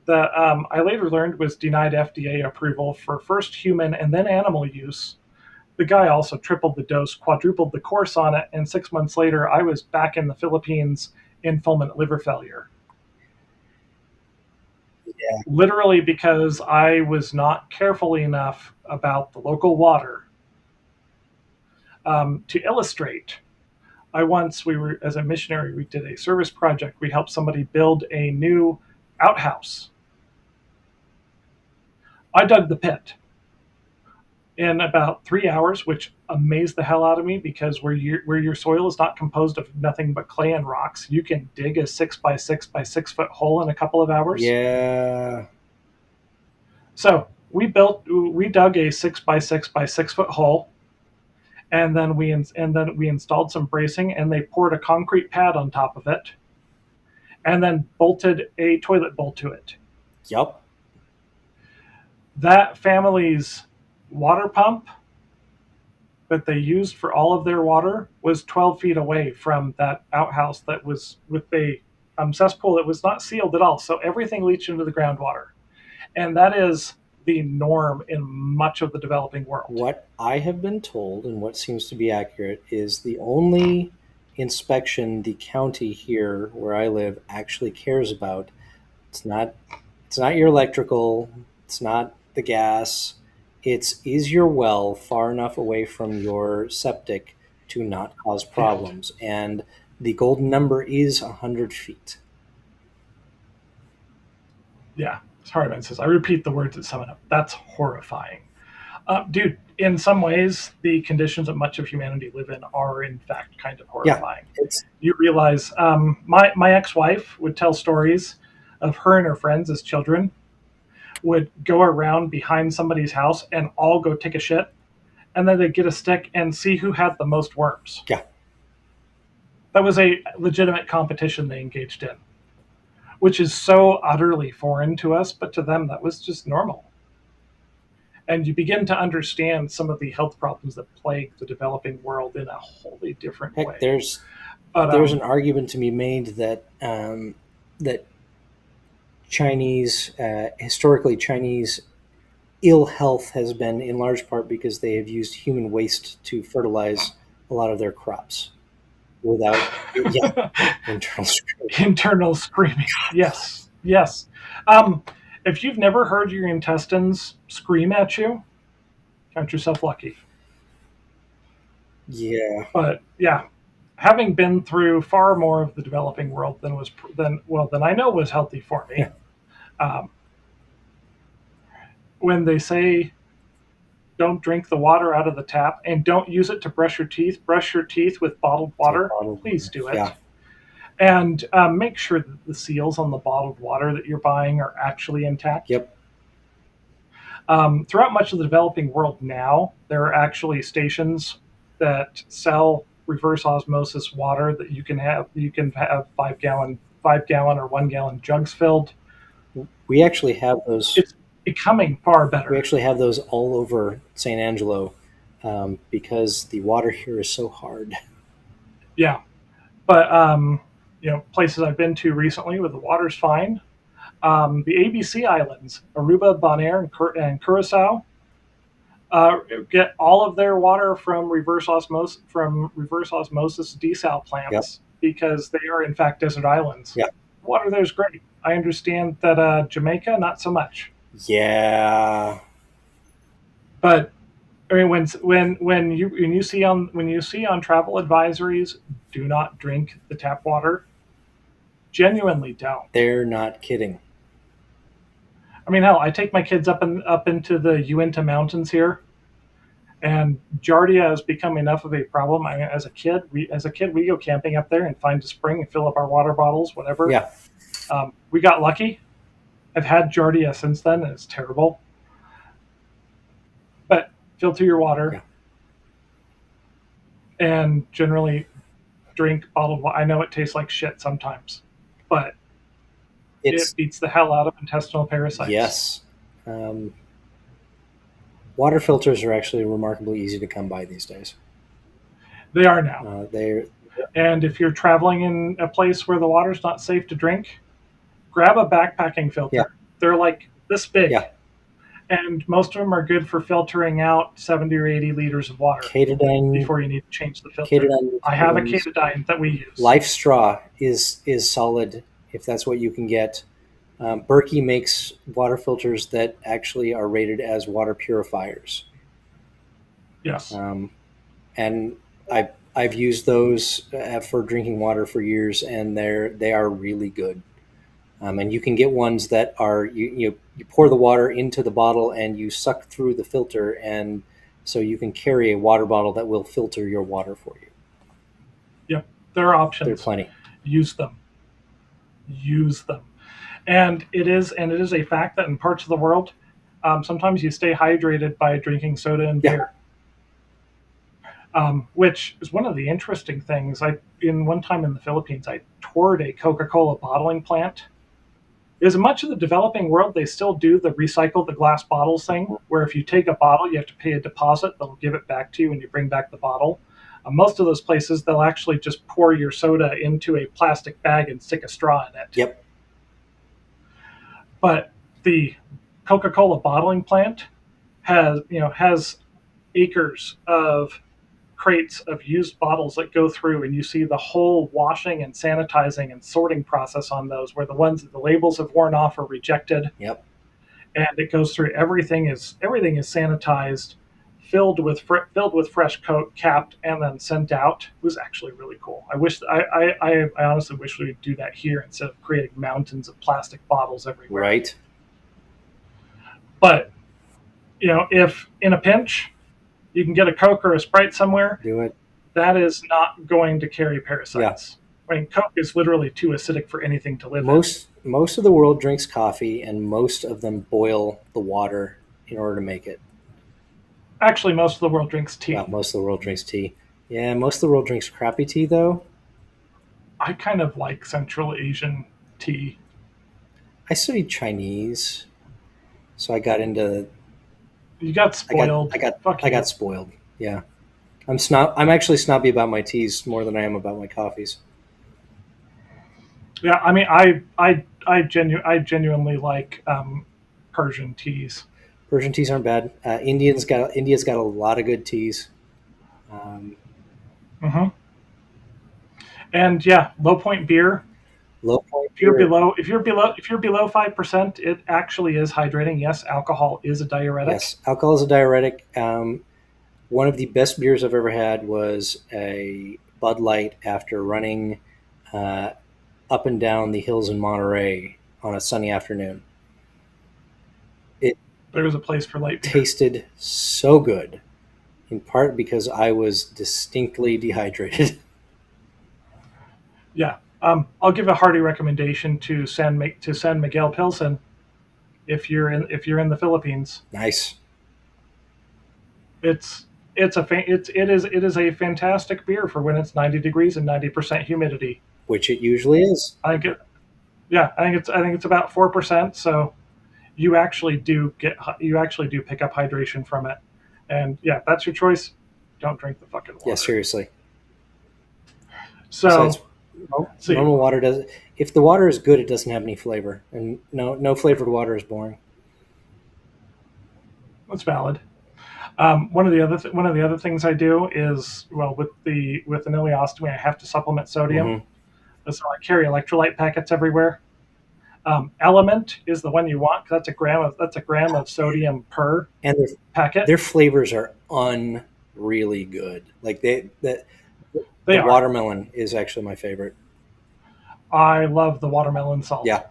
that I later learned was denied FDA approval for first human and then animal use. The guy also tripled the dose, quadrupled the course on it, and 6 months later, I was back in the Philippines in fulminant liver failure. Yeah. Literally because I was not careful enough about the local water. To illustrate, we were, as a missionary, we did a service project. We helped somebody build a new outhouse. I dug the pit in about 3 hours, which amazed the hell out of me because where your soil is not composed of nothing but clay and rocks, you can dig a 6 by 6 by 6 foot hole in a couple of hours. Yeah. So we dug a 6 by 6 by 6 foot hole, and then we installed some bracing, and they poured a concrete pad on top of it, and then bolted a toilet bowl to it. Yep. That family's water pump that they used for all of their water was 12 feet away from that outhouse that was with a cesspool that was not sealed at all. So everything leached into the groundwater. And that is the norm in much of the developing world. What I have been told, and what seems to be accurate, is the only inspection the county here where I live actually cares about. It's not it's not your electrical, it's not the gas. It's, is your well far enough away from your septic to not cause problems? And the golden number is 100 feet. Yeah, Hardiman says, I repeat the words that sum it up. That's horrifying. Dude, in some ways, the conditions that much of humanity live in are, in fact, kind of Yeah, horrifying. it's You realize my ex wife would tell stories of her and her friends as children would go around behind somebody's house and all go take a shit, and then they'd get a stick and see who had the most worms. yeah. That was a legitimate competition they engaged in, which is so utterly foreign to us, but to them, that was just normal. And you begin to understand some of the health problems that plague the developing world in a wholly different Heck, way. there's But there's an argument to be made that that Chinese, historically Chinese ill health has been in large part because they have used human waste to fertilize a lot of their crops without, yeah, internal screening. internal screaming, yes, yes. Um, if you've never heard your intestines scream at you, count yourself lucky. Yeah, But yeah, having been through far more of the developing world than I know was healthy for me. Um, when they say don't drink the water out of the tap and don't use it to brush your teeth with bottled water, bottled please water. do it. Yeah, And make sure that the seals on the bottled water that you're buying are actually intact. yep, Throughout much of the developing world now, there are actually stations that sell reverse osmosis water that you can have. You can have 5 gallon or 1 gallon jugs filled. we actually have those. It's becoming far We better. actually have those all over San Angelo, because the water here is so hard. Yeah, but places I've been to recently where the water's fine. The ABC Islands, Aruba, Bonaire, and Curacao, get all of their water from reverse osmosis desal Yep. plants because they are in fact desert islands. Yeah. Water there is great. I understand that Jamaica, not so much. Yeah, But I mean, when you see on travel advisories, do not drink the tap water. Genuinely don't. they're not kidding. I mean, hell, I take my kids up into the Uinta Mountains here, and Giardia has become enough of a problem. I mean, as a kid we go camping up there and find a spring and fill up our water bottles, whatever. Yeah, We got lucky. I've had Giardia since then, and it's terrible. But filter your water yeah. and generally drink bottled water. I know it tastes like shit sometimes, but It's it beats the hell out of intestinal parasites. yes. Um, Water filters are actually remarkably easy to come by these days. They are now. They're And if you're traveling in a place where the water's not safe to drink, grab a backpacking yeah, filter. They're like this big, yeah. and most of them are good for filtering out 70 or 80 liters of water Katadyn, before you need to change the filter. Katadyn I have a use. Katadyn that we use. Life Straw is solid if that's what you can get. Berkey makes water filters that actually are rated as water purifiers, Yes. um, and I've used those for drinking water for years, and they are really good. And you can get ones that are you pour the water into the bottle and you suck through the filter, and so you can carry a water bottle that will filter your water for you. Yep. There are There are options. plenty. Use them. Use them. And it is a fact that in parts of the world, sometimes you stay hydrated by drinking soda and Yeah, beer, which is one of the interesting things. In one time in the Philippines, I toured a Coca-Cola bottling plant. Is in much of the developing world, they still do the recycle the glass bottles thing, where if you take a bottle, you have to pay a deposit. They'll give it back to you when you bring back the bottle. Most of those places, they'll actually just pour your soda into a plastic bag and stick a straw in it. yep, But the Coca-Cola bottling plant has acres of crates of used bottles that go through, and you see the whole washing and sanitizing and sorting process on those, where the ones that the labels have worn off are rejected, yep. and it goes through. Everything is sanitized, filled with fresh coat, capped, and then sent out. It was actually really cool. I honestly wish we would do that here instead of creating mountains of plastic bottles everywhere. Right. But if in a pinch you can get a Coke or a Sprite somewhere, Do it. that is not going to carry Yeah. parasites. I mean, Coke is literally too acidic for anything to live in. Most of the world drinks coffee, and most of them boil the water in order to make it. Actually, most of the world drinks Well, tea. most of the world drinks tea. Yeah, most of the world drinks crappy tea though. I kind of like Central Asian tea. I studied Chinese, so I got into. You got I got. spoiled. I got. Fuck I you. got spoiled. Yeah, I'm actually snobby about my teas more than I am about my coffees. Yeah, I mean, I genuinely like Persian teas. Persian teas aren't bad. India's got a lot of good teas. Um, Hmm. And yeah, low point beer. Low point beer. If you're below 5%, it actually is hydrating. Yes, alcohol is a diuretic. Yes, alcohol is a diuretic. One of the best beers I've ever had was a Bud Light after running uh, up and down the hills in Monterey on a sunny afternoon. It There is a place for light beer. tasted so good, in part because I was distinctly dehydrated. Yeah. I'll give a hearty recommendation to San Miguel Pilsen if you're in the Philippines. Nice. It is a fantastic beer for when it's 90 degrees and 90% humidity. Which it usually is. I think it, yeah, I think it's about 4%. So you actually do pick up hydration from it. And yeah, if that's your choice. Don't drink the fucking Yeah, water. seriously. So Besides, see, normal water does. If the water is good, it doesn't have any flavor, and no flavored water is boring. that's valid. One of the other things I do is, well, with the ileostomy, I have to supplement sodium, Hmm. so I carry electrolyte packets everywhere. Element is the one you want. That's a gram of sodium per And packet. their flavors are unreally good. Like They the are. watermelon is actually my favorite. I love the watermelon salt. Yeah,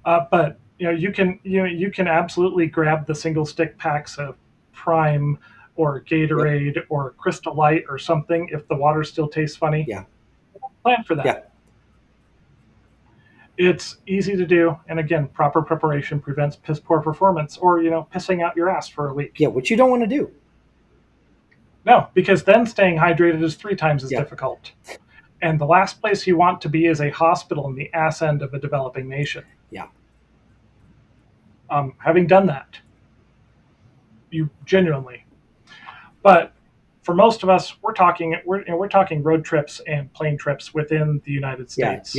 But you can absolutely grab the single stick packs of Prime or yep, Gatorade or Crystal Light or something if the water still tastes funny. yeah, Plan for that. yeah, It's easy to do, and again, proper preparation prevents piss poor performance or pissing out your ass for a week. yeah. Which you don't want to do. No, because then staying hydrated is 3 times as Yeah, difficult. And the last place you want to be is a hospital in the ass end of a developing nation. yeah, Having done that, you genuinely. But for most of us, we're talking road trips and plane trips within the United yeah. States.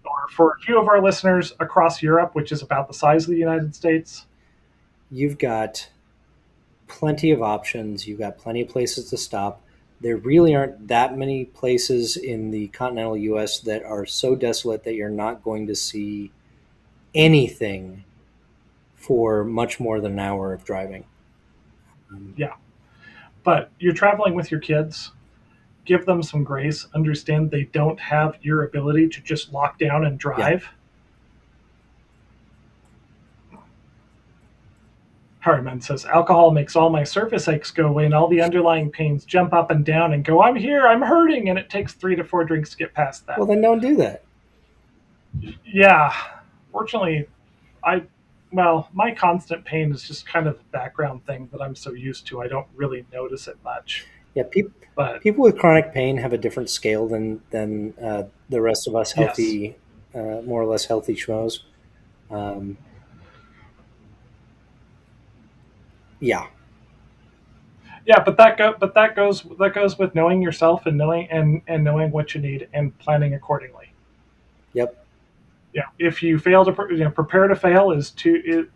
Or for a few of our listeners across Europe, which is about the size of the United States. You've got plenty of options. You've got plenty of places to stop. There really aren't that many places in the continental U.S. that are so desolate that you're not going to see anything for much more than an hour of driving. Um, Yeah, but you're traveling with your kids. Give them some grace. Understand they don't have your ability to just lock down and yeah, drive. Harriman says, alcohol makes all my surface aches go away and all the underlying pains jump up and down and go, I'm here, I'm hurting. And it takes 3 to 4 drinks to get past well, that. then don't do that. Yeah. Fortunately, I, well, my constant pain is just kind of a background thing that I'm so used to. I don't really notice it much. Yeah, But people with chronic pain have a different scale than the rest of us yes. healthy, more or less healthy schmoes. Um, yeah, Yeah, but that goes with knowing yourself and knowing knowing what you need and planning accordingly. yep, Yeah, if you fail to prepare to fail is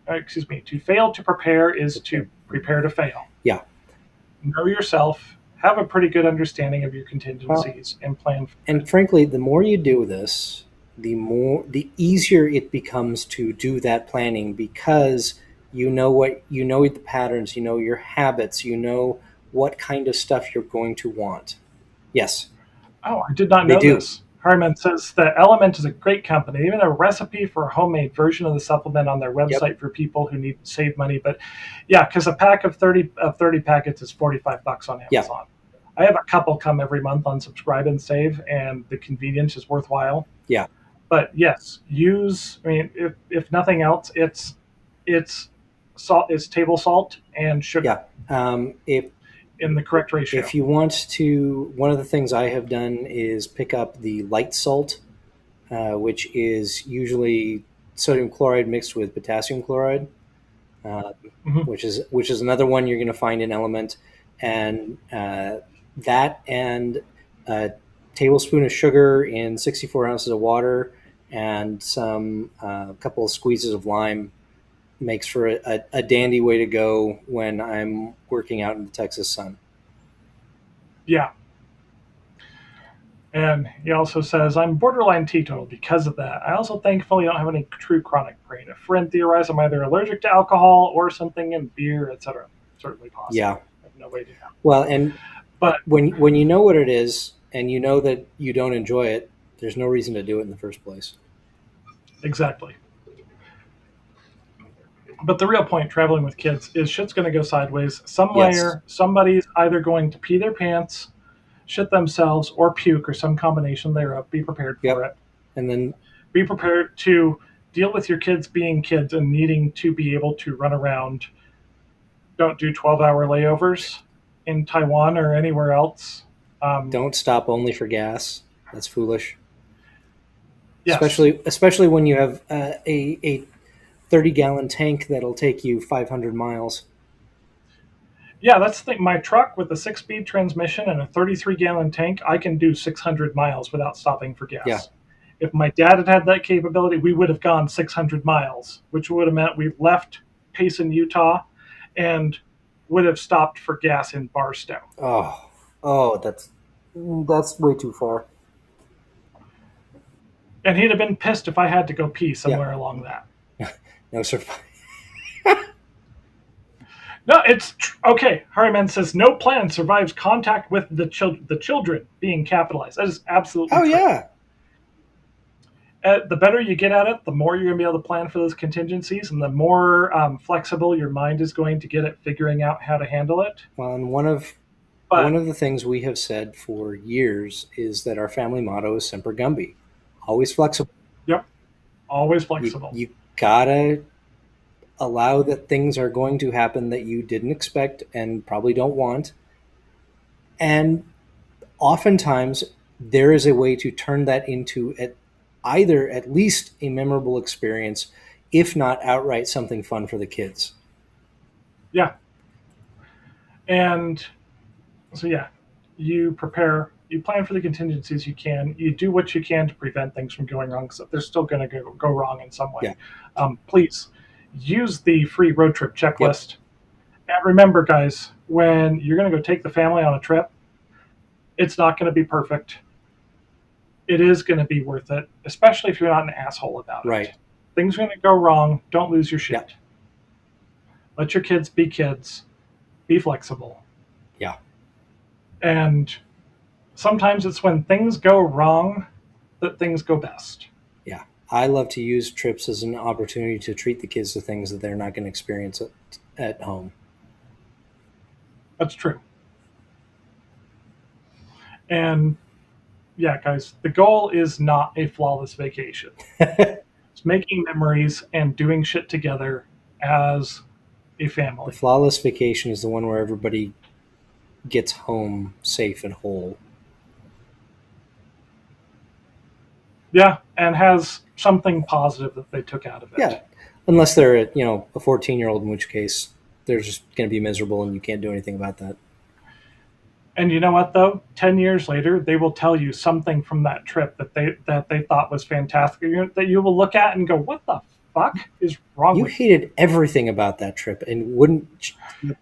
excuse me, to fail to prepare is to prepare. prepare to fail. Yeah. Know yourself, have a pretty good understanding of your Well, contingencies, and plan for and frankly, the more you do this, the easier it becomes to do that planning because you know the patterns, you know your habits, you know what kind of stuff you're going to want. Yes, Oh, I did not they know do. this. Harman says that Element is a great company. Even a recipe for a homemade version of the supplement on their Yep. website for people who need to save money. But yeah, because a pack of 30 packets is $45 on Yeah. Amazon. I have a couple come every month on Subscribe and Save, and the convenience is worthwhile. Yeah. But yes, use. I mean, if nothing else, it's salt, it's table salt and Yeah. sugar If in the correct ratio. you want to, one of the things I have done is pick up the light salt, which is usually sodium chloride mixed with potassium chloride, uh, Hmm. which is another one you're going to find in Element, and that and a tablespoon of sugar in 64 ounces of water and some couple of squeezes of lime makes for a dandy way to go when I'm working out in the Texas sun. Yeah, and he also says, I'm borderline teetotal because of that. I also thankfully don't have any true chronic pain. A friend theorized I'm either allergic to alcohol or something in beer, etc. Certainly Yeah. possible. I have no way to know. Well, and But when you know what it is and you know that you don't enjoy it, there's no reason to do it in the first place. exactly. But the real point traveling with kids is shit's going to go sideways. Yes. Somebody's either going to pee their pants, shit themselves, or puke, or some combination thereof. Be prepared for Yep. it. And then Be prepared to deal with your kids being kids and needing to be able to run around. Don't do 12-hour layovers in Taiwan or anywhere else. Um, don't stop only for gas. That's foolish. yes. Especially when you have a 30-gallon tank that'll take you 500 miles. Yeah, that's the thing. My truck with a 6 speed transmission and a 33-gallon tank, I can do 600 miles without stopping for Yeah. gas. If my dad had had that capability, we would have gone 600 miles, which would have meant we left Payson, Utah, and would have stopped for gas in Barstow. Oh, that's way too far. And he'd have been pissed if I had to go pee Yeah. somewhere along that. No, sir. No, okay. Harriman says no plan survives contact with the children being capitalized. That is absolutely Oh true. yeah. The better you get at it, the more you're going to be able to plan for those contingencies, and the more flexible your mind is going to get at figuring out how to handle it. Well, and one But of the things we have said for years is that our family motto is Semper Gumby, always flexible. yep, always You flexible. you gotta allow that things are going to happen that you didn't expect and probably don't want. And oftentimes, there is a way to turn that into either at least a memorable experience, if not outright something fun for the kids. Yeah, and so yeah, you prepare, you plan for the contingencies you can, you do what you can to prevent things from going wrong. So they're still going to go wrong in some way. Yeah. Please use the free road trip Yep. checklist. And remember, guys, when you're going to go take the family on a trip, it's not going to be perfect. It is going to be worth it, especially if you're not an asshole about it. Right. Things are going to go wrong. Don't lose your Yeah. shit. Let your kids be kids. Be flexible. Yeah. And sometimes it's when things go wrong that things go best. Yeah. I love to use trips as an opportunity to treat the kids to things that they're not going to experience at home. That's true. And yeah, guys, the goal is not a flawless vacation. It's making memories and doing shit together as a The family. flawless vacation is the one where everybody gets home safe and whole. Yeah, and has something positive that they took out of it. Yeah, unless they're a 14-year-old, in which case they're just going to be miserable and you can't do anything about that. And you know what though? 10 years later, they will tell you something from that trip that they thought was fantastic. That you will look at and go, "What the fuck is wrong You with you?" hated everything about that trip and wouldn't.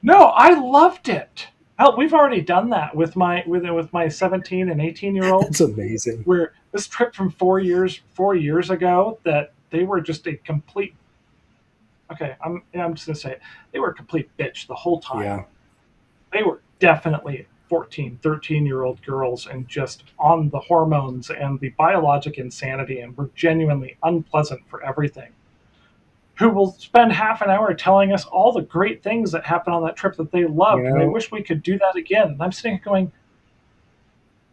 No, I loved it. Hell, we've already done that with my 17 and 18 year That's olds. amazing. Where this trip from 4 years ago, that they were just a complete. Okay, I'm just gonna say it. They were a complete bitch the whole time. Yeah. They were definitely 14, 13-year-old girls and just on the hormones and the biologic insanity and were genuinely unpleasant for everything. Who will spend half an hour telling us all the great things that happened on that trip that they You loved and they know, wish we could do that again. And I'm sitting here going,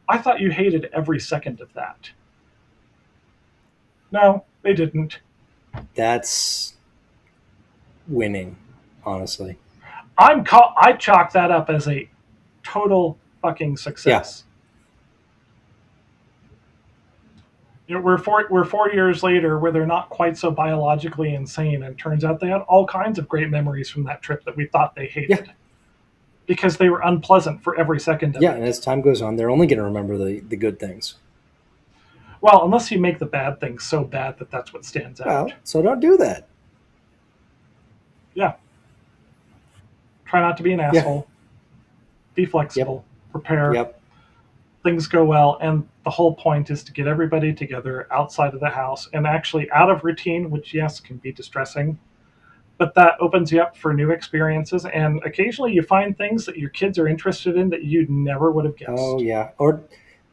I thought you hated every second of that. No, they didn't. that's winning, honestly. I chalk that up as a total fucking Yeah. success. We're 4 years later where they're not quite so biologically insane, and turns out they had all kinds of great memories from that trip that we thought they Yeah. hated because they were unpleasant for every second of Yeah. And it. as time goes on, they're only going to remember the good things. Well, unless you make the bad things so bad that that's what stands out. Well, so don't do that. Yeah, try not to be an Yeah. asshole. Be Yep. flexible. Prepare. Yep. Things go well, and the whole point is to get everybody together outside of the house and actually out of routine, which yes can be distressing, but that opens you up for new experiences, and occasionally you find things that your kids are interested in that you never would have Oh guessed. yeah. Or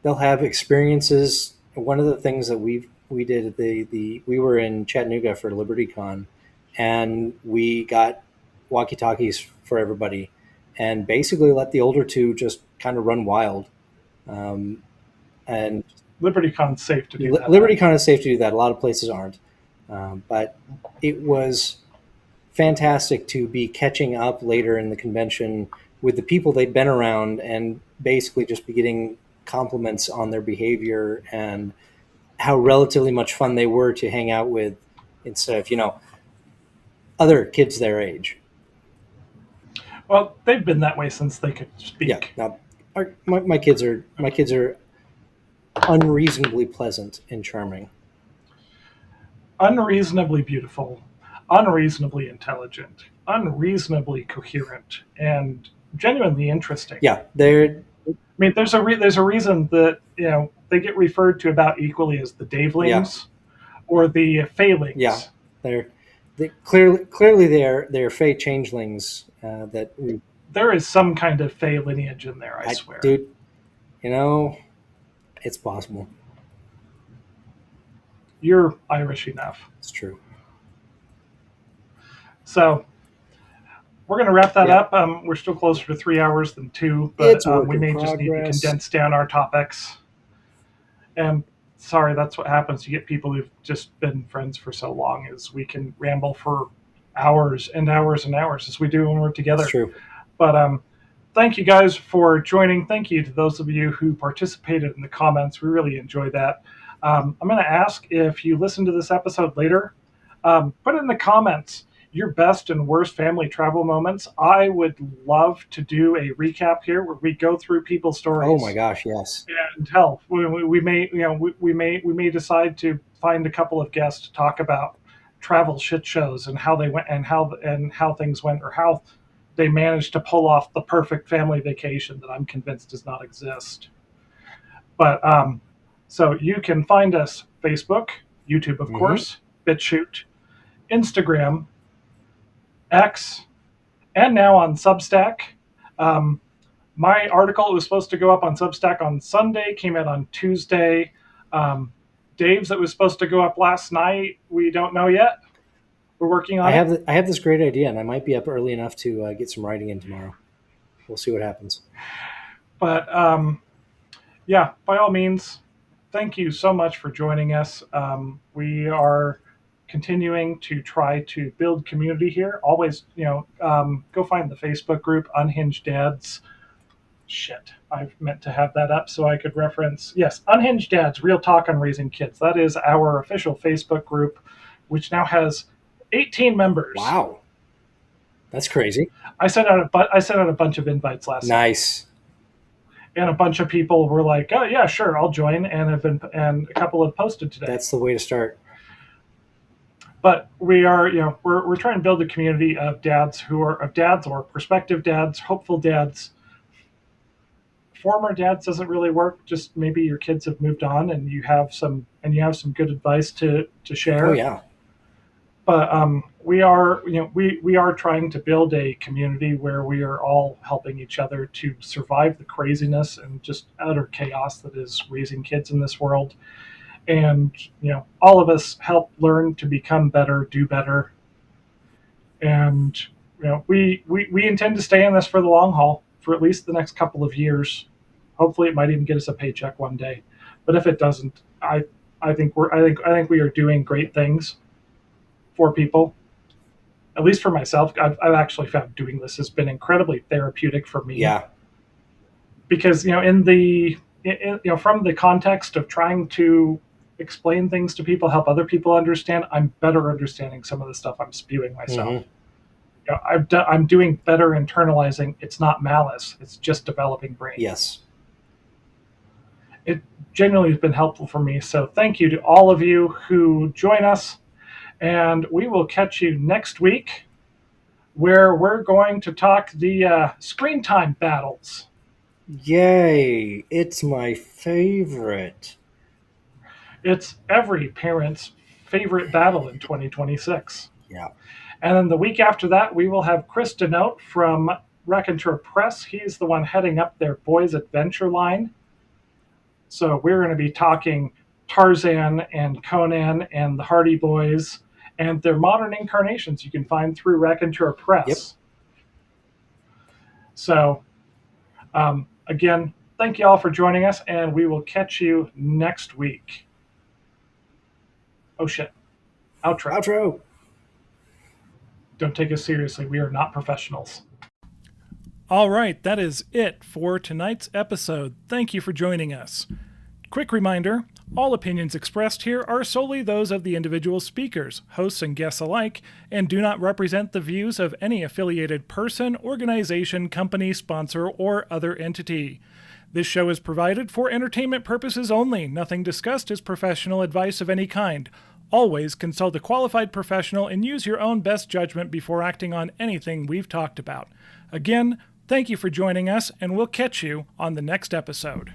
they'll have experiences. One of the things that we did at the we were in Chattanooga for LibertyCon, and we got walkie talkies for everybody, and basically let the older two just kind of run wild. Um, and LibertyCon's safe to do that at. LibertyCon is safe to do that. A lot of places aren't, but it was fantastic to be catching up later in the convention with the people they'd been around and basically just be getting compliments on their behavior and how relatively much fun they were to hang out with instead of other kids their age. Well, they've been that way since they could Yeah. speak. Now, my kids are unreasonably pleasant and charming. Unreasonably beautiful, unreasonably intelligent, unreasonably coherent, and genuinely interesting. Yeah, they're mean, there's a reason that they get referred to about equally as the Yeah, Davelings or the yeah. Failings. They clearly they're Fey changelings that we. There is some kind of Fey lineage in there, I swear. Dude, you know, it's possible. You're Irish enough. It's true. So we're going to wrap that Yep. up. We're still closer to 3 hours than two, but It's a work we in may just need to progress. condense down our topics. And sorry, that's what happens. You get people who've just been friends for so long, is we can ramble for hours and hours and hours as we do when we're It's together. true. But thank you guys for joining. Thank you to those of you who participated in the comments. We really enjoyed that. I'm going to ask, if you listen to this episode later, put in the comments your best and worst family travel moments. I would love to do a recap here where we go through people's Oh my stories. gosh, yes. And hell, we may we may decide to find a couple of guests to talk about travel shit shows and how they went and how things went, or how they managed to pull off the perfect family vacation that I'm convinced does not exist. But so you can find us Facebook, YouTube, of Hmm. course, BitChute, Instagram, X, and now on Substack. Um, my article was supposed to go up on Substack on Sunday, came out on Tuesday. Um, Dave's that was supposed to go up last night, we don't know yet. We're working on it. I have this great idea, and I might be up early enough to get some writing in tomorrow. We'll see what happens. But yeah, by all means, thank you so much for joining us. We are continuing to try to build community here. Always, go find the Facebook group, Unhinged Dads. Shit, I meant to have that up so I could reference. Yes, Unhinged Dads, Real Talk on Raising Kids. That is our official Facebook group, which now has 18 members. Wow, that's crazy. I sent out a bunch of invites last night, Nice. and a bunch of people were like, "Oh yeah, sure, I'll join," and a couple have posted today. That's the way to start. But we are, we're trying to build a community of dads or prospective dads, hopeful dads. Former dads doesn't really work. Just maybe your kids have moved on and you have some good advice to Oh share. yeah. But we are trying to build a community where we are all helping each other to survive the craziness and just utter chaos that is raising kids in this world. And all of us help learn to become better, do better. And we intend to stay in this for the long haul, for at least the next couple of years. Hopefully it might even get us a paycheck one day, but if it doesn't, I think we are doing great things for people. At least for myself, I've actually found doing this has been incredibly therapeutic for me, Yeah. because from the context of trying to explain things to people, help other people understand, I'm better understanding some of the stuff I'm spewing myself. Hmm. I'm doing better internalizing. It's not malice. It's just developing brain. Yes. It genuinely has been helpful for me. So thank you to all of you who join us, and we will catch you next week, where we're going to talk the screen time battles. Yay! It's my favorite. It's every parent's favorite battle in 2026. Yeah. And then the week after that, we will have Chris Denote from Raconteur Press. He's the one heading up their Boys Adventure line. So we're going to be talking Tarzan and Conan and the Hardy Boys and their modern incarnations you can find through Raconteur Press. Yep. So, again, thank you all for joining us, and we will catch you next week. Oh shit. Outro. Outro. Don't take us seriously. We are not professionals. All right, that is it for tonight's episode. Thank you for joining us. Quick reminder, all opinions expressed here are solely those of the individual speakers, hosts, and guests alike, and do not represent the views of any affiliated person, organization, company, sponsor, or other entity. This show is provided for entertainment purposes only. Nothing discussed is professional advice of any kind. Always consult a qualified professional and use your own best judgment before acting on anything we've talked about. Again, Thank you for joining us, and we'll catch you on the next episode.